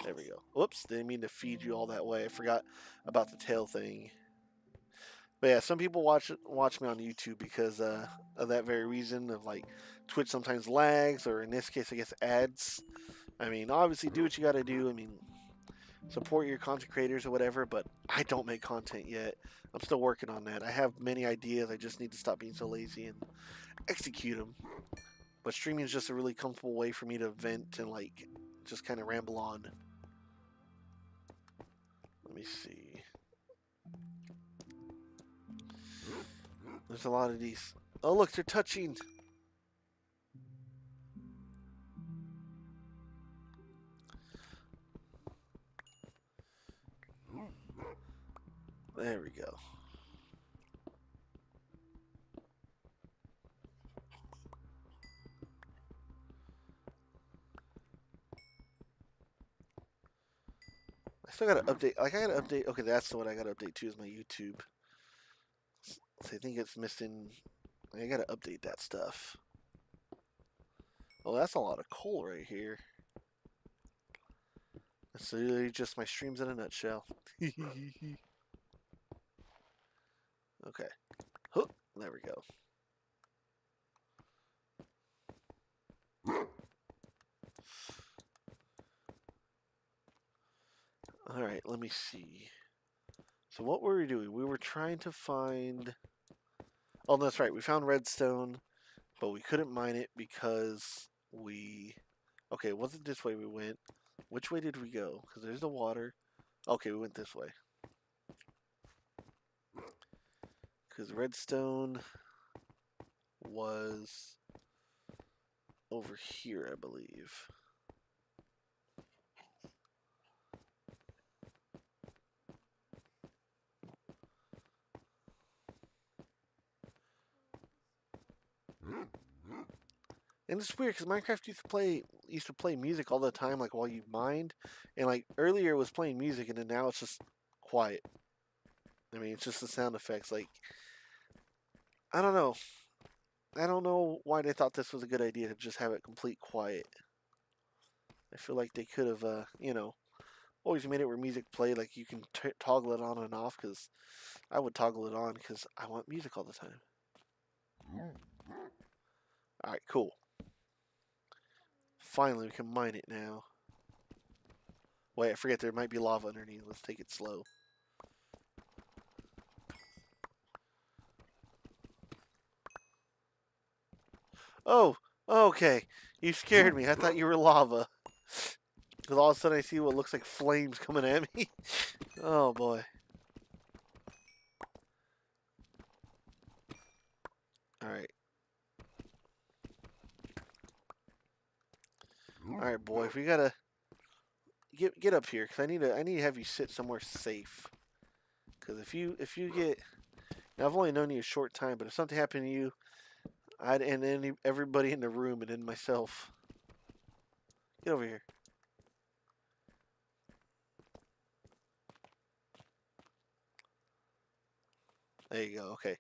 There we go. Whoops, didn't mean to feed you all that way. I forgot about the tail thing. But yeah, some people watch me on YouTube because of that very reason of like Twitch sometimes lags, or in this case, I guess ads. I mean, obviously, do what you got to do. I mean, support your content creators or whatever. But I don't make content yet. I'm still working on that. I have many ideas. I just need to stop being so lazy and execute them. But streaming is just a really comfortable way for me to vent and like just kind of ramble on. Let me see. There's a lot of these. Oh, look, they're touching. There we go. I still gotta update. Like, I gotta update. Okay, that's what I gotta update too, is my YouTube. So I think it's missing. I gotta update that stuff. Oh, that's a lot of coal right here. That's literally just my streams in a nutshell. Okay. Huh, there we go. Alright, let me see. So what were we doing? We were trying to find... Oh, that's right. We found redstone, but we couldn't mine it because we... Okay, it wasn't this way we went. Which way did we go? Because there's the water. Okay, we went this way. Because redstone was over here, I believe. And it's weird because Minecraft used to play music all the time, like while you mined, and like earlier it was playing music, and then now it's just quiet. I mean, it's just the sound effects. Like, I don't know. I don't know why they thought this was a good idea to just have it complete quiet. I feel like they could have, you know, always made it where music played, like you can toggle it on and off. Because I would toggle it on because I want music all the time. All right, cool. Finally, we can mine it now. Wait, I forget there might be lava underneath. Let's take it slow. Oh, okay. You scared me. I thought you were lava. Because all of a sudden I see what looks like flames coming at me. Oh, boy. Alright. Alright, boy. We gotta... Get up here, because I need to have you sit somewhere safe. Because if you get... Now, I've only known you a short time, but if something happened to you, I'd end everybody in the room and then myself. Get over here. There you go. Okay.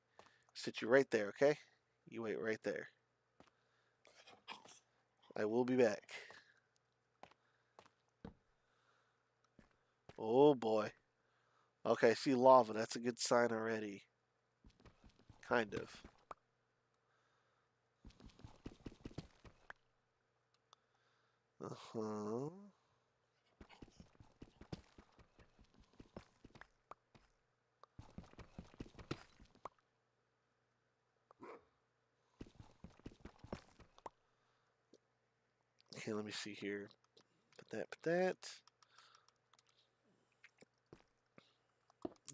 Sit you right there, okay? You wait right there. I will be back. Oh boy. Okay, I see lava. That's a good sign already. Kind of. Uh-huh. Okay, let me see here. Put that.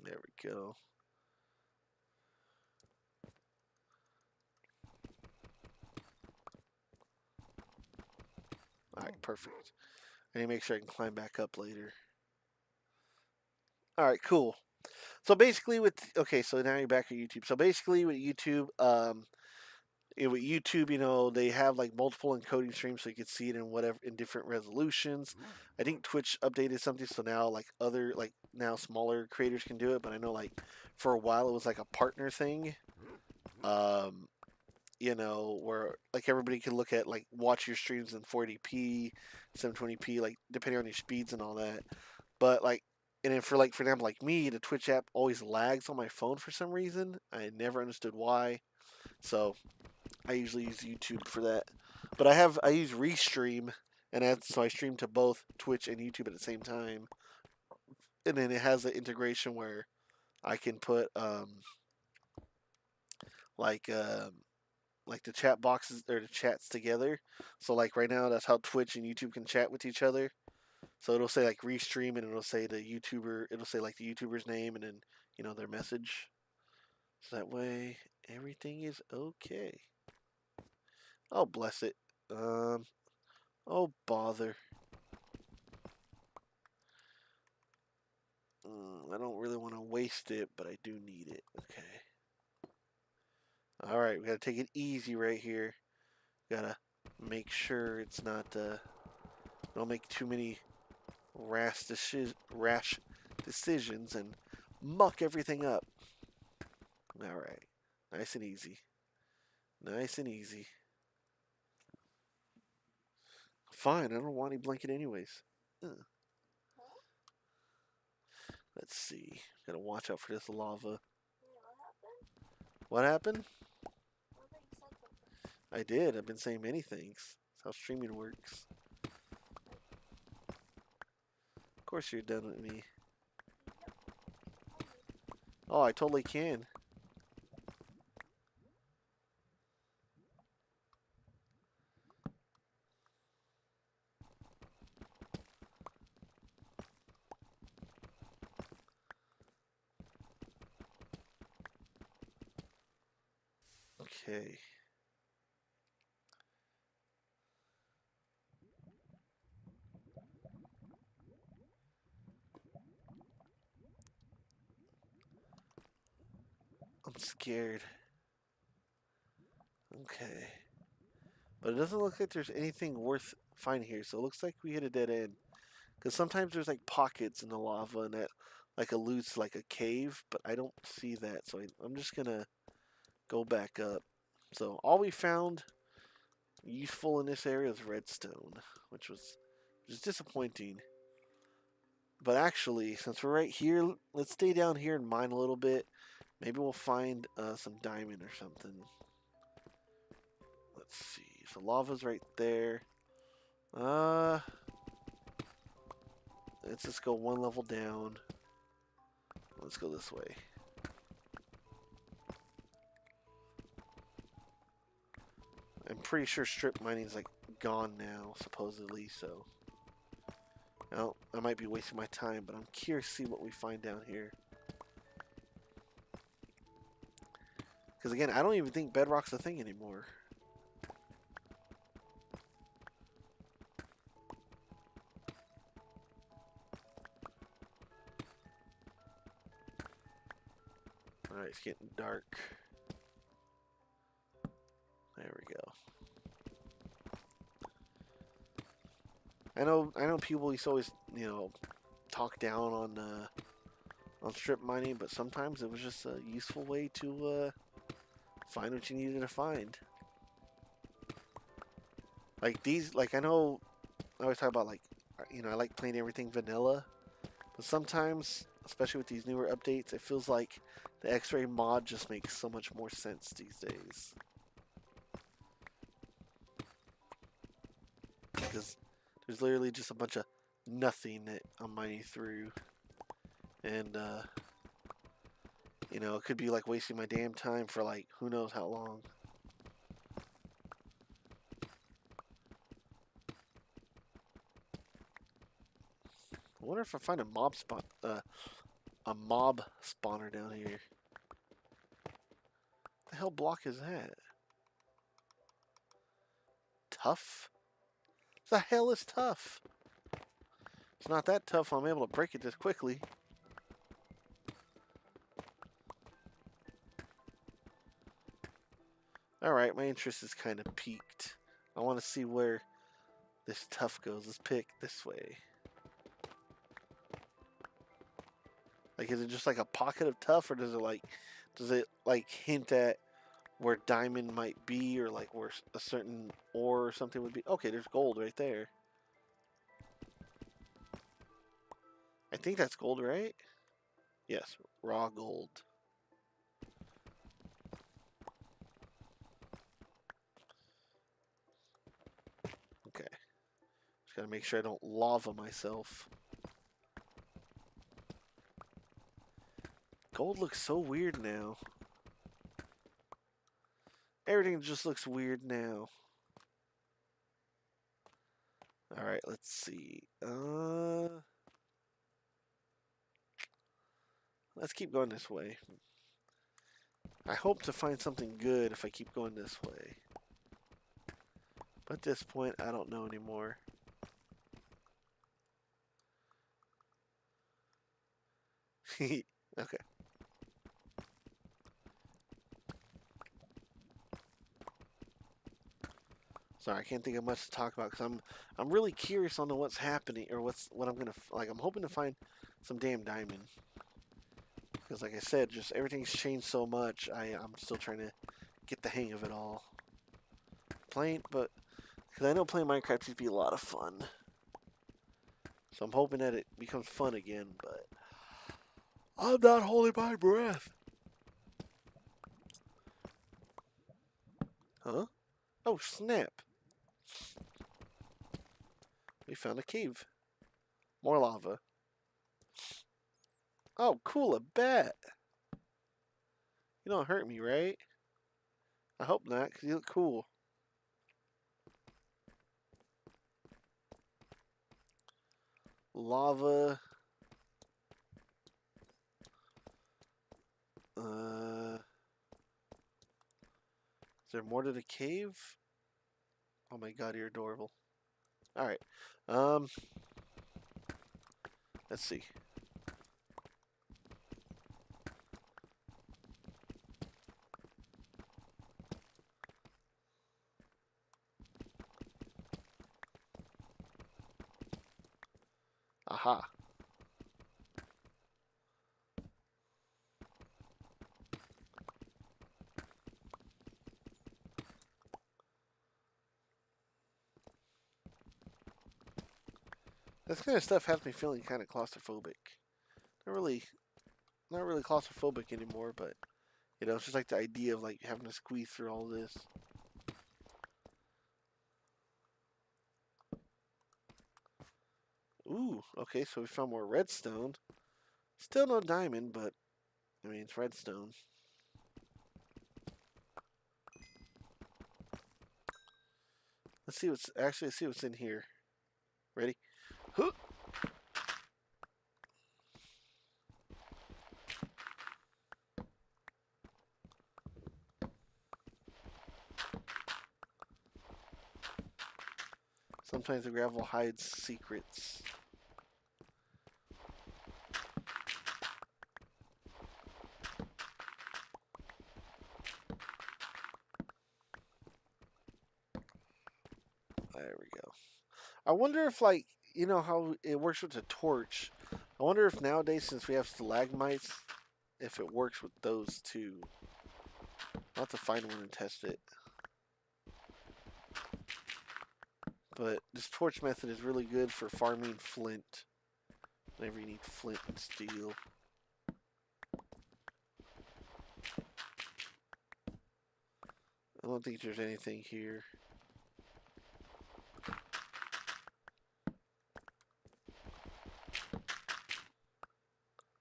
There we go. Alright, perfect. I need to make sure I can climb back up later. Alright, cool. So basically okay, so now you're back at YouTube. So basically with YouTube, you know, they have like multiple encoding streams, so you can see it in different resolutions. I think Twitch updated something, so now like now smaller creators can do it. But I know like for a while it was like a partner thing, you know, where like everybody can look at like watch your streams in 480p, 720p, like depending on your speeds and all that. But like, and then for example, like me, the Twitch app always lags on my phone for some reason. I never understood why. So I usually use YouTube for that. But I use Restream, and so I stream to both Twitch and YouTube at the same time. And then it has the integration where I can put like um like the chat boxes or the chats together. So like right now, that's how Twitch and YouTube can chat with each other. So it'll say like Restream, and it'll say it'll say like the YouTuber's name, and then you know their message. So that way everything is okay. Oh bless it. Oh bother. I don't really want to waste it, but I do need it. Okay. Alright, we gotta take it easy right here. Gotta make sure it's not, don't make too many rash decisions and muck everything up. Alright. Nice and easy. Nice and easy. Fine, I don't want any blanket anyways. Let's see. Gotta watch out for this lava. What happened? I did. I've been saying many things. That's how streaming works. Of course you're done with me. Oh, I totally can. Okay. I'm scared. Okay. But it doesn't look like there's anything worth finding here, so it looks like we hit a dead end. Because sometimes there's like pockets in the lava and that like alludes to like a cave, but I don't see that, so I'm just gonna go back up. So all we found useful in this area is redstone, which was disappointing. But actually, since we're right here, let's stay down here and mine a little bit. Maybe we'll find some diamond or something. Let's see. So lava's right there. Let's just go one level down. Let's go this way. I'm pretty sure strip mining's like gone now, supposedly, so. Now, I might be wasting my time, but I'm curious to see what we find down here. Because again, I don't even think bedrock's a thing anymore. Alright, it's getting dark. There we go. I know people used to always, you know, talk down on on strip mining, but sometimes it was just a useful way to find what you needed to find. Like these, like I know I always talk about like, I like playing everything vanilla, but sometimes, especially with these newer updates, it feels like the X-ray mod just makes so much more sense these days. Because there's literally just a bunch of nothing that I'm mining through, and it could be like wasting my damn time for like who knows how long. I wonder if I find a mob spawner down here. What the hell block is that? Tough? What the hell is tough? It's not that tough. I'm able to break it this quickly. Alright, my interest is kind of peaked. I want to see where this tough goes. Let's pick this way. Like, is it just like a pocket of tough, or does it hint at where diamond might be, or like where a certain ore or something would be? Okay, there's gold right there. I think that's gold, right? Yes, raw gold. Okay. Just gotta make sure I don't lava myself. Gold looks so weird now. Everything just looks weird now. Alright, let's see. Let's keep going this way. I hope to find something good if I keep going this way. But at this point, I don't know anymore. Okay. Sorry, I can't think of much to talk about because I'm really curious on what's happening or what I'm gonna like. I'm hoping to find some damn diamond because, like I said, just everything's changed so much. I'm still trying to get the hang of it all. Because I know playing Minecraft used to be a lot of fun. So I'm hoping that it becomes fun again, but I'm not holding my breath. Huh? Oh, snap. We found a cave. More lava. Oh, cool, a bat. You don't hurt me, right? I hope not, because you look cool. Lava. Is there more to the cave? Oh my god, you're adorable. Alright. Let's see. Aha. This kind of stuff has me feeling kind of claustrophobic. Not really claustrophobic anymore, but it's just like the idea of like having to squeeze through all this. Ooh, okay, so we found more redstone. Still no diamond, but I mean it's redstone. Let's see what's in here. Ready? Huh. Sometimes the gravel hides secrets. There we go. I wonder if, like, you know how it works with the torch. I wonder if nowadays, since we have stalagmites, if it works with those too. I'll have to find one and test it. But this torch method is really good for farming flint. Whenever you need flint and steel. I don't think there's anything here.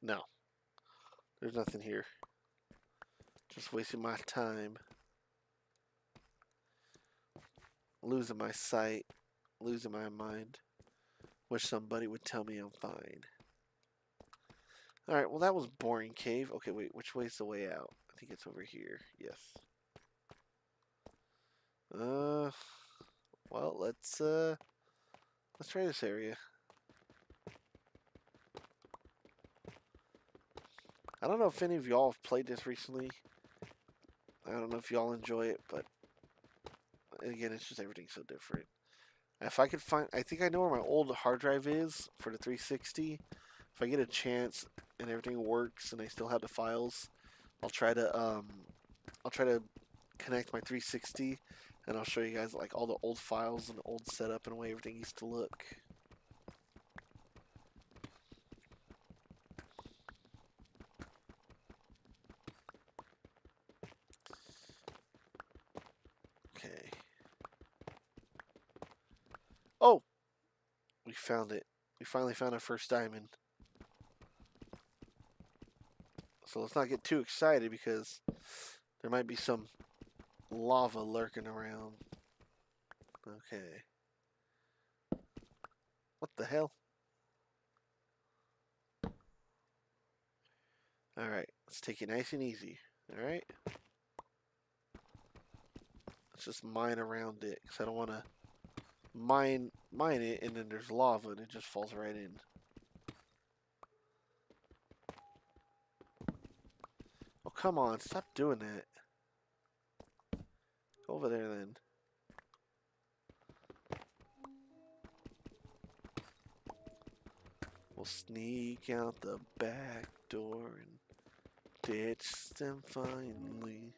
No. There's nothing here. Just wasting my time. Losing my sight. Losing my mind. Wish somebody would tell me I'm fine. Alright, well that was boring cave. Okay, wait, which way's the way out? I think it's over here. Yes. Well, let's try this area. I don't know if any of y'all have played this recently. I don't know if y'all enjoy it, but again, it's just everything's so different. If I could find, I think I know where my old hard drive is for the 360. If I get a chance and everything works and I still have the files, I'll try to connect my 360 and I'll show you guys like all the old files and the old setup and the way everything used to look. Okay. Oh! We found it. We finally found our first diamond. So let's not get too excited because there might be some lava lurking around. Okay. What the hell? Alright, let's take it nice and easy. Alright? Let's just mine around it because I don't want to mine it and then there's lava and it just falls right in. Oh, come on. Stop doing that. Go over there then. We'll sneak out the back door and ditch them finally.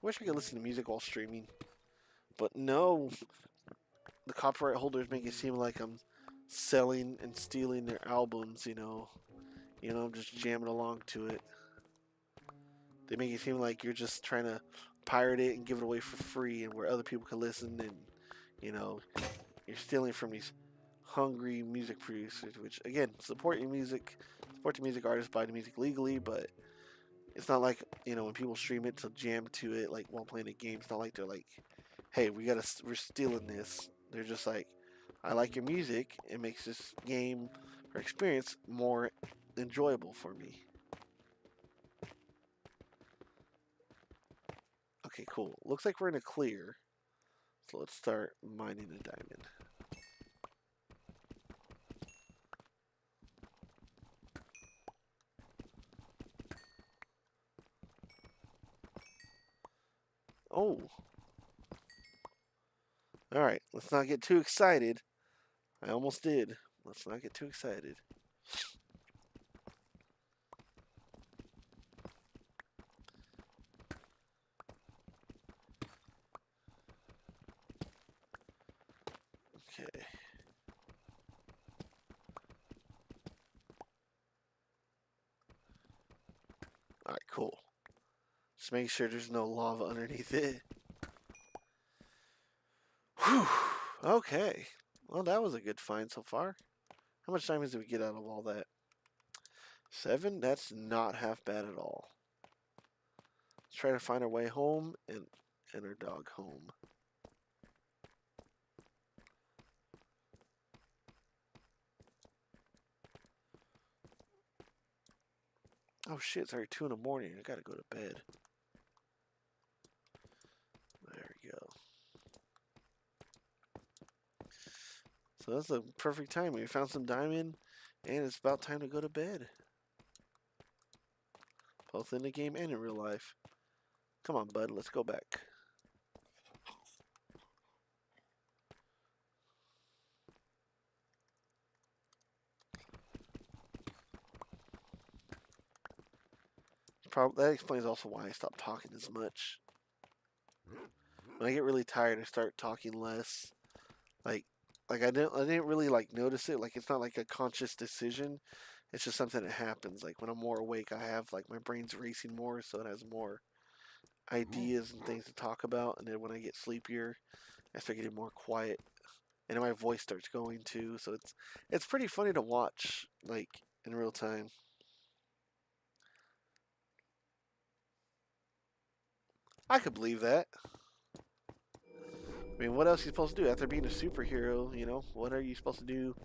Wish I could listen to music while streaming. But no. The copyright holders make it seem like I'm selling and stealing their albums, you know. You know, I'm just jamming along to it. They make it seem like you're just trying to pirate it and give it away for free and where other people can listen and, you know, you're stealing from these hungry music producers, which, again, support your music, support the music artists, buy the music legally, but it's not like, you know, when people stream it to jam to it, like, while playing a game, it's not like they're like, hey, we're stealing this. They're just like, I like your music, it makes this game or experience more enjoyable for me. Okay, cool. Looks like we're in a clear. So let's start mining a diamond. Oh. Alright, let's not get too excited. I almost did. Let's not get too excited. Okay. Alright, cool. Just make sure there's no lava underneath it. Whew. Okay. Well, that was a good find so far. How much diamonds did we get out of all that? 7? That's not half bad at all. Let's try to find our way home and our dog home. Oh shit, it's already 2 in the morning. I gotta go to bed. There we go. So that's the perfect time. We found some diamond, and it's about time to go to bed. Both in the game and in real life. Come on, bud, let's go back. that explains also why I stopped talking as much. When I get really tired, I start talking less. Like I didn't really like notice it. Like it's not like a conscious decision. It's just something that happens. Like when I'm more awake, I have like my brain's racing more, so it has more ideas and things to talk about. And then when I get sleepier, I start getting more quiet, and then my voice starts going too. So it's pretty funny to watch like in real time. I could believe that. I mean, what else are you supposed to do after being a superhero? You know, what are you supposed to do?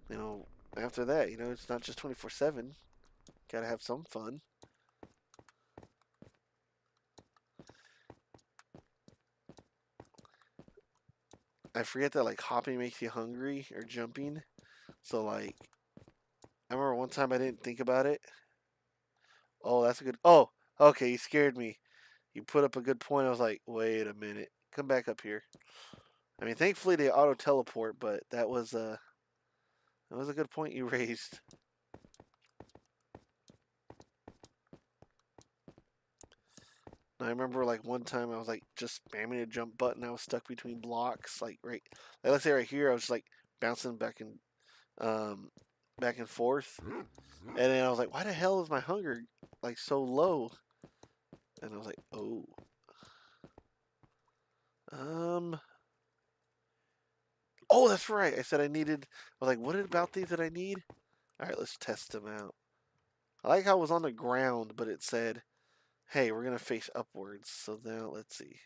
You know, after that, you know, it's not just 24/7. Gotta have some fun. I forget that like hopping makes you hungry or jumping. So like, I remember one time I didn't think about it. Oh, that's a good. Oh, okay, you scared me. You put up a good point. I was like, wait a minute, come back up here. I mean, thankfully they auto teleport, but that was a good point you raised. I remember like one time I was like just spamming a jump button. I was stuck between blocks, like let's say right here. I was just like bouncing back and forth, and then I was like, why the hell is my hunger like so low? And I was like, oh, oh, that's right. I said I needed. I was like, what about these that I need? All right, let's test them out. I like how it was on the ground, but it said, hey, we're gonna face upwards. So now let's see.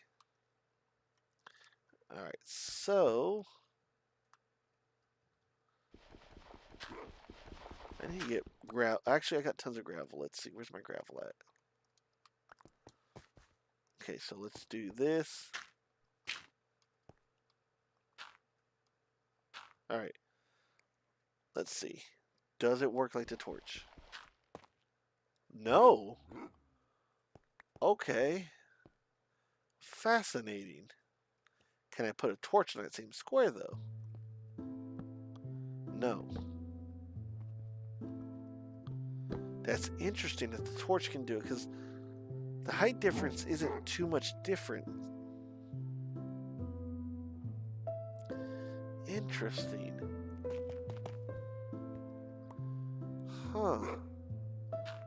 All right, so I need to get gravel. Actually, I got tons of gravel. Let's see, where's my gravel at? Okay, so let's do this. All right. Let's see. Does it work like the torch? No. Okay. Fascinating. Can I put a torch on that same square, though? No. That's interesting that the torch can do it, because the height difference isn't too much different. Interesting. Huh.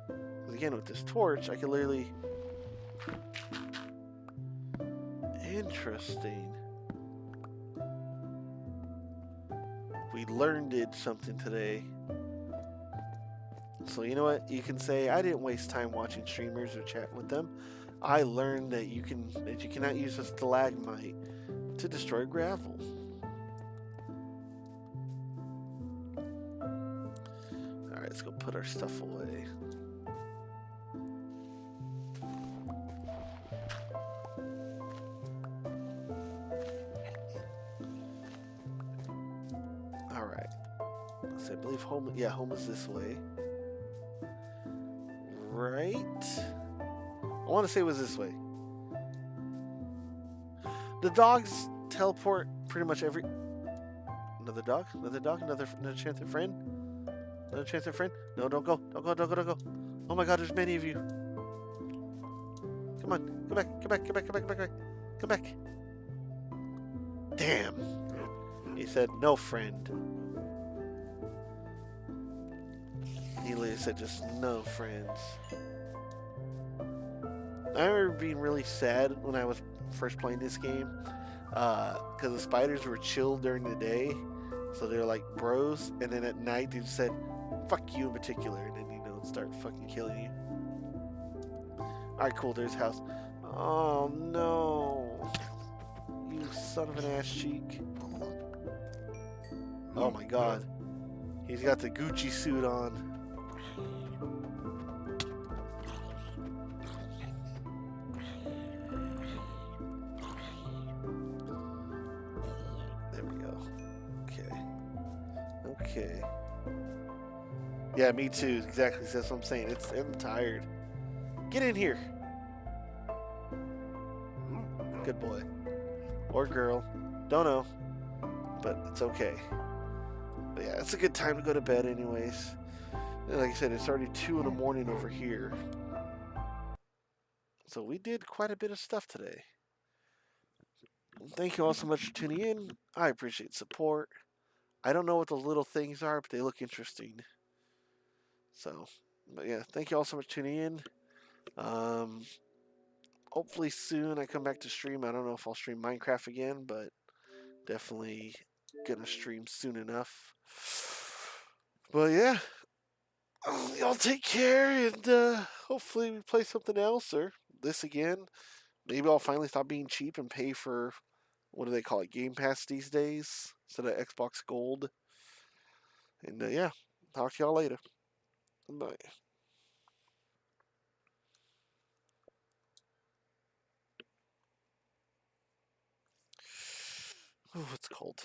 Because again, with this torch, I can literally... Interesting. We learned something today. So you know what? You can say I didn't waste time watching streamers or chatting with them. I learned that you cannot use a stalagmite to destroy gravel. All right, let's go put our stuff away. All right. So I believe home. Yeah, home is this way. Right? I want to say it was this way. The dogs teleport pretty much every... Another dog? Another dog? Another enchanted friend? Another enchanted friend? No, don't go. Don't go, don't go, don't go. Oh my god, there's many of you. Come on. Come back, come back, come back, come back, come back. Come back. Damn. He said, no friend. He literally said just no friends. I remember being really sad when I was first playing this game, because the spiders were chill during the day, so they're like bros, and then at night they just said, fuck you in particular, and then, you know, start fucking killing you. Alright, cool, there's house. Oh no. You son of an ass cheek. Oh my god. He's got the Gucci suit on. Okay. Yeah, me too. Exactly. That's what I'm saying. I'm tired. Get in here. Good boy. Or girl. Don't know. But it's okay. But yeah, it's a good time to go to bed anyways. And like I said, it's already 2 in the morning over here. So we did quite a bit of stuff today. Thank you all so much for tuning in. I appreciate support. I don't know what the little things are, but they look interesting. So, but yeah, thank you all so much for tuning in. Hopefully soon I come back to stream. I don't know if I'll stream Minecraft again, but definitely gonna stream soon enough. But yeah, y'all take care, and hopefully we play something else or this again. Maybe I'll finally stop being cheap and pay for, what do they call it, Game Pass these days instead of Xbox Gold. And yeah, talk to y'all later. Bye. Oh, it's cold.